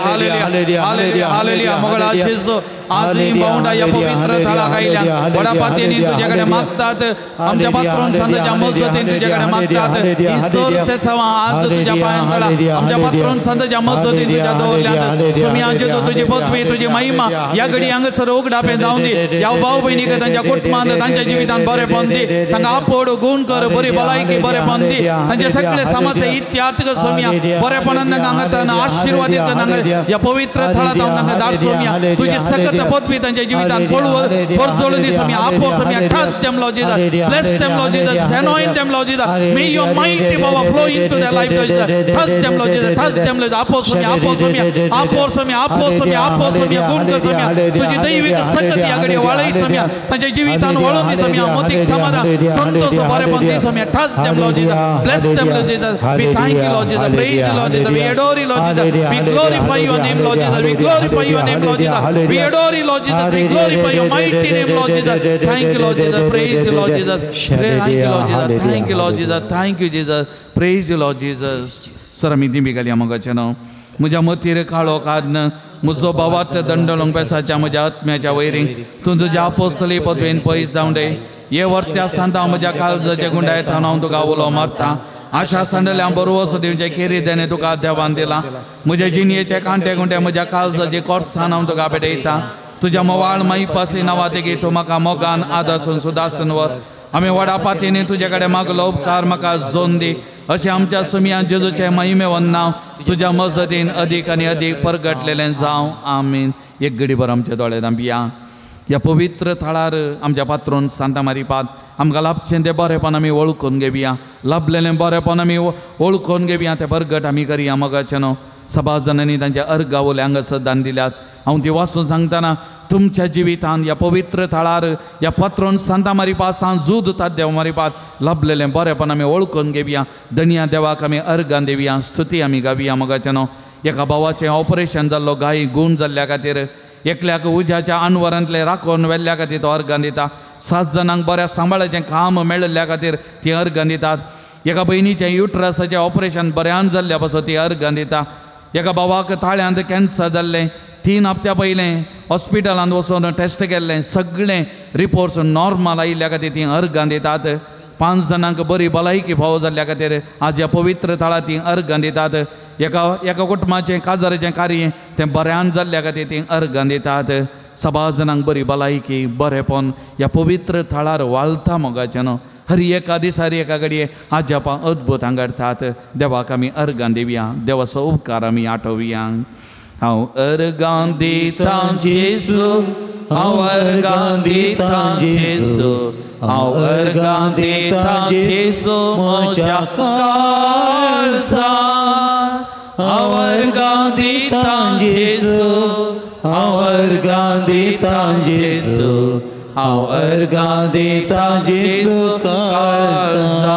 hallelujah hallelujah hallelujah मोगळा जेजो आजही पावंडा या पवित्र थळाक आयल्यान वडापातेनी तुझ्याकडे मागतात आमच्या पात्रोन संतांच्या मजतीन तुझ्याकडे मागतात ईश्वर ते सवा आज तुझ्या पायांतळा आमच्या पात्रोन संतांच्या मजतीन तुझ्या दवरल्यात सुमी आज तुझी पदवी तुझी महिमा या घडी हांग सर उगडापे जावन दी या भाऊ बहिणीक तांच्या कुटुंबांत तांच्या जिवितांत बरेपण दी तांकां आपोड गुण कर बरी भलायकी बरेपण दी तांचे सगळे समस्या इत्यार्थ सोम्या बरेपणान तांकां आशीर्वादीत कर या पवित्र थळांत हांव तांकां धाड सोम्या तुझी सकत पदवी तांच्या जिवितांत परजोळून दी सोम्या आपो Saumya trust them Lord Jesus bless them Lord Jesus anoint them Lord Jesus may your mighty power flow into their life Lord Jesus touch them Lord Jesus touch them Lord आपो सोम्या गुण कर सोम्या तुझी दैविक सकत या घडी वाळई सोम्या तांच्या जिवितांत वळून दी सोम्या मोतीक समाधान संतोष बरेपण दी Saumya trust them Lord Jesus bless them Lord Jesus we thank you Lord Jesus praise you Lord Jesus we adore you Lord Jesus we glorify your name Lord Jesus we glorify your name Lord Jesus we adore you Lord Jesus we glorify your mighty name Lord Jesus thank you Lord Jesus praise you Lord Jesus thank you Lord Jesus thank you Lord Jesus thank you Jesus praise you Lord Jesus sir आमी दिमी घालया मोगाचें म्हज्या मतीर काळो काडन म्हजो भावार्थ दंडलोंग पेसाच्या म्हज्या आत्म्याच्या वैरींक तूं तुज्या आपोस्तली पदवेन पयस जावं दे हे वर्त्या आसतना म्हज्या काळजाच्या गुंडायेंतल्यान हांव तुका उलो मारता आशा सांडल्या बरो असो दिवचे खेरी देणे तुका देवान दिला म्हज्या जिणयेचे कांटे गुंटे म्हज्या काळजाची कोर्सान हांव तुका भेटयता तुज्या मोवाळ माई पासी नांवा तेगी तूं म्हाका मोगान आदासून सुदासून वर आमी वडापातींनी तुजे कडेन मागलो उपकार म्हाका जोन दी अशें आमच्या सुमया जेजूचे महिमेवन नांव तुज्या मजतीन अदीक आनी अदीक परगटलेलें जावं आमीन एक घडीभर आमचे दोळे धांपिया या पवित्र थळार आमच्या पात्रोन सांता मारिपात आमकां लाभचें तें बरेपण आमी वळखून घेवया लाभलेलें बरेपण आमी वळखून घेवया तें परगट आमी करया मोगाचें न्हू सभा जाणांनी तांच्या अर्गावले हांगासर दान दिल्यात हांव ती वाचून सांगतना तुमच्या जिवितांत या पवित्र थळार या पात्रोन सांता मारिपात सावन जूद तात देव मारिपात लाभलेलें बरेपण आमी वळखून घेवया धन्या देवाक आमी अर्गां देवया स्तुती आमी गावया मोगाचें न्हू एका भावाचें ऑपरेशन जाल्लो गायी गूण जाल्ल्या खातीर एकल्याक उज्याच्या अनवरांतले राखोवन व्हेल्ल्या खातीर तो अर्गां दिता 7 जाणांक बऱ्या सांबाळाचें काम मेळिल्ल्या खातीर ती अर्गां दितात एका भयणीचें युट्रसाचें ऑपरेशन बऱ्यान जाल्ल्या पासून ती अर्गां दिता एका भावाक ताळ्यांत कॅन्सर जाल्लें 3 हप्त्या पयलें हॉस्पिटलांत वचून टेस्ट केल्लें सगळें रिपोर्ट्स नॉर्मल आयिल्ल्या खातीर ती अर्गां दितात 5 जाणांक बरी भलायकी फावो जाल्ल्या खातीर आज ह्या पवित्र थळार ती अर्गां दितात एका कुटुंबाचें काजाराचें कार्य तें बऱ्यान जाल्ल्या खातीर ती अर्गां दितात 6 जाणांक बरी भलायकी बरेपण ह्या पवित्र थळार वालता मोगाचें न्हू हर एका दिसा हर एका घडये आज आपा अद्भुत घडतात देवाक आमी अर्गां दिवया देवाचो उपकार आमी आठवया हांव अर्गां दितां जेजू हांव अर्गां दितां जेजू हांव अर्गां दितां जेजू म्हज्या काळजांत हांव अर्गां दितां जेजू हांव अर्गां दितां जेजू हांव अर्गां दितां जेजू काळजांत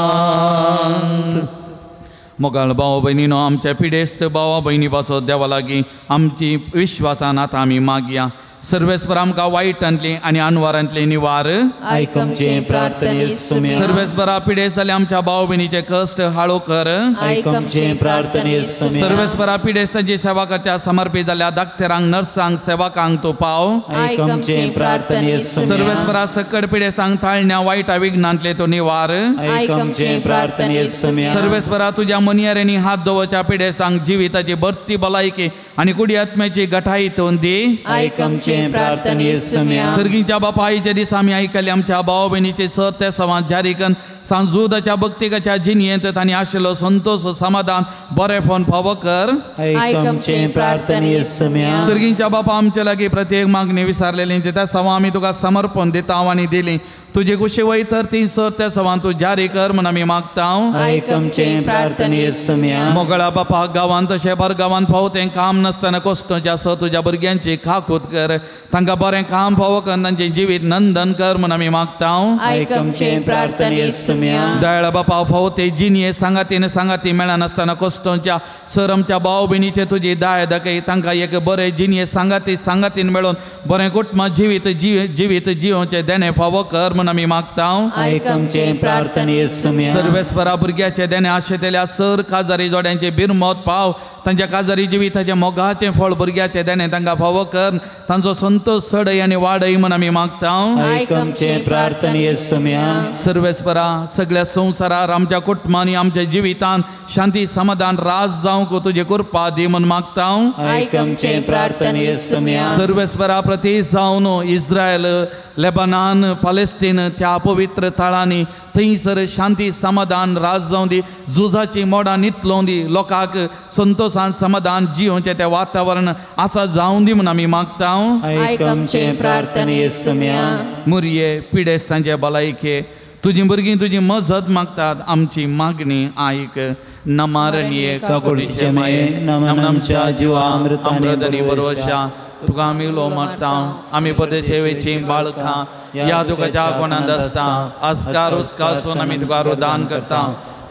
मोगाळ भाव भयणीनो आमच्या पिडेस्त भावा भयणी पासत देवा लागीं आमची विश्वासान आतां आमी मागया सर्वेस्पर आमकां वायटांतली आनी अनवारांतली निवार आयकमचें प्रार्थनेंत सुम्या सर्वेस्परा पिडेस्त जाल्या आमच्या भाव भयणीचे कश्ट हाळो कर आयकमचें प्रार्थनेंत सुम्या सर्वेस्परा पिडेस्तांची सेवा करच्या समर्पीत जाल्ल्या दाक्तेरांक नर्सांक सेवकांक तूं पाव आयकमचें प्रार्थनेंत सुम्या सर्वेस्परा सकट पिडेस्तांक ताळण्या वायटा विघ्नांतले तो निवार आयकमचें प्रार्थनेंत सुम्या सर्वेस्परा तुज्या मनियारेनी हात दवरच्या पिडेस्तांक जिविताची बरती भलायकी आनी कुडी आत्म्याची गठाई तोंद दी आयकमचें प्रार्थनेंत सुम्या सर्गीच्या बापा आईच्या दिसा आमी आयकले आमच्या भाव भयणीचे सत ते संवाद जारी करून सांजुदाच्या भक्तिकाच्या जिणयेंत तांणी आशिल्लो संतोष समाधान बरेपण फावो कर आयकमचें प्रार्थनेंत सुम्या सर्गीच्या बापा आमचे लागीं प्रत्येक मागणी विचारलेलींची त्या सवा आमी तुका समर्पण दिता आनी दिली तुजी कुशी वयतर ती सर त्या सवान तूं जारी कर म्हण आमी मागता आयकमचें प्रार्थनेंत सुम्या मोगळा बापा गांवांत तशें परगांवांत फावो तें काम नासतना कश्टाचें आसा तुज्या भुरग्यांची खाकूत कर तांकां बरें काम फावो कर तांचें जिवीत नंदन कर म्हण आमी मागता आयकमचें प्रार्थनेंत सुम्या दयाळ बापा फावो ते जिणये सांगाती मेळनासतना कश्टाच्या सर आमच्या भाव भयणीचे तुजी दाय दाखय तांकां एक बरें जिणये सांगातीन मेळून बरें कुटुंब जिवीत जिवोवचें देणे फावो कर म्हण आमी मागता आयकमचें प्रार्थनेंत सुम्या सर्वेस्परा भुरग्याचे देणे आशेतल्या सर काजारी जोड्यांचे बिरमोत पाव तांच्या काजारी जिविताचे मोगाचें फळ भुरग्याचे देणे तांकां फावो कर तांचो आमचो संतोष चडय आनी वाडय म्हण आमी मागता. आयक आमचे प्रार्थना येसू म्या. सर्वेस्परा सगळ्या संवसारार आमच्या कुटुंबांनी आमच्या जिवितांत शांती समाधान राज जावंक तुझे कृपा दी म्हण मागता. आयक आमचे प्रार्थना येसू म्या. सर्वेस्परा प्रतीस जावन इस्रायल लेबनान पालेस्तीन त्या पवित्र थळांनी थंयसर शांती समाधान राज जावं दी. झुजाची मोडां नितलोवन दी. लोकांक संतोषान समाधान जिवोवचें तें वातावरण आसा जावं दी म्हण आमी मागता. आयक आमचे प्रार्थना येसू म्या. मुरये पिडेस्तांचे भलायके तुजी भुरगीं तुजी मजत मागतात. आमची मागणी आयक. नमारणीये काकुडीचे माये नमनमच्या जिवा अमृतानी वरवशा तुका आमी उलो मारता. आमी पदसेवेची बाळखां या तुकाच्या कोणांत आसता. आस्कार उस्कासून आमी तुका रुदान करता.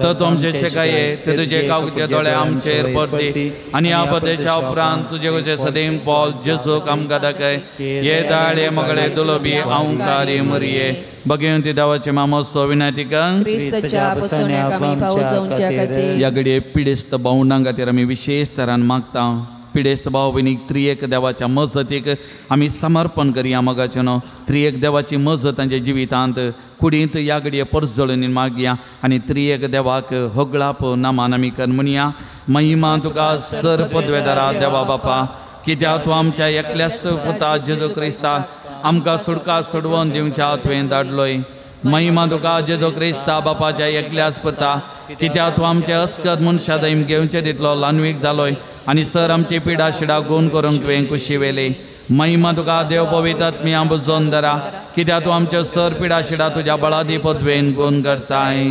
तर तुमचे शेकाये ते तुजे कावते दोळे आमचेर पडटी आनी ह्या पदेशा उपरांत तुजे कशे सदैव पॉल जेसूक आमकां दाखय. ये दाळे मोगळे दुलोबी औंकारी मुरये भगवंती देवाचे मामोत्सव विनंतीका. क्रिस्ताच्या बसवण्याक आमी पावो जावच्या खातीर या घडये पिडेस्त भावंडां खातीर आमी विशेष तरान मागता. पिडेस्त भाव भयणीक त्रिएक देवाच्या मजतीक आमी समर्पण करया. मोगाचें न्हू त्रिएक देवाची मजत तांच्या जिवितांत कुडींत या घडये परजळून मागया आनी त्रिएक देवाक होगळाप नामान आमी कर म्हणया. महिमा तुका सर पदवेदारा देवा बापा कित्याक तूं आमच्या एकल्याच पुता जेजू क्रिस्ताक आमकां सुडका सोडवून दिवच्या तुवें धाडलोय. महिमा तुका जेजू क्रिस्ता बापाच्या एकल्याच पुता कित्याक तूं आमचे अस्कत मनशा दैम घेवचे तितलो ल्हानवीक जालोय आनी सर आमची पिडा शिडा गुण करूंक तुवें कुशी वेली. महिमा तुका देव पवित्र आत्म्या बुजोवन धरा कित्याक तूं आमच्यो सर पिडा शिडा तुज्या बळादी पदवेन गुण करताय.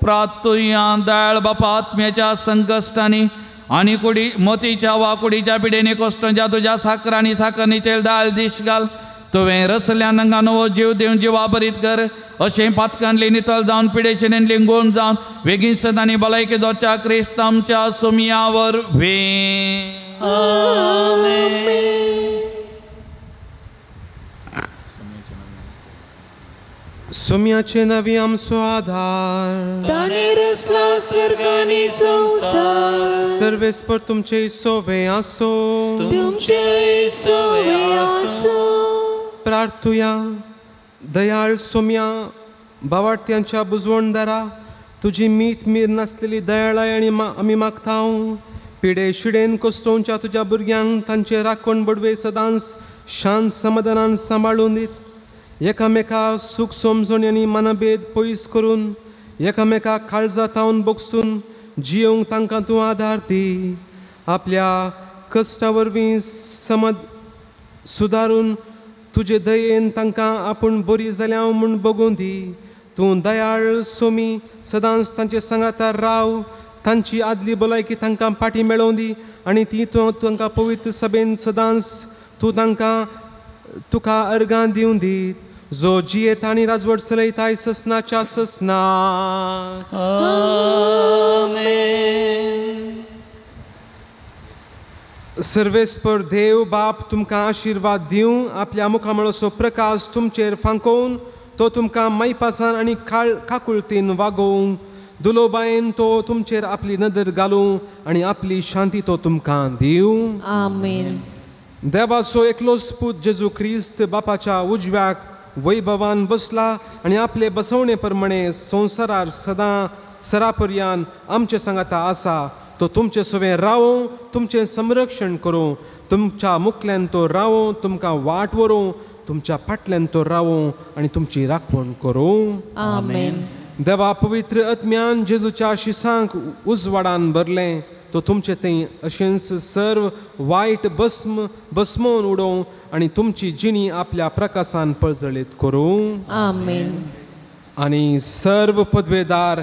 प्रार्थुया दयाळ बापा आत्म्याच्या संकश्टांनी आनी कुडी मोतीच्या वा कुडीच्या पिडेनी कोश्टांच्या तुज्या साकरांनी साकरणीचेर दाळ दिश घाल. तुवें रसल्या नंगा नवो जीव दिवन जिवा बरीत कर. अशें पातकांतली नितळ जावन पिडेशिणेंतली गुण जावन वेगीन सदांनी भलायकी दोरच्या क्रिस्त आमच्या सुमयावर वे. सुम्याचे नवी आमचो आधार ताणे रचला सर्गांनी संसार. सर्वेस्पर तुमचे सोवे आसो. तुमचे सोवे आसो. प्रार्थुया दयाळ सोम्या भावार्थ्यांच्या बुजवणदारा तुजी मीठ मीर नासलेली दयाळाय आनी आमी मागता. पिडे शिडेन कोसतोवच्या तुज्या भुरग्यांक तांचे राखण बडवे सदांच शांत समाधानान सांबाळून दीत. एकामेका सूख समजून आनी मनभेद पयस करून एकामेका काळजा तावन बोगसून जियोंक तांकां तूं आदार दी. आपल्या कश्टा वरवीं समद सुदारून तुजे दयेन तांकां आपूण बरी जाल्या म्हूण बगून दी. तूं दयाळ सोमी सदांच तांचे सांगातार राव. तांची आदली भलायकी तांकां पाटी मेळोवन दी आनी ती तूं तांकां पवित्र सभेन सदांच तूं तांकां तुका अर्गां दिवन दीत. जो जियेता आनी राजवट चलयताय ससनाच्या ससना. सर्वेस्पर देव बाप तुमकां आशिर्वाद दिवं. आपल्या मुखामळसो प्रकाश तुमचेर फांकोवन तो तुमकां मैपासान आनी काकुळतेन वागोवंक दुलोबायेन तो तुमचेर आपली नदर घालूं आनी आपली शांती तो तुमकां दिवं. आमेन. देवाचो एकलोच पूत जेजू क्रिस्त बापाच्या उजव्याक वैभवान बसला आनी आपले बसवणे प्रमाणे संवसारार सदां सरापर्यान आमचे सांगाता आसा. तो तुमचे सवें रावो तुमचें संरक्षण करूं. तुमच्या मुखल्यान तो रावो तुमकां वाट व्हरूं. तुमच्या फाटल्यान तो रावो आनी तुमची राखण करूं. आमेन. देवा पवित्र आत्म्यान जेजूच्या शिसांक उजवाडान भरलें. तो तुमचे थंय अशेंच सर्व वायट भस्मोवन उडोवं आनी तुमची जिणी आपल्या प्रकाशान पळजळीत करूं. आमेन. आनी सर्व पदवेदार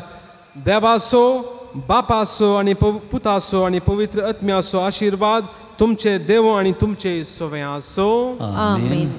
देवाचो बापाचो आनी पुताचो आनी पवित्र आत्म्याचो आशिर्वाद तुमचे देवो आनी तुमचे सोवे आसो. आमेन.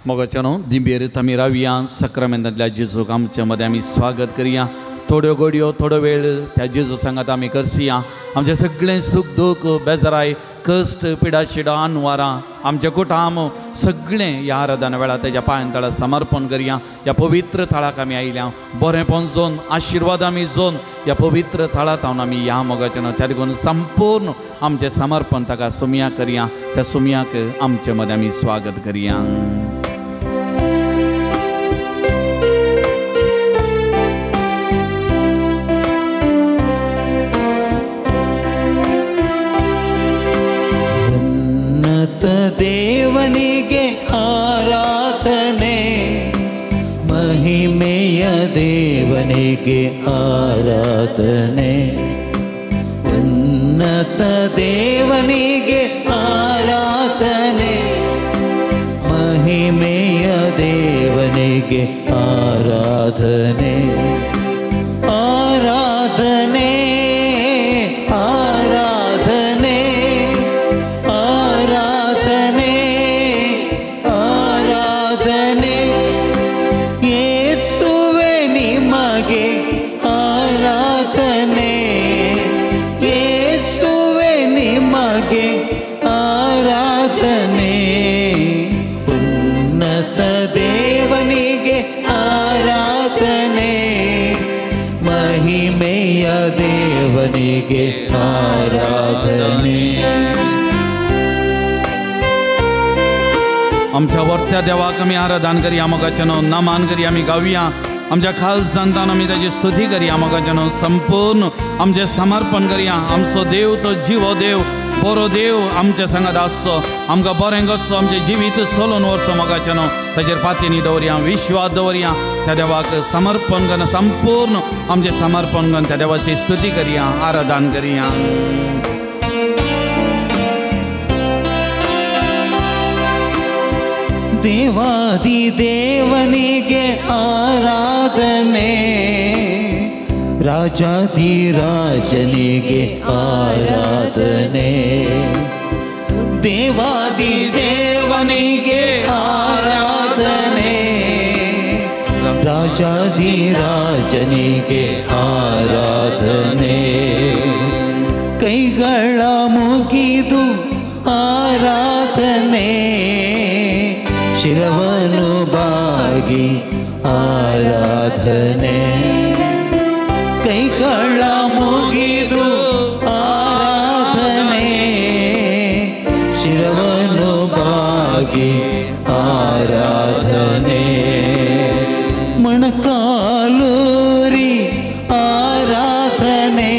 मोगाचें न्हू दिंबेर आमी रावया. सक्रामेंतांतल्या जेजूक आमचे मदें आमी स्वागत करया. थोड्यो घडयो थोडो वेळ त्या जेजू सांगात आमी करसिया. आमचें सगळें सुख दूख बेजाराय कश्ट पिडा शिडा आनवारां आमचें कुटाम सगळें ह्या आराधना वेळार तेज्या पांयां तळा समर्पण करया. ह्या पवित्र थळाक आमी आयल्या बरेंपण जोन आशिर्वाद आमी जोन ह्या पवित्र थळांत आमी ह्या मोगाचें त्या देखून संपूर्ण आमचें समर्पण ताका सुमयाक करया. त्या सुमयाक आमचे मदें आमी स्वागत करया. ದೇವನಿಗೆ ಆರಾಧನೆ ಮಹಿಮೆಯ ದೇವನಿಗೆ ಆರಾಧನೆ ಉನ್ನತ ದೇವನಿಗೆ ಆರಾಧನೆ ಮಹಿಮೆಯ ದೇವನಿಗೆ ಆರಾಧನೆ ಆರಾಧನೆ ಆರಾಧನೆ ಆರಾಧನೆ ಆರಾಧನೆ ಯೇಸುವೆ ನಿಮಗೆ ಆರಾಧನೆ ಯೇಸುವೆ ನಿಮಗೆ ಆರಾಧನೆ ಉನ್ನತ ದೇವನಿಗೆ ಆರಾಧನೆ ಮಹಿಮೆಯ ದೇವನಿಗೆ ಆರಾಧನೆ. आमच्या वर्त्या देवाक आमी आराधन करया मोगाचें नामान करया आमी गावया. आमच्या खास जाणतान आमी ताची स्तुती करया मोगाचें संपूर्ण आमचें समर्पण करया. आमचो देव तो जिवो देव बरो देव आमच्या सांगात आसचो आमकां बरें करचो आमचें जिवीत चलोवन व्हरचो मोगाचें ताचेर पातयेनी दवरया विश्वास दवरया. त्या देवाक समर्पण करून संपूर्ण आमचें समर्पण करून त्या देवाची स्तुती करया आराधन करया. ದೇವಾದಿ ದೇವನಿಗೆ ಆರಾಧನೆ ರಾಜಾದಿ ರಾಜನಿಗೆ ಆರಾಧನೆ ದೇವಾದಿ ದೇವನಿಗೆ ಆರಾಧನೆ ರಾಜಾದಿ ರಾಜನಿಗೆ ಆರಾಧನೆ ಕೈಗಳ ಮುಗಿದು ಆರಾಧನೆ ಶಿರವನು ಬಾಗಿ ಆರಾಧನೆ ಕೈಗಳ ಮುಗಿದು ಆರಾಧನೆ ಶಿರವನು ಬಾಗಿ ಆರಾಧನೆ ಮೊಣಕಾಲೂರಿ ಆರಾಧನೆ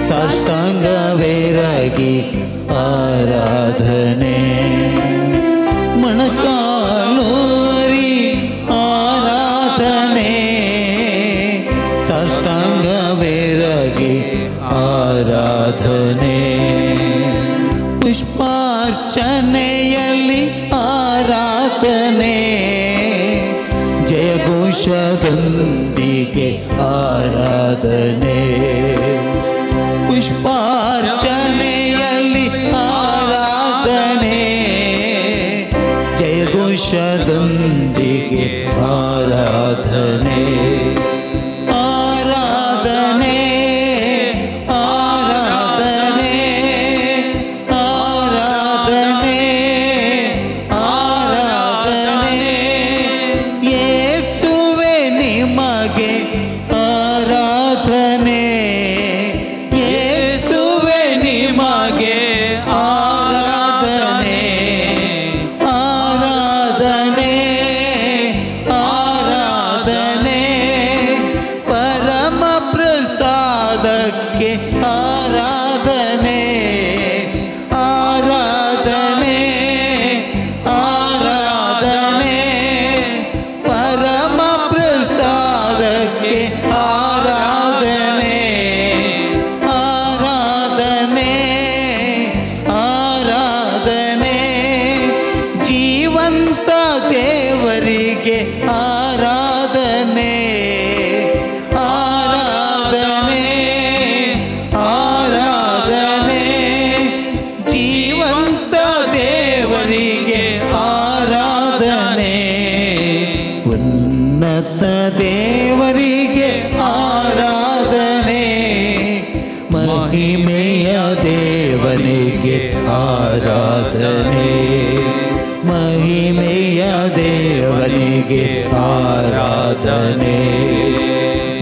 ಸಾಷ್ಟಾಂಗವೆರಗಿ ಆರಾಧನೆ ಮೊಣಕಾಲೂರಿ ಆರಾಧನೆ ಸಾಷ್ಟಾಂಗವೆರಗಿ ಆರಾಧನೆ ಪುಷ್ಪಾರ್ಚನೆಯಲ್ಲಿ ಆರಾಧನೆ ಜಯಘೋಷದೊಂದಿಗೆ ಆರಾಧನೆ ಪುಷ್ಪಾರ್ಚನೆಯಲ್ಲಿ ಆರಾಧನೆ ಜಯಘೋಷದೊಂದಿಗೆ ಆರಾಧನೆ ಆರಾಧನೆ ಆರಾಧನೆ ಆರಾಧನೆ ಆರಾಧನೆ ಯೇಸುವೆ ನಿಮಗೆ ಆರಾಧನೆ ಯೇಸುವೆ ನಿಮಗೆ ಆರಾಧನೆ ಆರಾಧನೆ ಆರಾಧನೆ ಪರಮ ಪ್ರಸಾದಕ್ಕೆ ಆರಾಧನೆ ಆರಾಧನೆ ಆರಾಧನೆ ಪರಮ ಪ್ರಸಾದಕ್ಕೆ ಆರಾಧನೆ ಆರಾಧನೆ ಆರಾಧನೆ ಜೀವಂತ ದೇವರಿಗೆ ಆರಾಧನೆ ಆರಾಧನೆ ಆರಾಧನೆ ಜೀವಂತ ದೇವರಿಗೆ ಆರಾಧನೆ ಉನ್ನತ ದೇವರಿಗೆ ಮಹಿಮೆಯ ದೇವನಿಗೆ ಆರಾಧನೆ, ಮಹಿಮೆಯ ದೇವನಿಗೆ ಆರಾಧನೆ,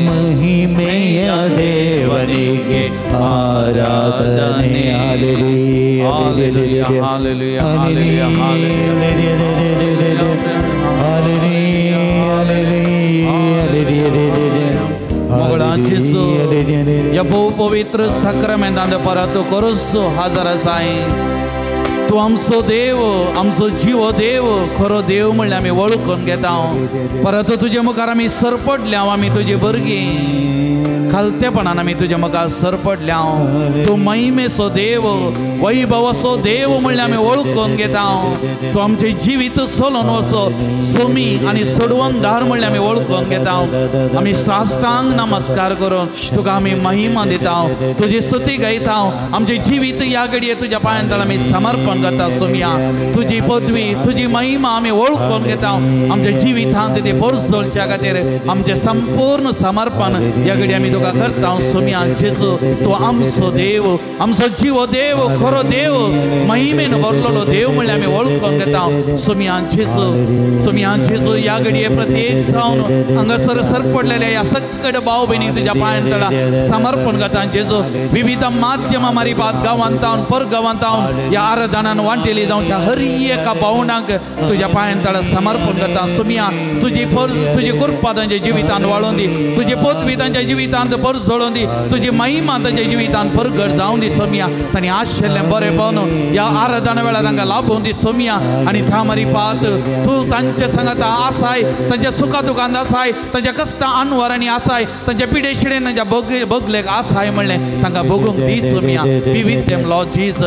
ಮಹಿಮೆಯ ದೇವನಿಗೆ ಆರಾಧನೆ. Hallelujah, hallelujah, hallelujah, Mogolan Jesu, या बहु पवित्र साक्रमेंटांत परत तूं करूच हजर आसाय. तूं आमचो देव, आमचो जीव देव, खरो देव म्हणल्यार आमी वळखून घेता. परत तुजे मुखार आमी सरपटल्या, आमी तुजी भुरगीं खालतेपणान आमी तुजे मुखार सरपटल्या. तूं महिमेचो देव, वैभवाचो देव म्हणल्यार आमी वळखून घेता. तूं आमचें जिवीत चलोवन वचो सोमी आनी सोडवणदार म्हणल्यार आमी वळखून घेता. आमी साश्टांग नमस्कार करून तुका आमी महिमा दिता, तुजी स्तुती गायता. आमचें जिवीत ह्या घडये तुज्या पांयां तळ आमी समर्पण करता. सोम्या तुजी पदवी, तुजी महिमा आमी वळखून घेता. आमच्या जिवितांत ती पोरजोळच्या खातीर आमचें संपूर्ण समर्पण ह्या घडये आमी तुका करता. सोम्या जेजू, तूं आमचो देव, आमचो जीव देव, खरो देव, महिमेन भरलेलो देव म्हणल्यार आमी वळखून घेता. सोम्या जेजू, सोम्या जेजू, ह्या घडये प्रत्येक जावन हांगासर सरपडलेल्या ह्या सगळ्या भाव भयणीक तुज्या पांयां तळा समर्पण करता. जेजू, विविध माध्यमां मारिपात गांवांतावन परगांवांतावन ह्या आराधनान वांटेली जावं त्या हर एका भावंडाक तुज्या पांयां तळा समर्पण करता. सोम्या तुजी कृपा तांच्या जिवितांत वाळोवन दी, तुजी पदवी तांच्या जिवितांत परजोळोवन दी, तुजी महिमा तांच्या जिवितांत परगट जावं दी. सोम्या तांणी आशिल्लें बरेपण ह्या आराधना वेळार तांकां लाभोवन दी. सोम्या आनी त्या मारिपात तूं तांचे सांगात आसाय, तांच्या सुखा दुखांत आसाय, तांच्या कश्टां आनवरांनी आसाय, तांच्या पिडेशिडेन तांच्या बगलेक आसाय म्हणलें तांकां भोगूंक दी. सोम्या be with them Lord Jesus.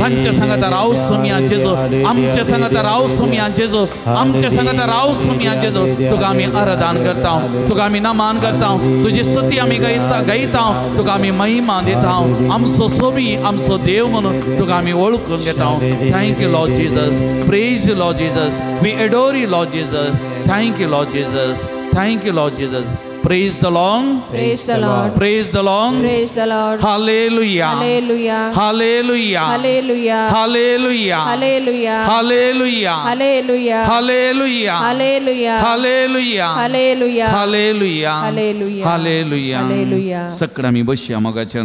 तांचे सांगात राव सोम्या जेजू, आमचे सांगात राव सोम्या जेजू, आमचे सांगात राव सोम्या जेजू. तुका आमी आराधन करता, तुका आमी नमान करता, तुजी स्तुती आमी गायता, तुका आमी महिमा दिता. आमचो सोमी, आमचो देव म्हणून तुका आमी वळखून घेता. Thank you Lord Jesus, praise you Lord Jesus, we adore you Lord Jesus. Thank you Lord Jesus, thank you Lord Jesus. Praise the Lord. Praise the Lord. Praise the Lord. Praise the Lord. Hallelujah. Hallelujah. Hallelujah. Hallelujah. Hallelujah. Hallelujah. Hallelujah. Hallelujah. Hallelujah. Hallelujah. Hallelujah. Hallelujah. Hallelujah. Hallelujah. Hallelujah. Hallelujah. सगळं आमी बसया मोगाचें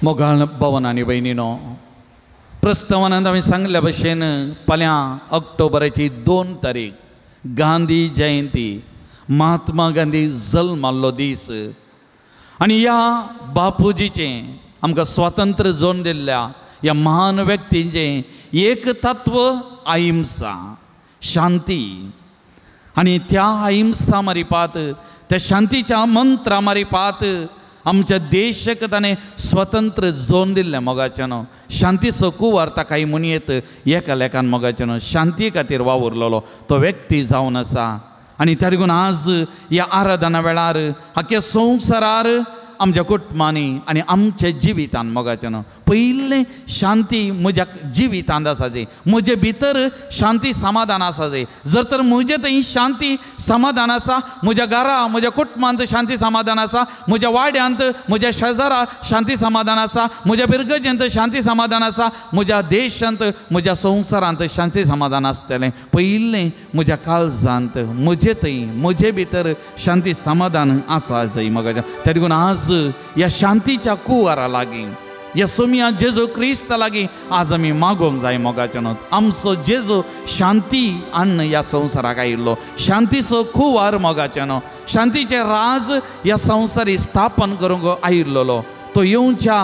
मोगाळ भवन आनी भयणीनो, प्रस्तावनांत आमी सांगल्या भशेन फाल्यां ऑक्टोबराची 2 तारीख गांधी जयंती, महात्मा गांधी जल्माल्लो दीस. आनी ह्या बापूजीचें आमकां स्वातंत्र्य जोन दिल्ल्या ह्या महान व्यक्तीचें एक तत्व अहिंसा, शांती. आनी त्या अहिंसा मारिपात, त्या शांतीच्या मंत्रा मारिपात आमच्या देशाक ताणें स्वतंत्र जोन दिल्लें मोगाचें. शांतीचो कुंवर ताकाय म्हणयत एका लेखान मोगाचें शांती खातीर वावुरलेलो तो व्यक्ती जावन आसा. आनी त्या देखून आज ह्या आराधना वेळार आख्या संवसारार आमच्या कुटुंबांनी आनी आमच्या जिवितांत मोगाचें पयलें शांती म्हज्या जिवितांत आसा जी, म्हजे भितर शांती समाधान आसा जी. जर तर म्हजे थंय शांती समाधान आसा, म्हज्या घरा म्हज्या कुटुंबांत शांती समाधान आसा, म्हज्या वाड्यांत म्हज्या शेजारा शांती समाधान आसा, म्हज्या पिरगजेंत शांती समाधान आसा, म्हज्या देशांत म्हज्या संवसारांत शांती समाधान आसतलें. पयलें म्हज्या काळजांत म्हजे थंय म्हजे भितर शांती समाधान आसा जय मोगाचें. त्या देखून आज या शांतीच्या कुंवरा लागीं, या सोम्या जेजू क्रिस्ता लागीं आज आमी मागोवंक जाय मोगाचें. आमचो जेजू शांती हाडून ह्या संवसाराक आयिल्लो, शांतीचो कुंवर मोगाचें. शांतीचें राज ह्या संवसारी स्थापन करूंक आयिल्लो. तो येवच्या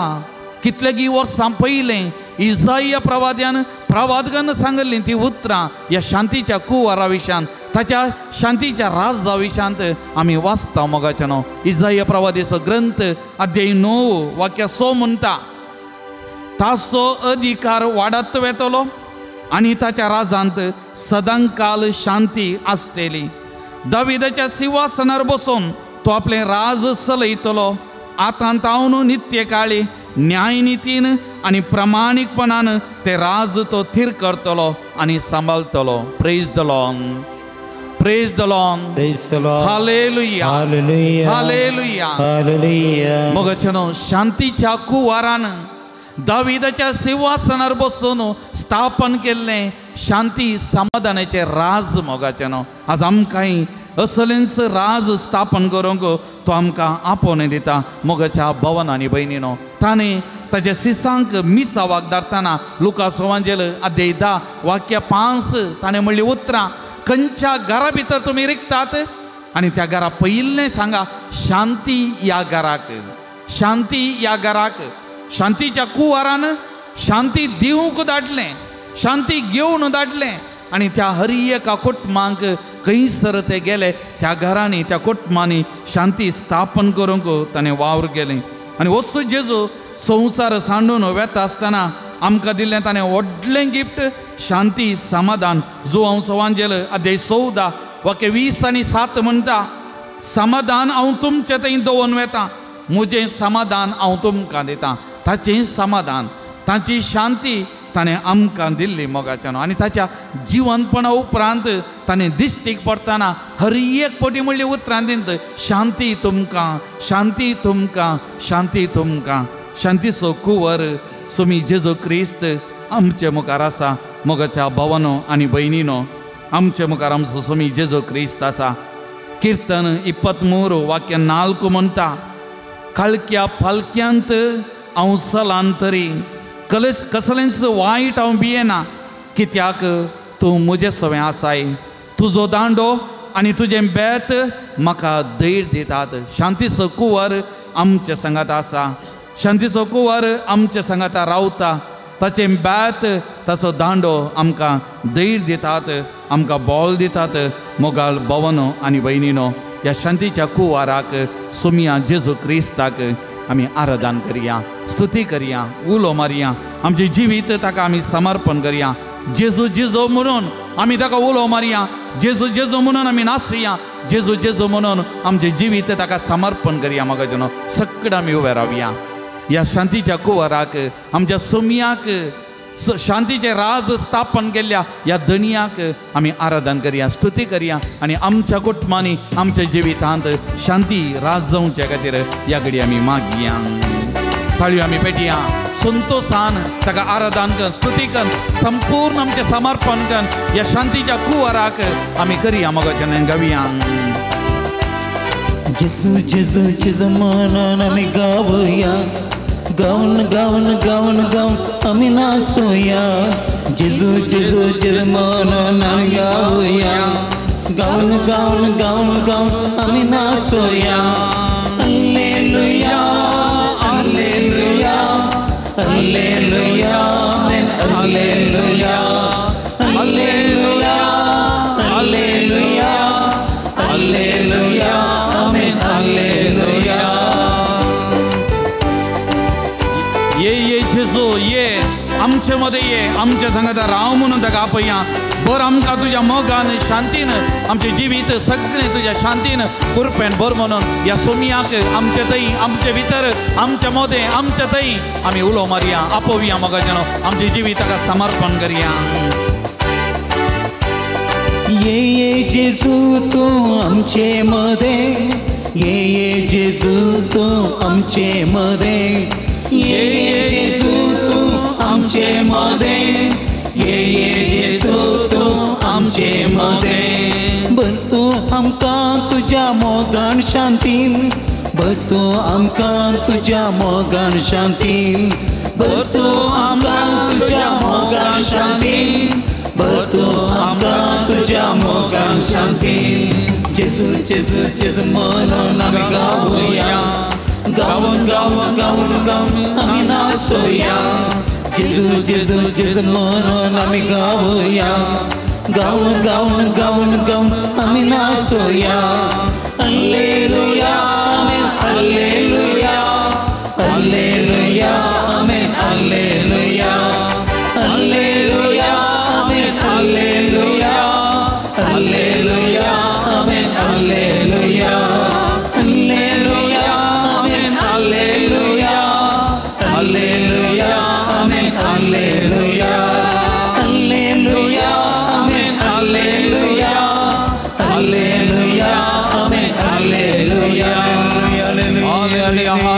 कितलेगी वर्सां पयलें इसाया प्रवादकान सांगल्ली ती उतरां ह्या शांतीच्या कुंवरा विशयान, ताच्या शांतीच्या राजा विशयांत आमी वाचता मोगाचें. इसाया प्रवादीचो ग्रंथ अध्याय 9 वाक्य 6 म्हणटा, ताचो अधिकार वाडत वेतलो आनी ताच्या राजांत सदांकाल शांती आसतली. दाविदाच्या सिंहासनार बसून तो आपलें राज चलयतलो. आतां तावन नित्य काळी न्यायनितीन आनी प्रामाणीकपणान ते राज तो थीर करतलो आनी सांबाळतलो. Praise the Lord. Praise the Lord. Praise the Lord. Hallelujah. Hallelujah. Hallelujah. Hallelujah. मोगचनो शांतीच्या कुवारान दाविदाच्या सिंहासनार बसून स्थापन केल्ले शांती समाधानाचे राज मोगाचनो आज आमकांय असलेंच राज स्थापन करूंक तो आमकां आपोवन दिता मोगाच्या भवन आनी भयणीनो ताणें ताच्या सिसांक मिसा वागदारतना लुकास एवांजेल अध्याय 10 वाक्य 5 ताणें म्हणली उतरां खंयच्या घरा भितर तुमी रिकतात आनी त्या घरा पयिल्लें सांगा शांती या घराक शांती या घराक शांतीच्या कुवारान शांती दिवंक धाडलें शांती घेवन धाडलें आनी त्या हर एका कुटुंबांक खंयसर ते गेले त्या घरांनी त्या कुटुंबांनी शांती स्थापन करूंक ताणें वावर केलें आनी वस्तू जेजू संवसार सांडून वेता आसतना आमकां दिल्लें ताणें व्हडलें गिफ्ट शांती समाधान जो हांव सवांजेल अध्याय 14 वाक्य 20 आनी 7 म्हणटा समाधान हांव तुमचे थंय दवरून वेता म्हजें समाधान हांव तुमकां दितां ताचें समाधान ताची शांती ताणें आमकां दिल्ली मोगाच्यान आनी ताच्या जिवनपणा उपरांत ताणें दिश्टीक पडटाना हर एक पटी म्हणली उतरां दिता शांती तुमकां शांती तुमकां शांती तुमकां शांतीचो कुंवर सोमी जेजू क्रिस्त आमचे मुखार आसा मोगाच्या भावानो आनी भयणीनो आमचे मुखार आमचो सोमी जेजू क्रिस्त आसा कीर्तन 23 वाक्य 4 म्हणटा खालक्या फालक्यांत हांव सलांतरी कसलेंच वायट हांव भियेना कित्याक तूं म्हजे सवें आसाय तुजो दांडो आनी तुजें बेत म्हाका धैर्य दितात शांतीचो कुंवर आमचे संगात आसा शांतीचो कुंवर आमचे संगात रावता ताचें बेत ताचो दांडो आमकां धैर्य दितात आमकां बोल दितात मोगाळ भवनो आनी भयणीनो ह्या शांतीच्या कुंवाराक सोमिया जेजू क्रिस्ताक आमी आराधन करया स्तुती करया उलो मारया आमचें जिवीत ताका आमी समर्पण करया जेजू जेजू म्हणून आमी ताका उलो मारया जेजू जेजू म्हणून आमी नाचया जेजू जेजू म्हणून आमचें जिवीत ताका समर्पण करया म्हाका जनो सगळे आमी उबे रावया ह्या शांतीच्या कुंवाराक आमच्या सोमियाक शांतीचे राज स्थापन केल्ल्या ह्या धनियाक आमी आराधन करया स्तुती करया आनी आमच्या कुटुंबांनी आमच्या जिवितांत शांती राज जावचे खातीर ह्या घडी आमी मागया थाळयो आमी पेटया संतोषान ताका आराधन कर स्तुती कर संपूर्ण आमचें समर्पण कर ह्या शांतीच्या कुंवाराक आमी करया मोगाचें गावया जेजू जेजू जेजू म्हणून आमी गावया गावन गावन गावन गावन आमी नाचोया जेजू जेजू जेजू म्हणून आमी गावया गावन गावन गावन गावन आमी नाचोया hallelujah hallelujah hallelujah hallelujah hallelujah hallelujah hallelujah amen hallelujah ये जेजू ये आमचे मध्ये ये आमच्या संगाता राव म्हणून ताका आपया बर आमकां तुज्या मोगान शांतीन आमचे जिवीत सगळें तुज्या शांतीन कुरपेन बर म्हणून ह्या सोमियाक आमचे थंय आमचे भितर आमच्या मदें आमच्या थंय आमी उलो मारया आपोवया मोगाचेनो आमचे जिवीत ताका समर्पण करया ये जेजू तू आमचे मध्ये ये जेजू तू आमचे मध्ये ये जेजू तू आमचे मध्ये ये जेजू तू आमचे मध्ये बरतो आमकां तुज्या मोगान शांतीन बरतो आमकां तुज्या मोगान शांतीन बरतो आमकां तुज्या मोगान शांतीन बरतो आमकां तुज्या मोगान शांतीन जेजू जेजू जेजू म्हणून आमी गावया गावन गावन गावन गावन आमी नाचोया जेजू जेजू जेजू म्हणून आमी गावया गावन गावन गावन गावन आमी नाचोया hallelujah amen hallelujah hallelujah amen hallelujah hallelujah amen hallelujah hallelujah amen hallelujah hallelujah amen hallelujah hallelujah amen hallelujah hallelujah amen hallelujah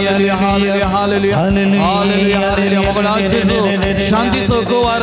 hallelujah hallelujah hallelujah hallelujah hallelujah मोगळा जेजू शांतीचो गोवार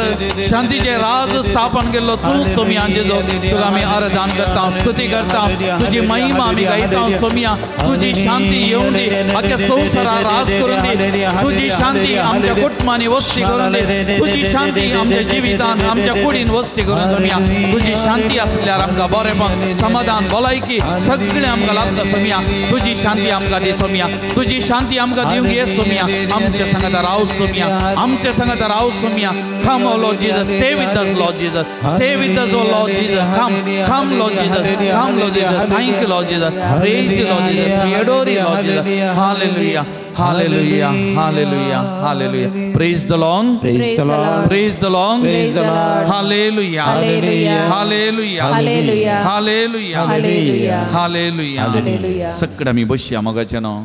शांतीचे राज स्थापन केल्लो तूं सोमिया जेजू तुका आमी आराधन करता स्तुती करता तुजी महिमा आमी गायता सोमिया तुजी शांती येऊन दी आख्या संवसारात राज करून दी तुझी शांती आमच्या कुटुंबांनी वस्ती करून दे तुझी शांती आमच्या जिवितान आमच्या कुडीन वस्ती करून सोमिया तुझी शांती असल्यार आमकां बरेपण समाधान भलायकी सगळें आमकां लागता सोमिया तुझी शांती आमकां दी सोमिया तुझी शांती आमकां दिवंक ये सोमिया आमच्या संगता राव सोमिया आमच्या संगता राव सोमिया come oh Lord Jesus stay with us Lord Jesus stay with us oh Lord Jesus come Lord Jesus come Lord Jesus thank you Lord Jesus praise you Lord Jesus we adore you Lord Jesus hallelujah hallelujah hallelujah hallelujah praise the Lord Praise the Lord. praise the Lord Praise the Lord. hallelujah Hallelujah. hallelujah Hallelujah. hallelujah Hallelujah. hallelujah Hallelujah. सकड आमी बसया मोगाचे न्हू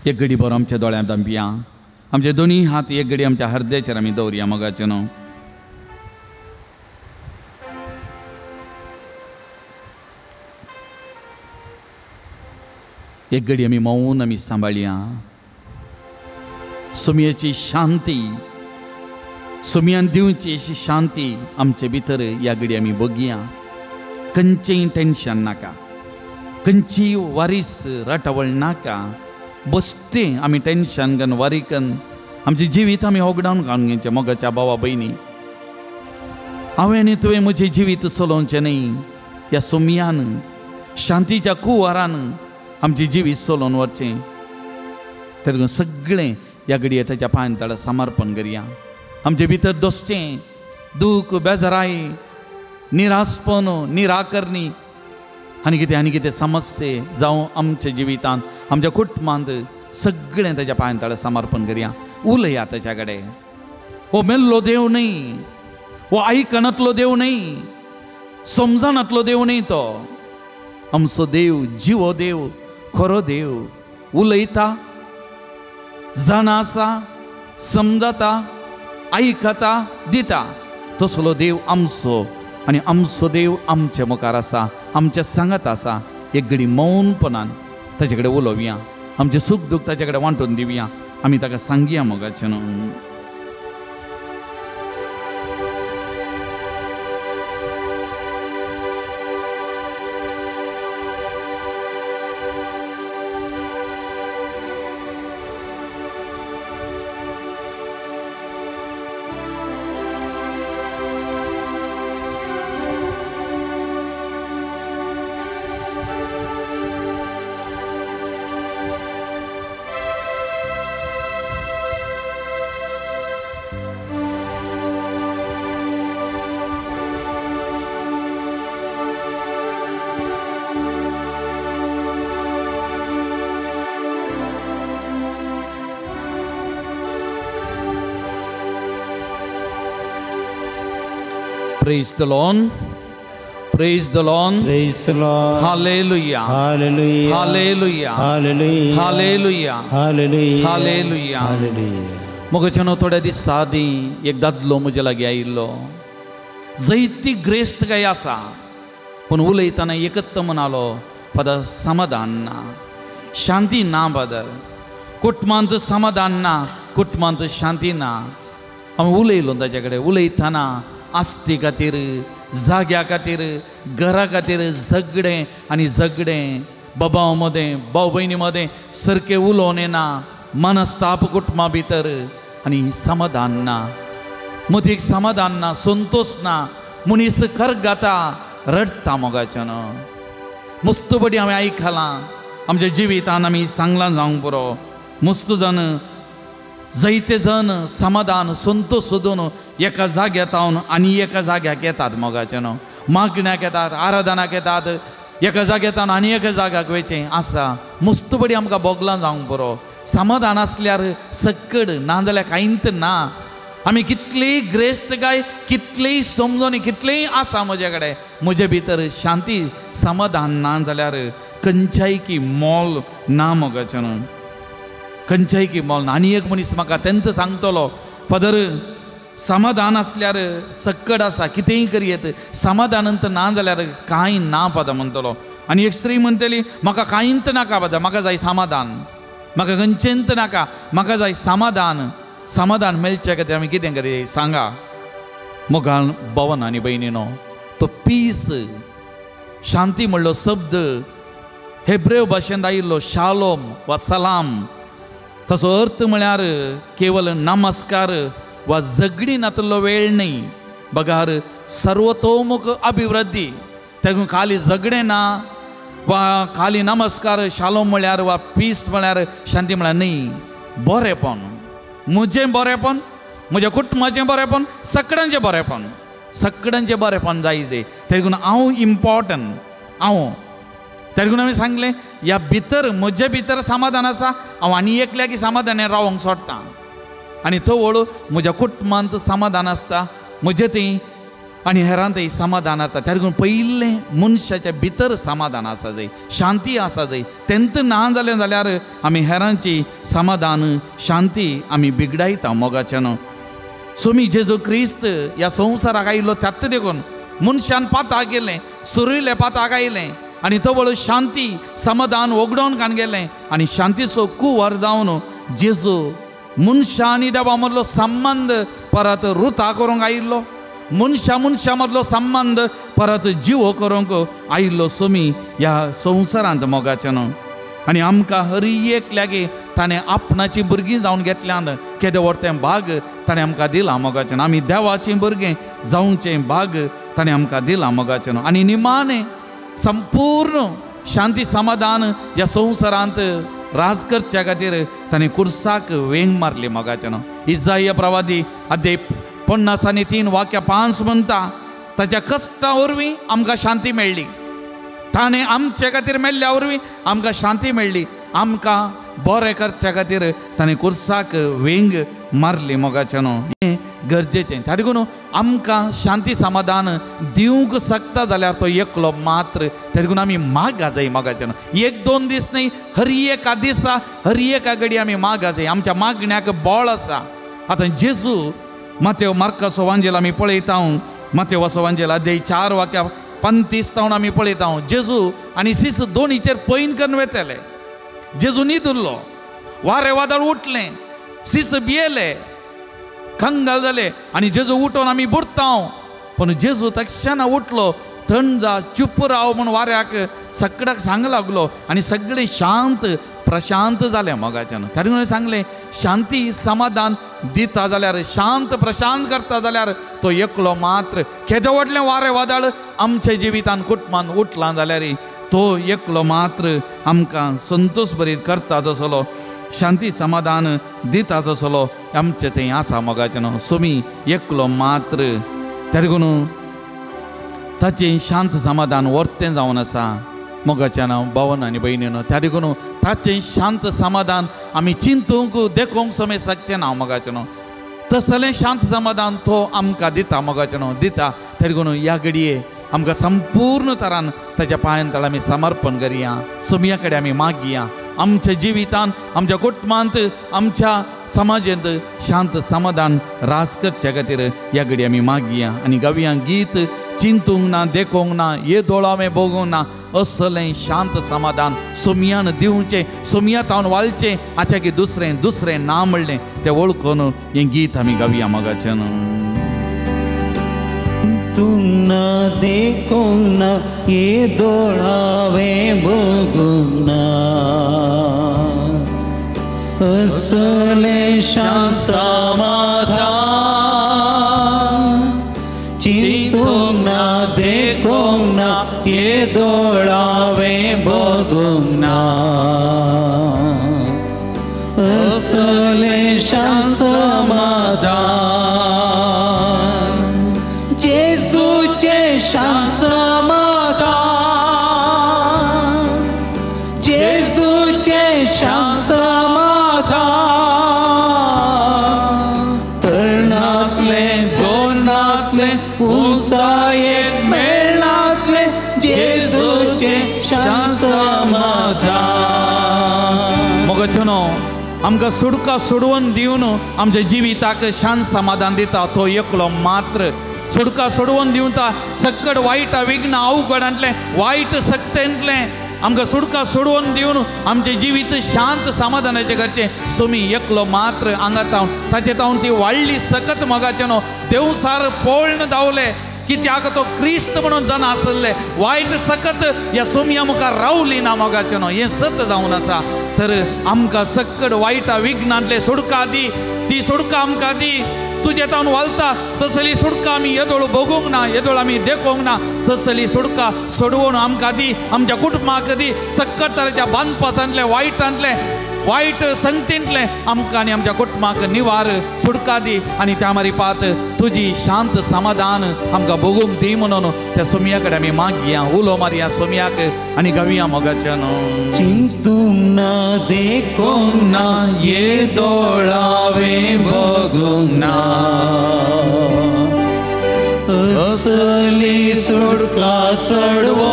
एक घडी भर आमच्या दोळ्यांत दांपिया आमचे दोनी हात एक घडी आमच्या हृदयाचेर आमी दवरया मोगाचे न्हू एक घडी आमी मौन आमी सांबाळया सोमयाची शांती सोमयान दिवची अशी शांती आमचे भितर ह्या घडी आमी बगया खंयचेय टेन्शन नाका खंयची वारीस रटावळ नाका बसते आमी टेन्शन घेवन वारी करून आमचें जिवीत आमी होगडावन घालून घेवचें मोगाच्या भावा भयणी हांवें आनी तुवें म्हजें जिवीत चलोवचें न्ही ह्या सोमयान शांतीच्या कुवारान आमचें जिवीत चलोवन वरचें तर सगळें ह्या घडये ताच्या पांयां तळा समर्पण करया आमचे भितर दोसचें दूख बेजाराई निरासपण निराकरणी आनी कितें समस्ये जावं आमच्या जिवितांत आमच्या कुटुंबांत सगळें ताच्या पांयां तळा समर्पण करया उलया ताच्या कडेन हो मेल्लो देव न्ही हो आयकनातलो देव न्ही समजनातलो देव न्ही तो आमचो देव जिवो देव खरो देव उलयता जाणा आसा समजता आयकता दिता तसलो देव आमचो आनी आमचो देव आमच्या मुखार आसा आमच्या सांगात आसा एक घडी मौनपणान ताचे कडेन उलोवया आमचें सुख दूख ताचे कडेन वांटून दिवया आमी ताका सांगया मोगाचें न्हू Praise the Lord. Praise the Lord. Praise the Lord. Hallelujah. Hallelujah. Hallelujah. Hallelujah. Hallelujah. Hallelujah. Hallelujah. Hallelujah. मोगच्यानो थोड्या दिसा आदी एक दादलो म्हजे लागीं आयिल्लो जैती ग्रेस्त काय आसा पूण उलयतना एकच म्हणालो पद समाधान ना शांती ना बदल कुटुंबांत समाधान ना कुटुंबांत शांती ना हांवें उलयलो ताचे कडेन उलयतना आस्ती खातीर जाग्या खातीर घरा खातीर झगडें आनी झगडें बाबाव मदें भाव भयणी मदें सारकें उलोवन येना मनस्ताप कुटुंबा भितर आनी समाधान ना मदीक समाधान ना संतोष ना मनीस खर घाता रडटा मोगाच्यान मस्त बडी हांवें आयकलां आमच्या जिवितान आमी सांगलां जावंक पुरो मस्त जन जायते जण समाधान संतोष सोदून एका जाग्यात येवन आनी एका जाग्याक येतात मोगाच्यान मागण्याक येतात आराधनाक येतात एका जाग्यात आनी एका जाग्याक वयचें आसा मस्त बडी आमकां बोगलां जावंक पुरो समाधान आसल्यार सक्कड ना जाल्यार कांयच ना आमी कितलेय ग्रेस्त काय कितलेय समजोन कितलेय आसा म्हजे कडेन म्हजे भितर शांती समाधान ना जाल्यार खंयच्याय मोल ना मोगाच्यान खंयच्याय मोल ना आनी एक मनीस म्हाका तेंच सांगतलो फादर समाधान आसल्यार सक्कड आसा कितेंय करीत समाधानंत ना जाल्यार कांय ना फादर म्हणटलो आनी एक स्त्री म्हणटली म्हाका कांयच नाका फादर म्हाका जाय समाधान म्हाका खंयचेंत नाका, म्हाका जाय समाधान. समाधान मेळचे खातीर आमी कितें करी सांगा. मोगान भवन आनी भयणीनो, तो पीस, शांती म्हणलो शब्द हेब्रेव भाशेंत आयिल्लो शालोम वा सलाम, ताचो अर्थ म्हळ्यार केवल नमस्कार वा झगडीनातलो वेळ न्ही, बगार सर्वतोमुख अभिवृद्धी. तेका खाली झगडें ना वा खाली नमस्कार शालोम म्हळ्यार वा पीस म्हळ्यार शांती म्हळ्यार न्ही. बरेपण, म्हजें बरेपण, म्हज्या कुटुंबाचें बरेपण, सगळ्यांचें बरेपण, सगळ्यांचें बरेपण जाय तें. देखून हांव इम्पॉर्टंट. हांव देखून हांवें सांगलें ह्या भितर म्हजे भितर समाधान आसा. हांव आनी एकल्याकी समाधानान रावंक सोदतां आनी तो वळू म्हज्या कुटुंबांत समाधान आसता, म्हजें थंय आनी हेरांतय समाधान आसता. त्या देखून पयलें मनशाच्या भितर समाधान आसा जाय, शांती आसा जाय. तेंत ना जालें जाल्यार आमी हेरांची समाधान शांती आमी बिगडायता मोगाचें न्हू. सोमी जेजू क्रिस्त ह्या संवसाराक आयिल्लो त्यात देखून मनशान पाताक गेलें, सुरिल्लें पाताक आयलें आनी तो वळू शांती समाधान ओगडोवन कान गेलें आनी शांतीचो कुंवर जावन जेजू मनशा आनी देवा मदलो संबंद परत रुता करूंक आयिल्लो, मनशा मदलो संबंद परत जिवो करूंक आयिल्लो सोमी ह्या संवसारांत मोगाचें न्हू. आनी आमकां हर एकल्यागे ताणें आपणाची भुरगीं जावन घेतल्यान केदें व्हरतें भाग ताणें आमकां दिलां मोगाचें न्हू. आमी देवाचीं भुरगीं जावचें भाग ताणें आमकां दिलां मोगाचें न्हू. आनी निमाणें संपूर्ण शांती समाधान ह्या संवसारांत राज करच्या खातीर ताणें कुर्साक वेंग मारली मोगाचें न्हू. इसाया प्रवादी अध्याय 53:5 म्हणटा, ताच्या कश्टा वरवीं आमकां शांती मेळ्ळी. ताणें आमचे खातीर मेल्ल्या वरवीं आमकां शांती मेळ्ळी. आमकां बरें करच्या खातीर ताणें कुर्साक वेंग मारली मोगाचें न्हू. हें गरजेचें. त्या देखून आमकां शांती समाधान दिवंक शकता जाल्यार तो एकलो मात्र. त्या देखून आमी मागा जाय मोगाचें न्हू. 1-2 दीस न्ही, हर एका दिसा हर एका घडी आमी मागा जाय. आमच्या मागण्याक बळ आसा. आतां जेजू मातेव मार्काचो वांजेल आमी पळयता, मातेव वांजेल अध्याय 4:35 आमी पळयता. जेजू आनी सीस दोनीचेर पैन करून वेतले. जेजू न्हिदुल्लो, वारें वादळ उठलें, सीस भियेले, कंगाल जाले आनी जेजू उठोवन आमी बुडता. पूण जेजू तक्षणा उठलो, थंड जा, चुप राव म्हूण वाऱ्याक सगळ्याक सांग लागलो आनी सगळें शांत प्रशांत जालें मोगाचें न्हू. त्या देखून सांगलें शांती समाधान दिता जाल्यार, शांत प्रशांत करता जाल्यार तो एकलो मात्र. केदें व्हडलें वारें वादळ आमच्या जिवितान कुटुंबान उठलां जाल्यार तो एकलो मात्र आमकां संतोश भरीत करता तसलो, शांती समाधान दिता तसलो आमचें थंय आसा मोगाचें न्हू. सोमी एकलो मात्र. त्या देखून ताचें शांत समाधान वर्तें जावन आसा मोगाचें नांव भावन आनी भयणीनो. त्या देखून ताचें शांत समाधान आमी चिंतूंक देखूंक समेत शकचें ना मोगाचें न्हू. तसलें शांत समाधान तो आमकां दिता मोगाचें न्हू, दिता. त्या देखून ह्या घडये आमकां संपूर्ण तरान ताच्या पांयां तळ आमी समर्पण करुया. सोमया कडेन आमी मागया आमच्या जिवितान, आमच्या कुटुंबांत, आमच्या समाजांत शांत समाधान रास करच्या खातीर ह्या घडये आमी मागया. आनी गावया गीत चिंतूंक ना, देखूंक ना, ये दोळावे भोगूंक ना, असलें शांत समाधान सोमयान दिवचें, सोमयातावन वालचें. आच्या की दुसरें ना म्हणलें तें वळखून हें गीत आमी गावया मोगाचें न्हू. चिंतूंक ना, देखूंक ना, ये दोळावे भोगूंक ना, असलें शांत समाधान. चिंतूंक ना, देखूंक ना, ये दोळावे भोगूंक ना, असलें शांत समाधान. जेजूचे शांत समाधान, जेजूचे शांत समाधान. तळणातले गोंडातले उंचायेक मेळनातले जेजूचे शांत समाधान. मोगाचें न्हू. आमकां सुडका सोडवून दिवन आमच्या जिविताक शांत समाधान दिता तो एकलो मात्र. सुडका सोडवून दिवता सकट वायटा विघ्न अवघडांतलें वायट सक्तेंतलें आमकां सुडका सोडवून दिवन आमचे जिवीत शांत समाधानाचे करचे सोमी एकलो मात्र आंगात ताचे तावन ती वाडली सकत मोगाचे न्हू देव सार पोळण धांवले कित्याक तो क्रिस्त म्हणून जाण आसले वायट सकत ह्या सोमया मुखार रावली ना मोगाचे न्हू हें सत जावन आसा तर आमकां सकट वायटा विघ्नांतले सुडका दी ती सुडका आमकां दी तुजे तावन वालता तसली सुडका आमी येदोळ भोगूंक ना येदोळ आमी देखूंक ना तसली सुडका सोडवून आमकां दी आमच्या कुटुंबाक दी सकट तरेच्या बांदपासांतले वायटांतले वायट संगतींतले आमकां आनी आमच्या कुटुंबाक निवार सुडका दी आनी त्या मारीपात तुजी शांत समाधान आमकां भोगूंक दी म्हणून त्या सोमया कडेन आमी मागया उलो मारया सोमयाक आनी गावया मोगाचें चिंतूंक ना देखूंक ना ये दोळावे भोगूंक ना असली सुडका सोडवो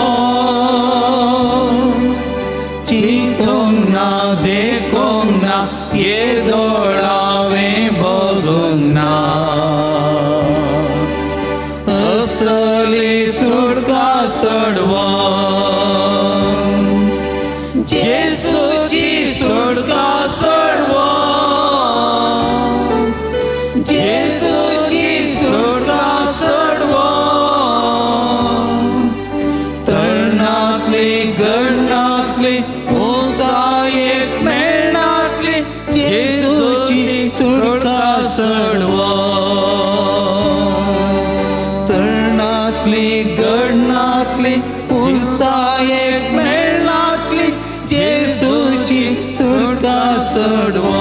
चिंतूंक ना देखूंक ना ये दोळावे भोगूंक ना असली सुडका सोडवो जेसूची सुडका सोडवो जेसूची सुडका सोडवो तरणातली गडणातली उंचायेक मेळणातली जेसूची सुडका सोडवो तरणातली गडणातली उंचायेक मेळणातली जेसूची सुडका सोडवो.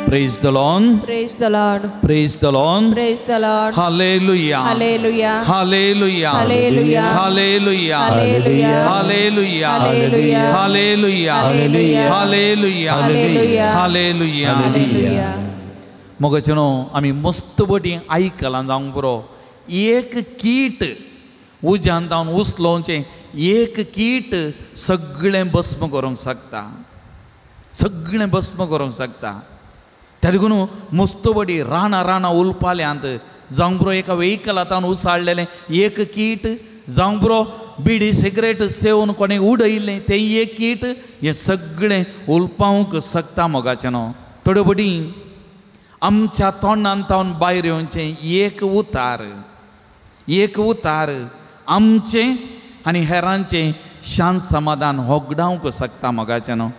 Praise the Lord. Praise the Lord. Praise the Lord. Praise the Lord. Hallelujah. Hallelujah. Hallelujah. Hallelujah. Hallelujah. Hallelujah. Hallelujah. Hallelujah. Hallelujah. Hallelujah. Hallelujah. Hallelujah. Hallelujah. Hallelujah. मोगाचेनो आमी मस्त बटी आयकलां जावंक बरो एक कीट उज्यान जावन उचलोवचें एक कीट सगळें भस्म करूंक शकता सगळें भस्म करूंक शकता त्या देखून मस्त बटी राना राना उलपाल्यांत जावंक बरो एका वेहिकलांतान उसाळलेलें एक कीट जावंक बरो बिडी सिगरेट सेवन कोणें उडयलें तें एक कीट हें सगळें उलपावंक शकता मोगाचें न्हू थोड्यो बटी आमच्या तोंडांतावन भायर येवचें एक उतार आमचें आनी हेरांचें शांत समाधान होगडावंक शकता मोगाचें न्हू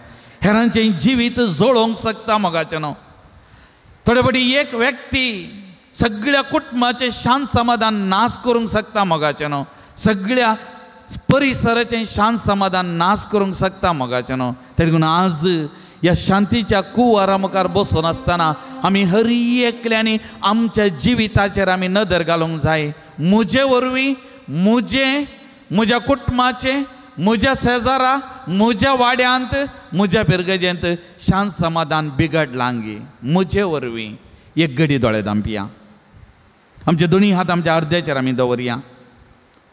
हेरांचें जिवीत जोडोवंक शकता मोगाचें न्हू थोडे फावटी एक व्यक्ती सगळ्या कुटुंबाचें शांत समाधान नाश करूंक शकता मोगाचें न्हू सगळ्या परिसराचें शांत समाधान नाश करूंक शकता मोगाचें न्हू देखून आज ह्या शांतीच्या कुवारा मुखार बसून आसतना आमी हर एकल्यानी आमच्या जिविताचेर आमी नदर घालूंक जाय म्हजे वरवीं म्हज्या कुटुंबाचें म्हज्या शेजारा म्हज्या वाड्यांत म्हज्या पिरगजेंत शांत समाधान बिगडलांगी म्हजे वरवीं एक घडी दोळे धांपया आमचे दोनी हात आमच्या अर्द्याचेर आमी दवरया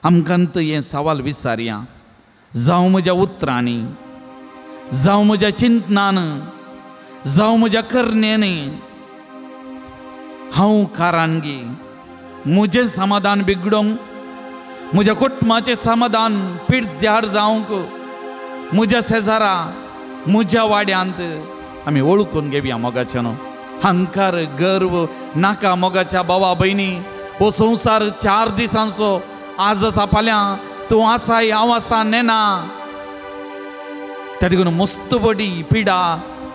आमकांत हें सवाल विचारया जावं म्हज्या उतरांनी जावं म्हज्या चिंतनान जावं म्हज्या करण्यानी हांव कारांगी म्हजें समाधान बिगडोवंक म्हज्या कुटुंबाचें समाधान पिड्ड्यार जावंक म्हज्या शेजारा म्हज्या वाड्यांत आमी वळखून घेवया मोगाचें न्हू अहंकार गर्व नाका मोगाच्या भावा भयणी हो संवसार 4 दिसांचो आज आसा फाल्यां तूं आसाय हांव आसा नेना त्या देखून मस्त बडी पिडा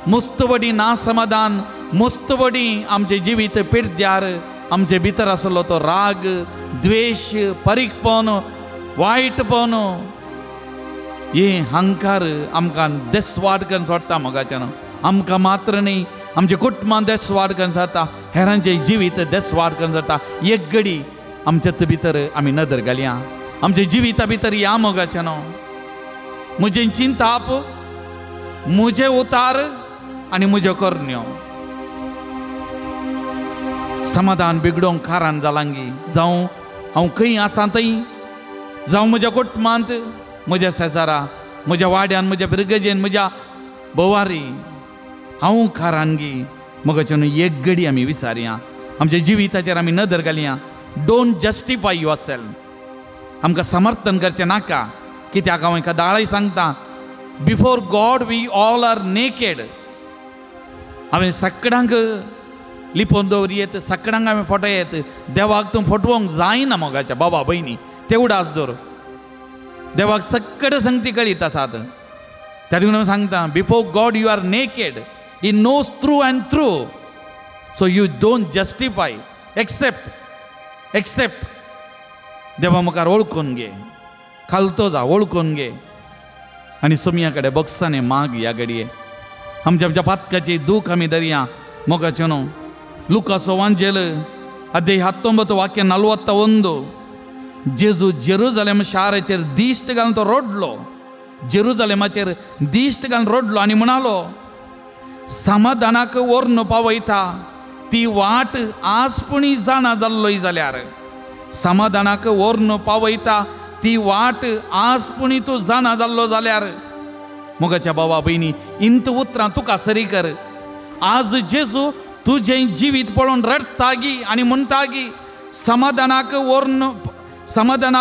मस्त बडी नासमाधान मस्त बडी आमचें जिवीत पिड्ड्यार आमचे भितर आसलो तो राग द्वेष परीकपण वायटपण हे अहंकार आमकां देसवाड करून सोडटा मोगाचें न्हू आमकां मात्र न्ही आमच्या कुटुंबान देसवाड करून सोडटा हेरांचें जिवीत देसवाड करून सोडटा एक घडी आमच्या भितर आमी नदर घालया आमच्या जिविता भितर या मोगाचें न्हू म्हजें चिंताप म्हजे उतार आनी म्हज्यो करण्यो समाधान बिगडोवंक कारण जालांगी जावं हांव खंय आसां थंय जावं म्हज्या कुटुंबांत म्हज्या शेजारा म्हज्या वाड्यान म्हज्या पिरगजेन म्हज्या बोवारी हांव कारांगी मोगाचें न्हू एक घडी आमी विचारया आमच्या जिविताचेर आमी नदर घालया डोंट जस्टिफाय युअर सेल्फ आमकां समर्थन करचें नाका कित्याक हांव एका दाळाय सांगता before God we all are naked. हांवें सगळ्यांक लिपोवन दवरयेत सगळ्यांक हांवें फटयत देवाक तूं फटवोंक जायना मोगाच्या बाबा भयणी ते उडास दवर देवाक सगळे संगती कळीत आसात. त्या देखून हांव सांगता before God you are naked. He knows through and through. So you don't justify except देवा मुखार ओळखून घे खालतो जा ओळखून घे आनी सुमया कडेन बक्षाने माग ह्या घडये आमच्या पातकाची दूख आमी धरया मोगाचे न्हू. लुकासो वांजेल अध्याय 19 वाक्य 41 जेजू जेरुजलेम शाराचेर दिश्ट घालून तो रोडलो. जेरुजलेमाचेर दिश्ट घालून रोडलो आनी म्हणालो समाधानाक व्हरून पावयता ती वाट आजपुणी जाणा जाल्लोय जाल्यार समाधानाक व्हरून पावयता ती वाट आजपुणी तूं जाणा जाल्लो जाल्यार मोगाच्या बाबा भयणी इंत उतरां तुका सरी कर. आज जेजू तुजें जिवीत पळोवन रडटागी आनी म्हणटागी समाधानाक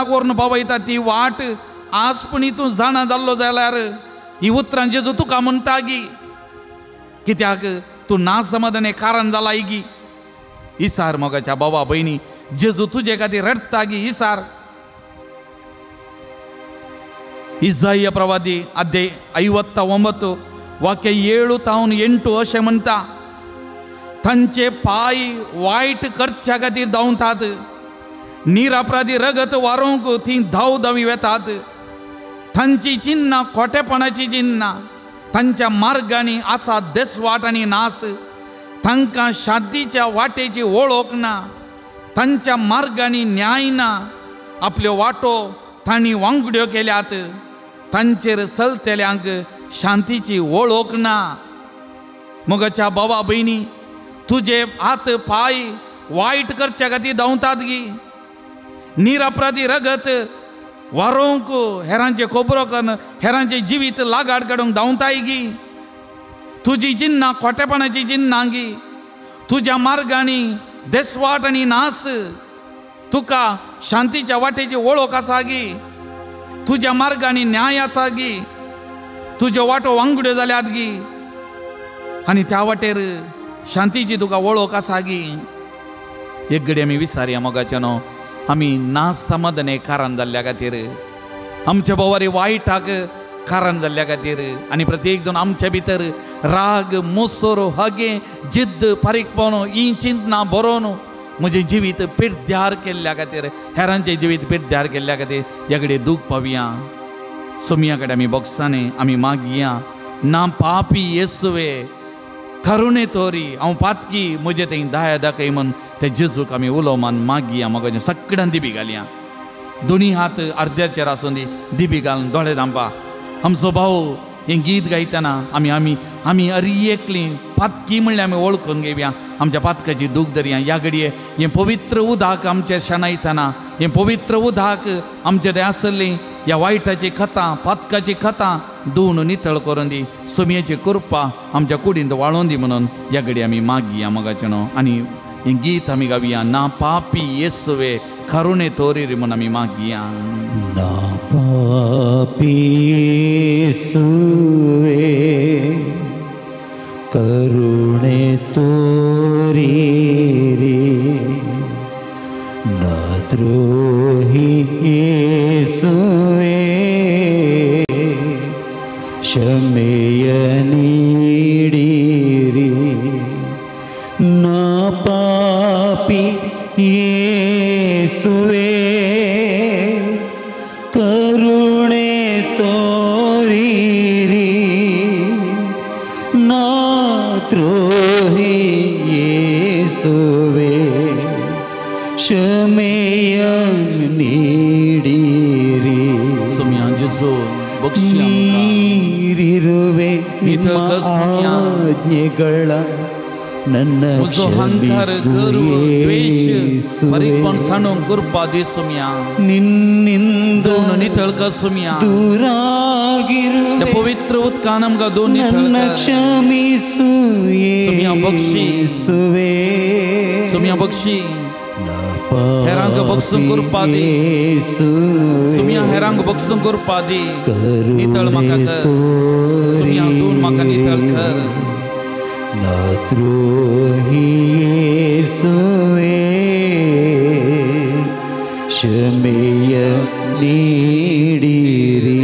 व्हरून पावयता ती वाट आजपुणी तूं जाणा जाल्लो जाल्यार ही उतरां जेजू तुका म्हणटागी कित्याक तूं ना समाधाने कारण जाला इगी. इसार मोगाच्या बाबा भयणी जेजू तुजे खातीर रडटागी इसार. इसाया प्रवादी अध्याय 59 वाक्य 7 तावन 8 अशें म्हणटा तांचे पाय वायट करच्या खातीर धांवतात निरपराधी रगत वारोवंक ती धांवधांवी वेतात. तांची चिन्नां खोटेपणाची चिन्नां तांच्या मार्गांनी आसा देसवाट आनी नास. तांकां शांतीच्या वाटेची वळख ना तांच्या मार्गांनी न्याय ना. आपल्यो वाटो तांणी वांगड्यो केल्यात तांचेर चलतल्यांक शांतीची वळख ना. मोगाच्या बाबा भयणी तुजे हात पाय वायट करच्या खातीर धांवतात गी. निरपराधी रगत वारोवंक हेरांचे खबरो करून हेरांचे जिवीत लागाड काडूंक धांवताय गी. तुजी चिन्नां खोटेपणाची चिन्नां गी. तुज्या मार्गांनी देसवाट आनी नास. तुका शांतीच्या वाटेची वळख आसा गी. तुज्या मार्गांनी न्याय आसा गी. तुज्यो वाटो वांगड्यो जाल्यात गी आनी त्या वाटेर शांतीची तुका वळख आसा गी. एक घडी आमी विचारया मोगाचे न्हू आमी ना समाधाने कारण जाल्ल्या खातीर आमच्या बोवारी वायटाक कारण जाल्ल्या खातीर आनी प्रत्येक जण आमच्या भितर राग मोसोर हगे जिद्द फारीकपण ही चिंतना बरोवन म्हजें जिवीत पिड्ड्यार केल्ल्या खातीर हेरांचें जिवीत पिड्ड्यार केल्ल्या खातीर ह्या कडेन दूख पावया. सुमया कडेन आमी बोक्सांनी आमी मागया ना पापी येसुवे करुणे तोरी हांव पातकी म्हजे थंय दाया दाखय म्हूण ते जेजूक आमी उलोवमान मागया. मोगाचें सगळ्यांक दिबी घालया. दोनी हात अर्द्याचेर आसून दी दिबी घालून दोळे धांपा. आमचो भाऊ हें गीत गायतना आमी आमी आमी अरियेकली पातकी म्हणल्यार आमी वळखून घेवया. आमच्या पातकाची दूख धरया. ह्या घडये हें पवित्र उदक आमचेर शेणायतना हें पवित्र उदक आमचें तें आसली ह्या वायटाची कथा पातकाची कथा धुवन नितळ करून दी. सुमयेची कृपा आमच्या कुडींत वाळोवन दी म्हणून ह्या घडये आमी मागया मोगाचें न्हू. आनी हें गीत आमी गावया ना पापी येसुवे करुणे तोरी रे म्हणून आमी मागया. ना पापी येसुवे करुणे तोरी रे ना द्रोही येसुवे क्षमेय नीडी रे ना पापी येसुवे करुणे तोरी रे ना द्रोही येसुवे क्षमेय नीडी रे. सुमया जेजू बक्षी ನೀರಿರುವೆ ಆಜ್ಞೆಗಳ ನನ್ನ ನಿನ್ನಿಂದ ದೂರಾಗಿರುವೆ ಪವಿತ್ರ ಉತ್ಕಾನಂಗ ನನ್ನ ಕ್ಷಮಿಸು ಯೇಸುವೆ ಸುಮ್ಯ ಬಕ್ಷಿ ನಾ हेरांक बक्षूंक करपा दी सुमिया हेरांक बक्षूंक करपा दी नितळ म्हाका कर सुमिया तूं म्हाका नितळ कर नात्रोही येसुवे शमेय नीडिरी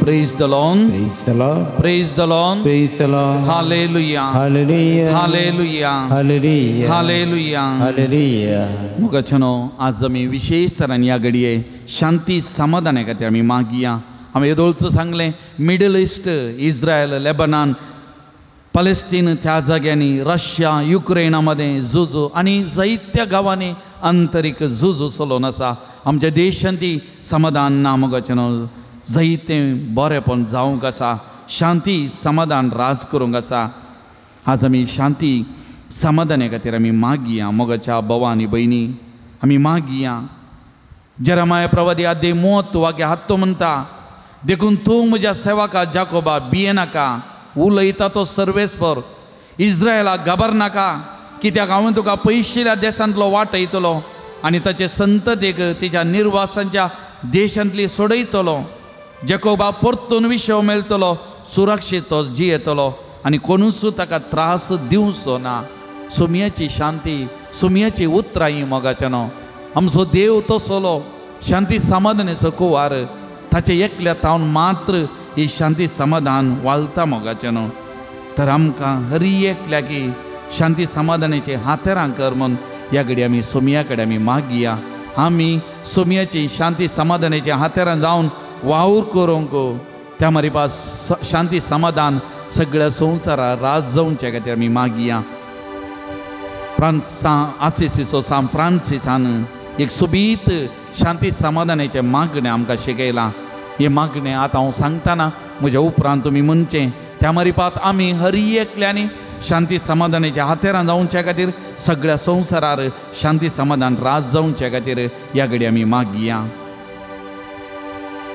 Praise the Lord. Praise the Lord. Praise the Lord. Praise the Lord. Hallelujah. Hallelujah. Hallelujah. Hallelujah. Hallelujah. Hallelujah. मोगाचनो आज आमी विशेष तरान या घडये शांती समाधाना खातीर आमी मागया हांवें येदोळचो सांगलें मिडल इस्ट इस्रायल लेबनान पॅलेस्तीन त्या जाग्यांनी रशिया युक्रेना मध्ये झुजू आनी जायत्या गांवांनी आंतरीक झुजू चलोवन आसा आमच्या देशांत ती समाधान ना मोगाचनो जायतें बरेंपण जावंक आसा शांती समाधान राज करूंक आसा आज आमी शांती समाधाना खातीर आमी मागया मोगाच्या भावां आनी भयणी आमी मागया जेरमाया प्रवादी आद्य 30 वाक्य हातो म्हणटा देखून तूं म्हज्या सेवका जाकोबा भियेनाका उलयता तो सर्वेस्पर इस्रायलाक घाबरनाका कित्याक हांवें तुका पयशिल्ल्या देशांतलो वाटयतलो आनी ताचे संततेक तिच्या निर्वासांच्या देशांतली सोडयतलो जाकोबा परतून विश्व मेळटलो सुरक्षीत तो जियेतलो आनी कोणूच ताका त्रास दिवचो ना सुमयाची शांती सुमयाची उतरां ही मोगाचनो आमचो देव तसलो शांती समाधानाचो कुंवार ताचे एकल्या तावन मात्र ही शांती समाधान वालता मोगाचनो तर आमकां हर एकल्याकी शांती समाधानाचे हातेरां कर म्हूण ह्या घडी आमी सोमया कडेन आमी मागया आमी सोमयाची शांती समाधानाचे हातेरां जावन वावर करूंक त्या मारिपा शांती समाधान सगळ्या संवसारा राज जावचे खातीर आमी मागया आसिसीचो सान फ्रांसिसान एक सोबीत शांती समाधानाचे मागणें आमकां शिकयलां हे मागणें आतां हांव सांगतना म्हज्या उपरांत तुमी म्हणचें त्या मारिपात आमी हर एकल्यांनी शांती समाधानाचे हातेरां जावचे खातीर सगळ्या संवसारार शांती समाधान राज जावचे खातीर ह्या घडी आमी मागया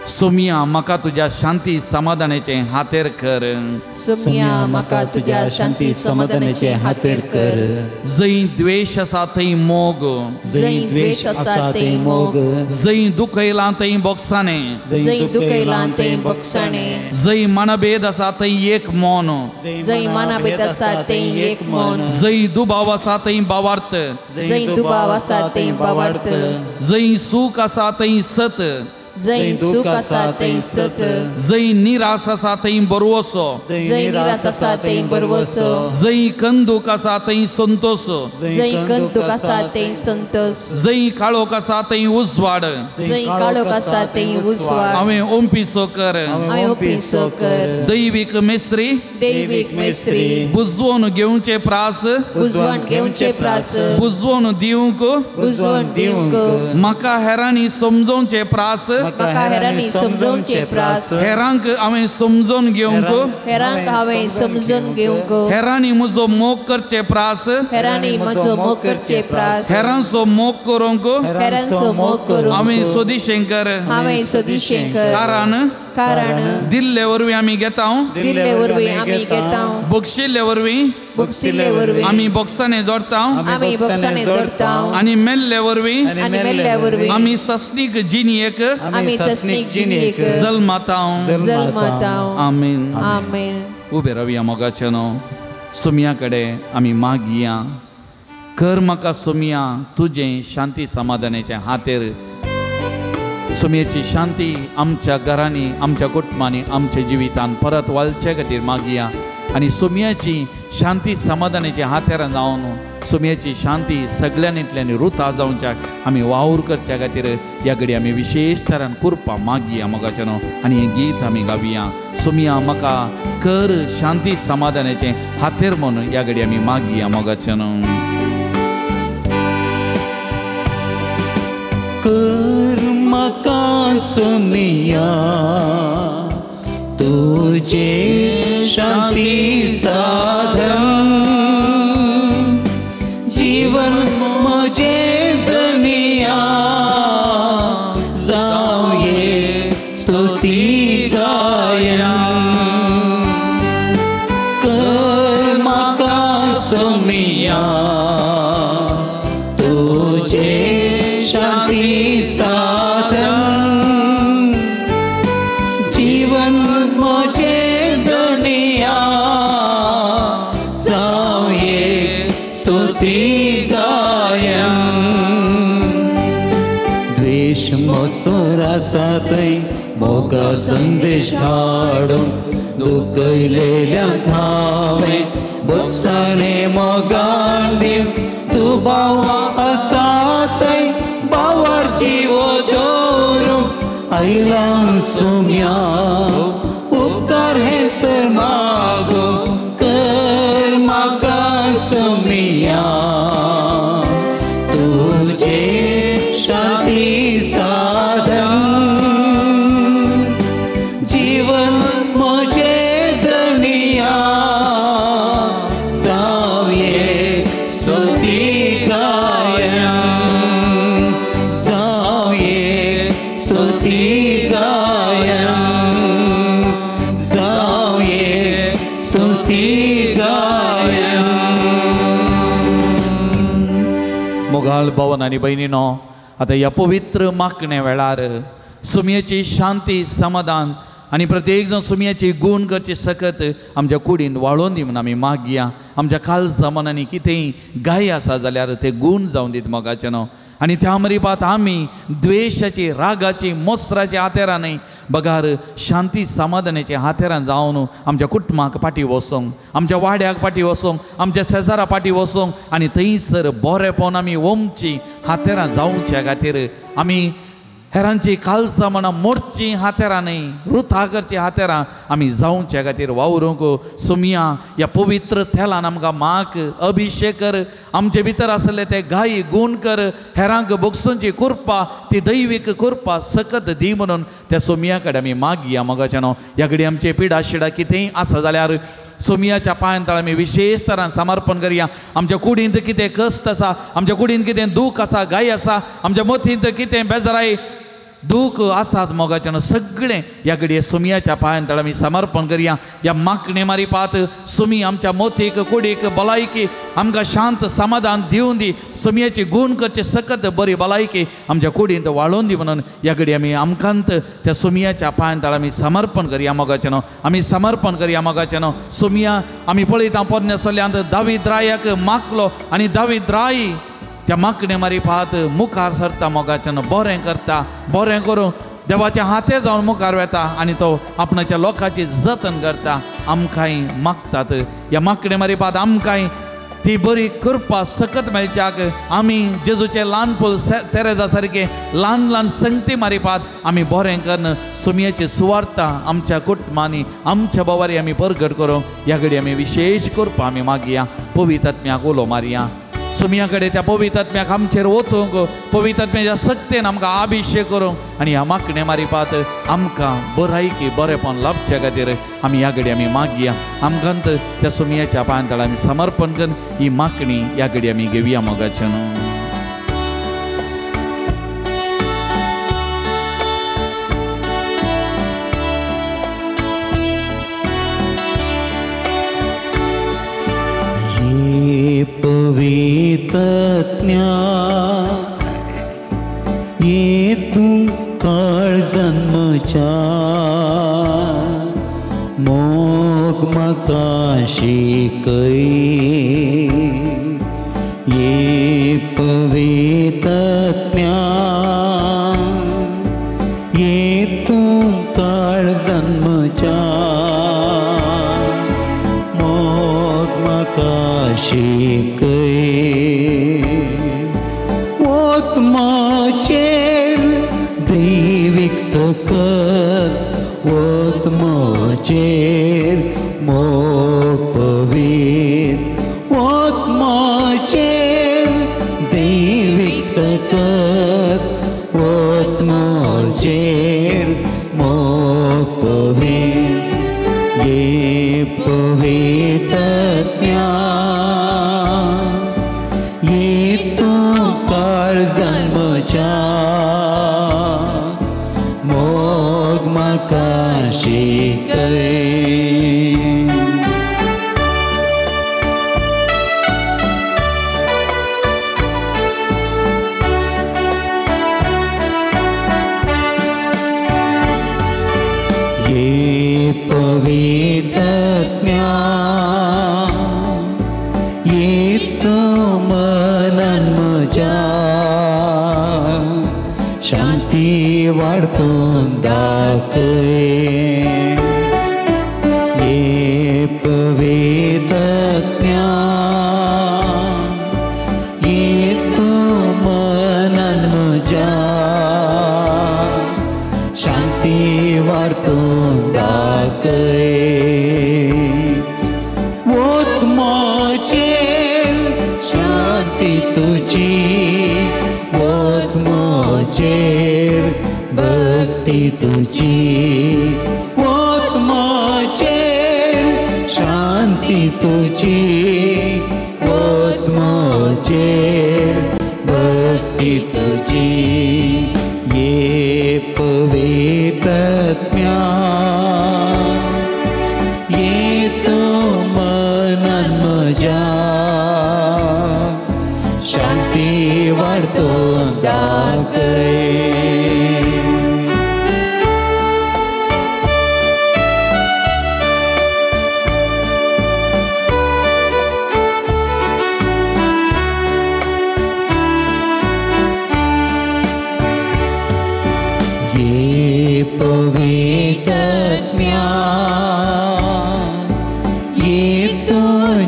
सोमया म्हाका तुज्या शांती समाधानाचे हातेर कर सोमया म्हाका तुज्या शांती समाधानाचे हातेर कर जंय द्वेष आसा थंय मोग जंय द्वेष आसा थंय मोग जंय दुखयलां थंय बोगसाणे जंय दुखयलां थंय बोगसाणे जंय मनभेद आसा थंय एक मौन जंय मनभेद आसा थंय एक मौन जंय दुबाव आसा थंय भावार्थ जंय दुबाव आसा थंय भावार्थ जंय सूख आसा थंय सत जंय सुख आसा थंय सत जंय निराश आसा थंय बरवसो जंय निराश आसा थंय बरवसो जंय कंदूक आसा थंय संतोष जंय कंदूक आसा थंय संतोष जंय काळोख आसा थंय उजवाड जंय काळोख आसा थंय उजवाड हांवें ओंपिसो कर हांवें ओंपिसो कर दैवीक मेस्त्री दैवीक मेस्त्री बुजवून घेवचे प्रास बुजवण घेवचे प्रास बुजवून दिवंक बुजवण दिवंक म्हाका हेरांनी समजोवचे प्रास म्हाका हेरांनी समजोवचे प्रास हेरांक हांवें समजोवन घेवंक हेरांक हांवें समजून घेवंक हेरांनी म्हजो मोग करचे प्रास हेरांनी म्हजो मोग करचे प्रास हेरांचो मोग करूंक हेरांचो मोग करूंक हांवें सोदिशें कर हांवें सोदिशें कर कारण दिल्ले वरवीं आमी घेता दिल्ले वरवीं आमी घेता बक्षिल्ले वरवीं बक्षिल्ले वरवीं आमी बॉक्साने जोडता आमी बॉक्साने जोडता आनी मेल्ले वरवीं आनी मेल्ले वरवीं आमी सस्नीक जिणयेक आमी सस्नीक जिणयेक जल्माता जल्माता आमीन आमीन उबे रावया मोगाचेनो सोमया कडेन आमी मागया कर म्हाका सोमया तुजें शांती समाधानाचे हातेर सोमयाची शांती आमच्या घरांनी आमच्या कुटुंबांनी आमच्या जिवितान परत वालचे खातीर मागया आनी सोमयाची शांती समाधानाचे हातेरां जावन सोमयाची शांती सगळ्यांनींतल्यान रुता जावच्याक आमी वावर करच्या खातीर ह्या घडी आमी विशेष तरान करपा मागया मोगाचेनो आनी हें गीत आमी गावया सोमया म्हाका कर शांती समाधानाचे हातेर म्हणून ह्या घडी आमी मागया मोगाचेनो कर म्हाका सोमया तुझे शांती साधन जीवन म्हजे दुनिया जावये स्तुती गायन कर म्हाका सोमया मोगा संदेश हाडून दुखयलेल्या हांवें बोत्साणे मोगान दिव तू भाव आसा थंय भावार जीव दवरूंक आयला सुम्या उपकार हे सर मागो कर म्हाका सुम्या तुजे शांती साधन जीवन म्हजे धनिया जावये स्तुती गायन जावये स्तुती गायन जावये स्तुती गायन. मोगाळ भवन आनी भयणीनो, आतां ह्या पवित्र मागणे वेळार सुमयेची शांती समाधान आनी प्रत्येक जण सुमयाची गूण करचे सकत आमच्या कुडीन वाळोवन दी म्हणून आमी मागया. आमच्या काळजा मनांनी कितेंय गाय आसा जाल्यार ते गूण जावन दीत मोगाचें न्हू. आनी त्या मरीपात आमी द्वेशाची रागाची मोस्त्राची हातेरां न्हय बगार शांती समाधानाची हातेरां जावन आमच्या कुटुंबाक फाटीं वचोंक, आमच्या वाड्याक फाटीं वचोंक, आमच्या शेजारा फाटीं वचोंक आनी थंयसर बरेपण आमी वमची हातेरां जावच्या खातीर आमी हेरांची काळजां मनां मोडची हातेरां न्हय रुथा करची हातेरां आमी जावच्या खातीर वावरूंक सुमया ह्या पवित्र तेलान आमकां माक अभिशेक कर. आमचे भितर आसले ते गायी गूण कर. हेरांक भोगसूंची कृपा ती दैवीक कृपा सकत दी म्हणून त्या सुमया कडेन आमी मागया मोगाचें न्हू. ह्या घडी आमचे पिडा शिडा कितेंय आसा जाल्यार सुमयाच्या पांयां तळ आमी विशेश तरान समर्पण करया. आमच्या कुडींत कितें कश्ट आसा, आमच्या कुडींत कितें दूख आसा, गाय आसा, आमच्या मतींत कितें बेजाराय दूख आसात मोगाचें न्हू सगळें ह्या घडये सुमयाच्या पांयां तळ आमी समर्पण करया. ह्या मागणे मारीपात सुमी आमच्या मोतीक कुडीक भलायकी आमकां शांत समाधान दिवन दी. सुमयाची गूण करचे सकत बरी भलायकी आमच्या कुडींत वाळोवन दी म्हणून ह्या घडी आमी आमकांत त्या सुमयाच्या पांयां तळ आमी समर्पण करया मोगाचें न्हू. आमी समर्पण करया मोगाचें न्हू. सुमया आमी पळयता पोरण्या चल्यांत दावीद रायाक मागलो आनी दावीद राय त्या मागणे मारीपात मुखार सरता मोगाचें न्हू. बरें करता, बरें करूं देवाचे हाते जावन मुखार वेता आनी तो आपणाच्या लोकांची जतन करता. आमकांय मागतात ह्या मागणे मारीपात आमकांय ती बरी कृपा सकत मेळच्याक आमी जेजूचे ल्हानपण तेरेजा सारके ल्हान ल्हान संगती मारीपात आमी बरें करून सुमयेची सुवार्ता आमच्या कुटुंबांनी आमच्या बोवारी आमी परगट करूं. ह्या घडी आमी विशेष कृपा आमी मागया. पवित्र आत्म्याक उलो मारया. सुमया कडेन त्या पवित्र आत्म्याक आमचेर वचूंक पवित्र आत्म्याच्या सक्तेन आमकां अभिशेक करूंक आनी ह्या मागणे मारीपात आमकां बरायकी बरेपण लाभच्या खातीर आमी ह्या घडी आमी मागया. आमकांत त्या सुमयाच्या पांयां तळ आमी समर्पण करून ही मागणी ह्या घडी आमी घेवया मोगाचें न्हू. पवित्रज्ञा ये तूं काळजांच्या मोग म्हाका शिकय. ये पवित्रज्ञा ये तूं काळजांच्या मोग म्हाका शिकय. वोत म्हजेर दैवीक सकत वोत म्हजेर मोग पवित्र वोत म्हजेर दैवीक सकत वोत म्हजेर मोग पवित्र. ये पवित्रज्ञा ये तूं काळजांच्या मोग म्हाका शिकय. ये पवित्रज्ञा ये तूं मनान म्हज्या शांती वाडतून दाखय. ओतमोचेर शांती तुझी ओतमोचेर भक्ती तुझी ओतमोचेर शांती तुझी ओतमोचेर भक्ती तुझी ये पवित्रात्म्या ये तो मनान म्हज्या शांती वाडतून दाखय पवित्रात्म्या ये तो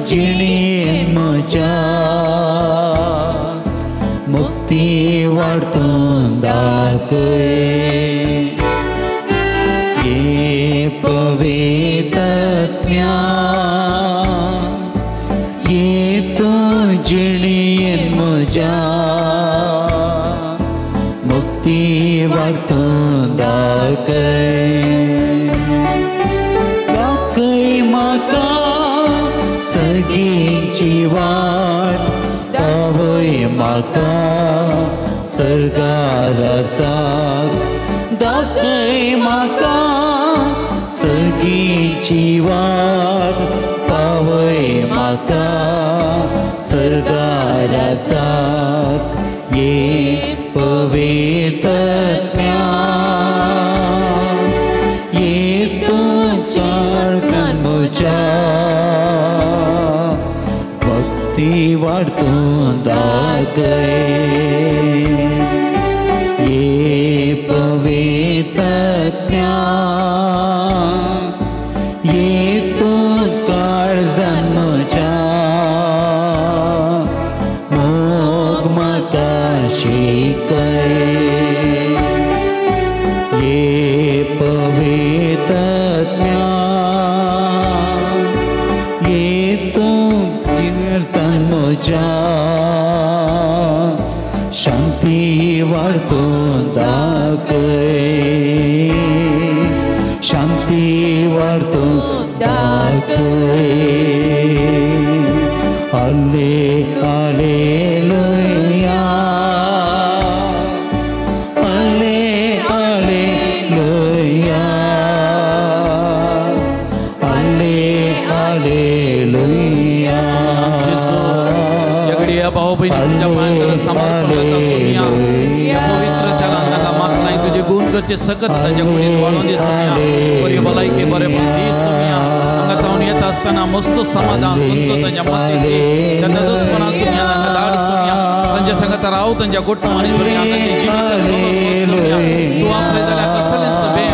जिणेन म्हज्या मुक्ती वाडतून दाखय ये पवित्रात्म्या ये तो जिणेन म्हज्या मुक्ती वाडतून दाखय म्हाका सगळींची वाट दावय म्हाका सर्गार आसाक दाखय म्हाका सगळींची वाट पावय म्हाका सर्गार आसाक ये पवित्रात्म्या ये तो चाळसान म्हज्या भक्ती वाडतून दाखय ये पवित्रात्म्या ये तो चाळसान म्हज्या मोग म्हाका शिकय ये पवित्रात्म्या ये तो गिरसान म्हज्या शांती वाडतून दाखय शांती वाडतून दाखय हालेलुया हालेलुया हालेलुया या भाऊ बहिणी तुझ्या समर्पण करता सोमिया या पवित्र त्याला नका मात नाही तुझे गुण करचे सकत त्याच्या गुणीत वाढवून दे सोमिया बरी भलायकी बरे बुद्धी सोमिया अंगातावून येत असताना मस्त समाधान सुनतो त्यांच्या मते त्यांना दुश्मना सोमिया त्यांना लाड सोमिया त्यांच्या संगत राहू त्यांच्या कुटुंबाने सोमिया त्यांचे जीवित सोमिया तू असले त्याला कसले सभे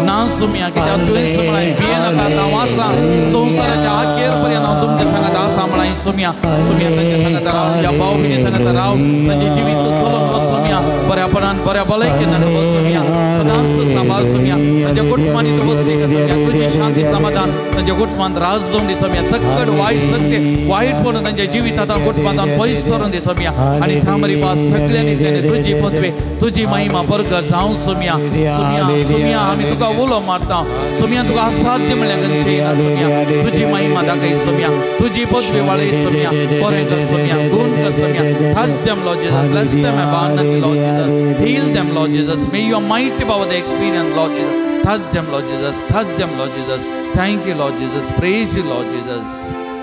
ना सोमिया की त्या तुझे समळाई बिये नका नावासा संसाराच्या अखेरपर्यंत तुमच्या संगत असा म्हणाई सोमिया सोमिया त्यांच्या संगत राहू या भाऊ बहिणी संगत राहू त्यांचे जीवित सोलून सोमिया बऱ्यापणान बऱ्या भलायकी नका सोमिया सदा सांभाळ सोमिया त्यांच्या कुटुंबाने तू बसते का सोमिया तुझी शांती समाधान त्यांच्या कुटुंबात राज जाऊन दे सोमिया सकट वाईट सत्य वाईट पण त्यांच्या जीवितात कुटुंबात पैस करून दे सोमिया आणि थांबरी बा सगळ्यांनी त्याने तुझी पदवे तुझी महिमा परकर जाऊन सोमिया सोमिया सोमिया आम्ही तुका बोलो मारता सोमिया तुका असाध्य म्हणल्या गंचे सोमिया तुझी महिमा दाखई सोमिया तुझी पदवी वाळे सोमिया बरे कर सोमिया गुण कर सोमिया touch them Lord Jesus bless them abundantly Lord Jesus heal them Lord Jesus may your mighty power the experience Lord Jesus touch them Lord Jesus touch them Lord Jesus thank you Lord Jesus praise you Lord Jesus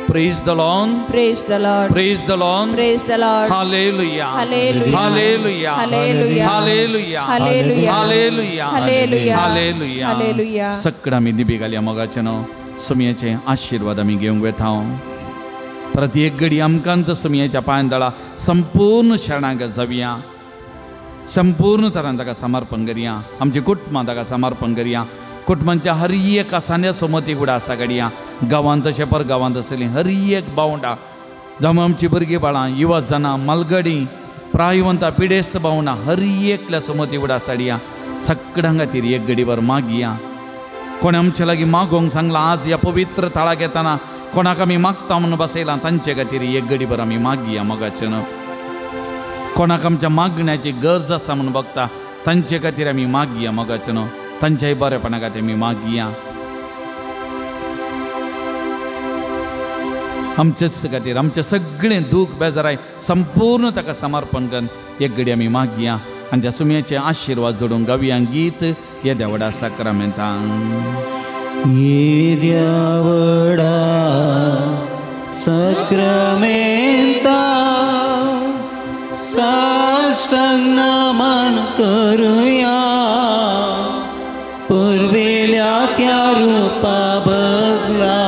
praise the Lord Praise the Lord. praise the Lord Praise the Lord. hallelujah Hallelujah. hallelujah Hallelujah. hallelujah Hallelujah. hallelujah Hallelujah. hallelujah Hallelujah. सगळं आम्ही निबिगाल्या मोगाचें सोमयाचे आशीर्वाद आम्ही घेवंक वेता प्रत्येक घडी आमकांत सोमयाच्या पांयदळा संपूर्ण शरणांक जावया संपूर्ण तरान ताका समर्पण करुया आमचे कुटुंबां ताका समर्पण करुया कुटुंबांच्या हर एक आसान्या समती फुडें आसा घडया गांवांत तशें पर गांवांत आसलीं हर एक भावंडा जावं आमची भुरगीं बाळां युवा जाणां मलगडी प्रायवंतां पिडेस्त भावंडा हर एकल्या समती फुडें आसा घडया सगळ्यां खातीर एक घडीभर मागया कोणी आमच्या लागीं मागोंक सांगला आज या पवित्र थळाक येताना कोणाक आमी मागता म्हणून बसयलां तांचे खातीर एक घडीभर आमी मागया मोगाचें कोणाक आमच्या मागण्याची गरज आसा म्हणून बघता तांचे खातीर आमी मागया मोगाचें न्हू तांच्याय बरेपणा खातीर आमी मागया आमचेच खातीर आमचें सगळें दूख बेजाराय संपूर्ण ताका समर्पण करून एक घडी आमी मागया आनी त्या सुमयाचे आशिर्वाद जोडून गावया गीत हे देवडा साक्रामेंतांत ये देवडा साक्रामेंता साष्टांग नमन करूया पुर्विल्या त्या रूपा बदला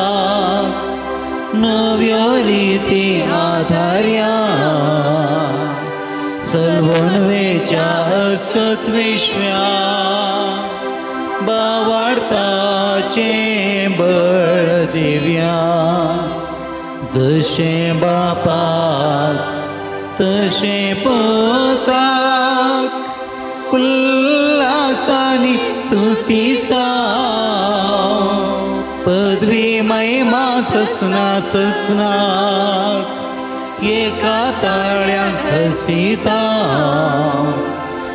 नव्यो रीती आधार्या सर्वणवेच्या हस्तत विश्व्या बावाडताचे बळ दिव्या जशे बापाक तशे पोताक उल्हासानी स्तुतीसा पदवी महिमा ससना ससनाक एका ताळ्यान हसिता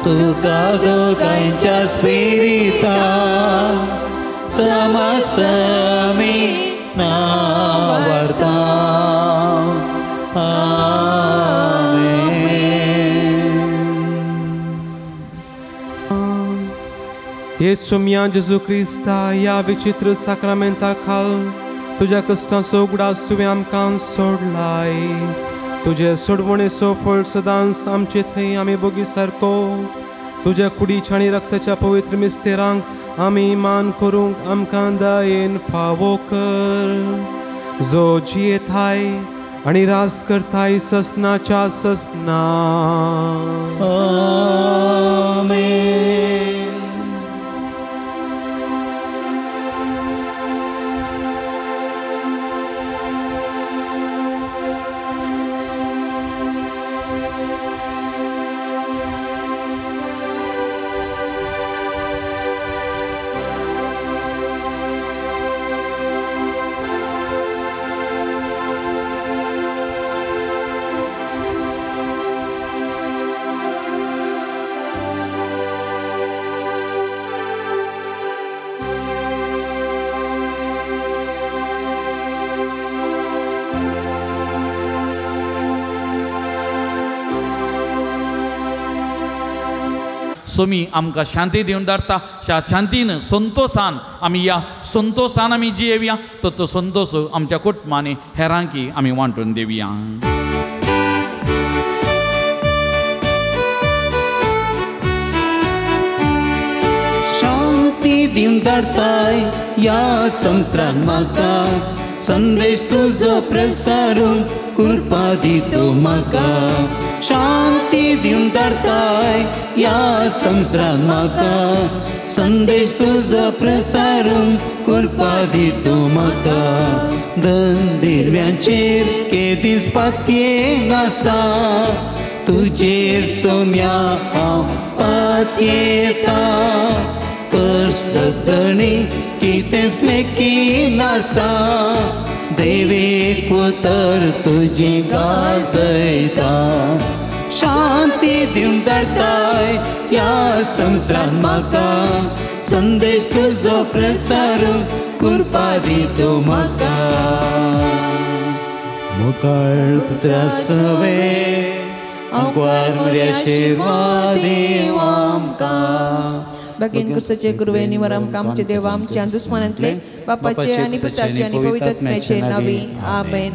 तुका दोगांच्या स्पिरिता समसमी नावार्ता येसू मिया जेजू क्रिस्ता या विचित्र साक्रामेंता खाल तुझ्या कष्टाचो उगडास तुवें आमकां सोडलाय तुझे सोडवणेचो फळ सदांच आमचे थंय आमी बोगी सारको तुझ्या कुडीच्या आनी रक्ताच्या पवित्र मिस्तेरांक आमी मान करूंक आमकां दयेन फावो कर जो जियेताय आनी रास करताय ससनाच्या ससना आमेन. सोमी आमकां शांती दिवन धाडटा त्या शांतीन संतोषान आमी या संतोषान आमी जियेवया तो संतोष आमच्या कुटुंबांनी हेरांकी आमी वांटून दिवया. शांती दिवन धाडताय या संवसारान म्हाका संदेश तुजो प्रसारून कृपा दितो म्हाका शांती दिवन धाडताय या संवसारान म्हाका संदेश तुजो प्रसारून कृपा दितो म्हाका दिव्यांचेर केदीस पातयेक आसता तुजेर सोम्या हांव पातयेता परतणी कितेंच लेकी नासता देवेक उतर तुजी गाजयता शांती दिवन धाडताय या संवसारान म्हाका संदेश तुजो प्रसारून कृपा दितो म्हाका मुखार पुत्रा सवे आंकवार मरे आशिर्वाद देव आमकां भगीन कुर्साचे गुरुवे निवर आमकां आमचे देव आमच्या दुस्मनांतले बापाचे आनी पुताचे आनी पवित्र आत्म्याचे नावी आमेन.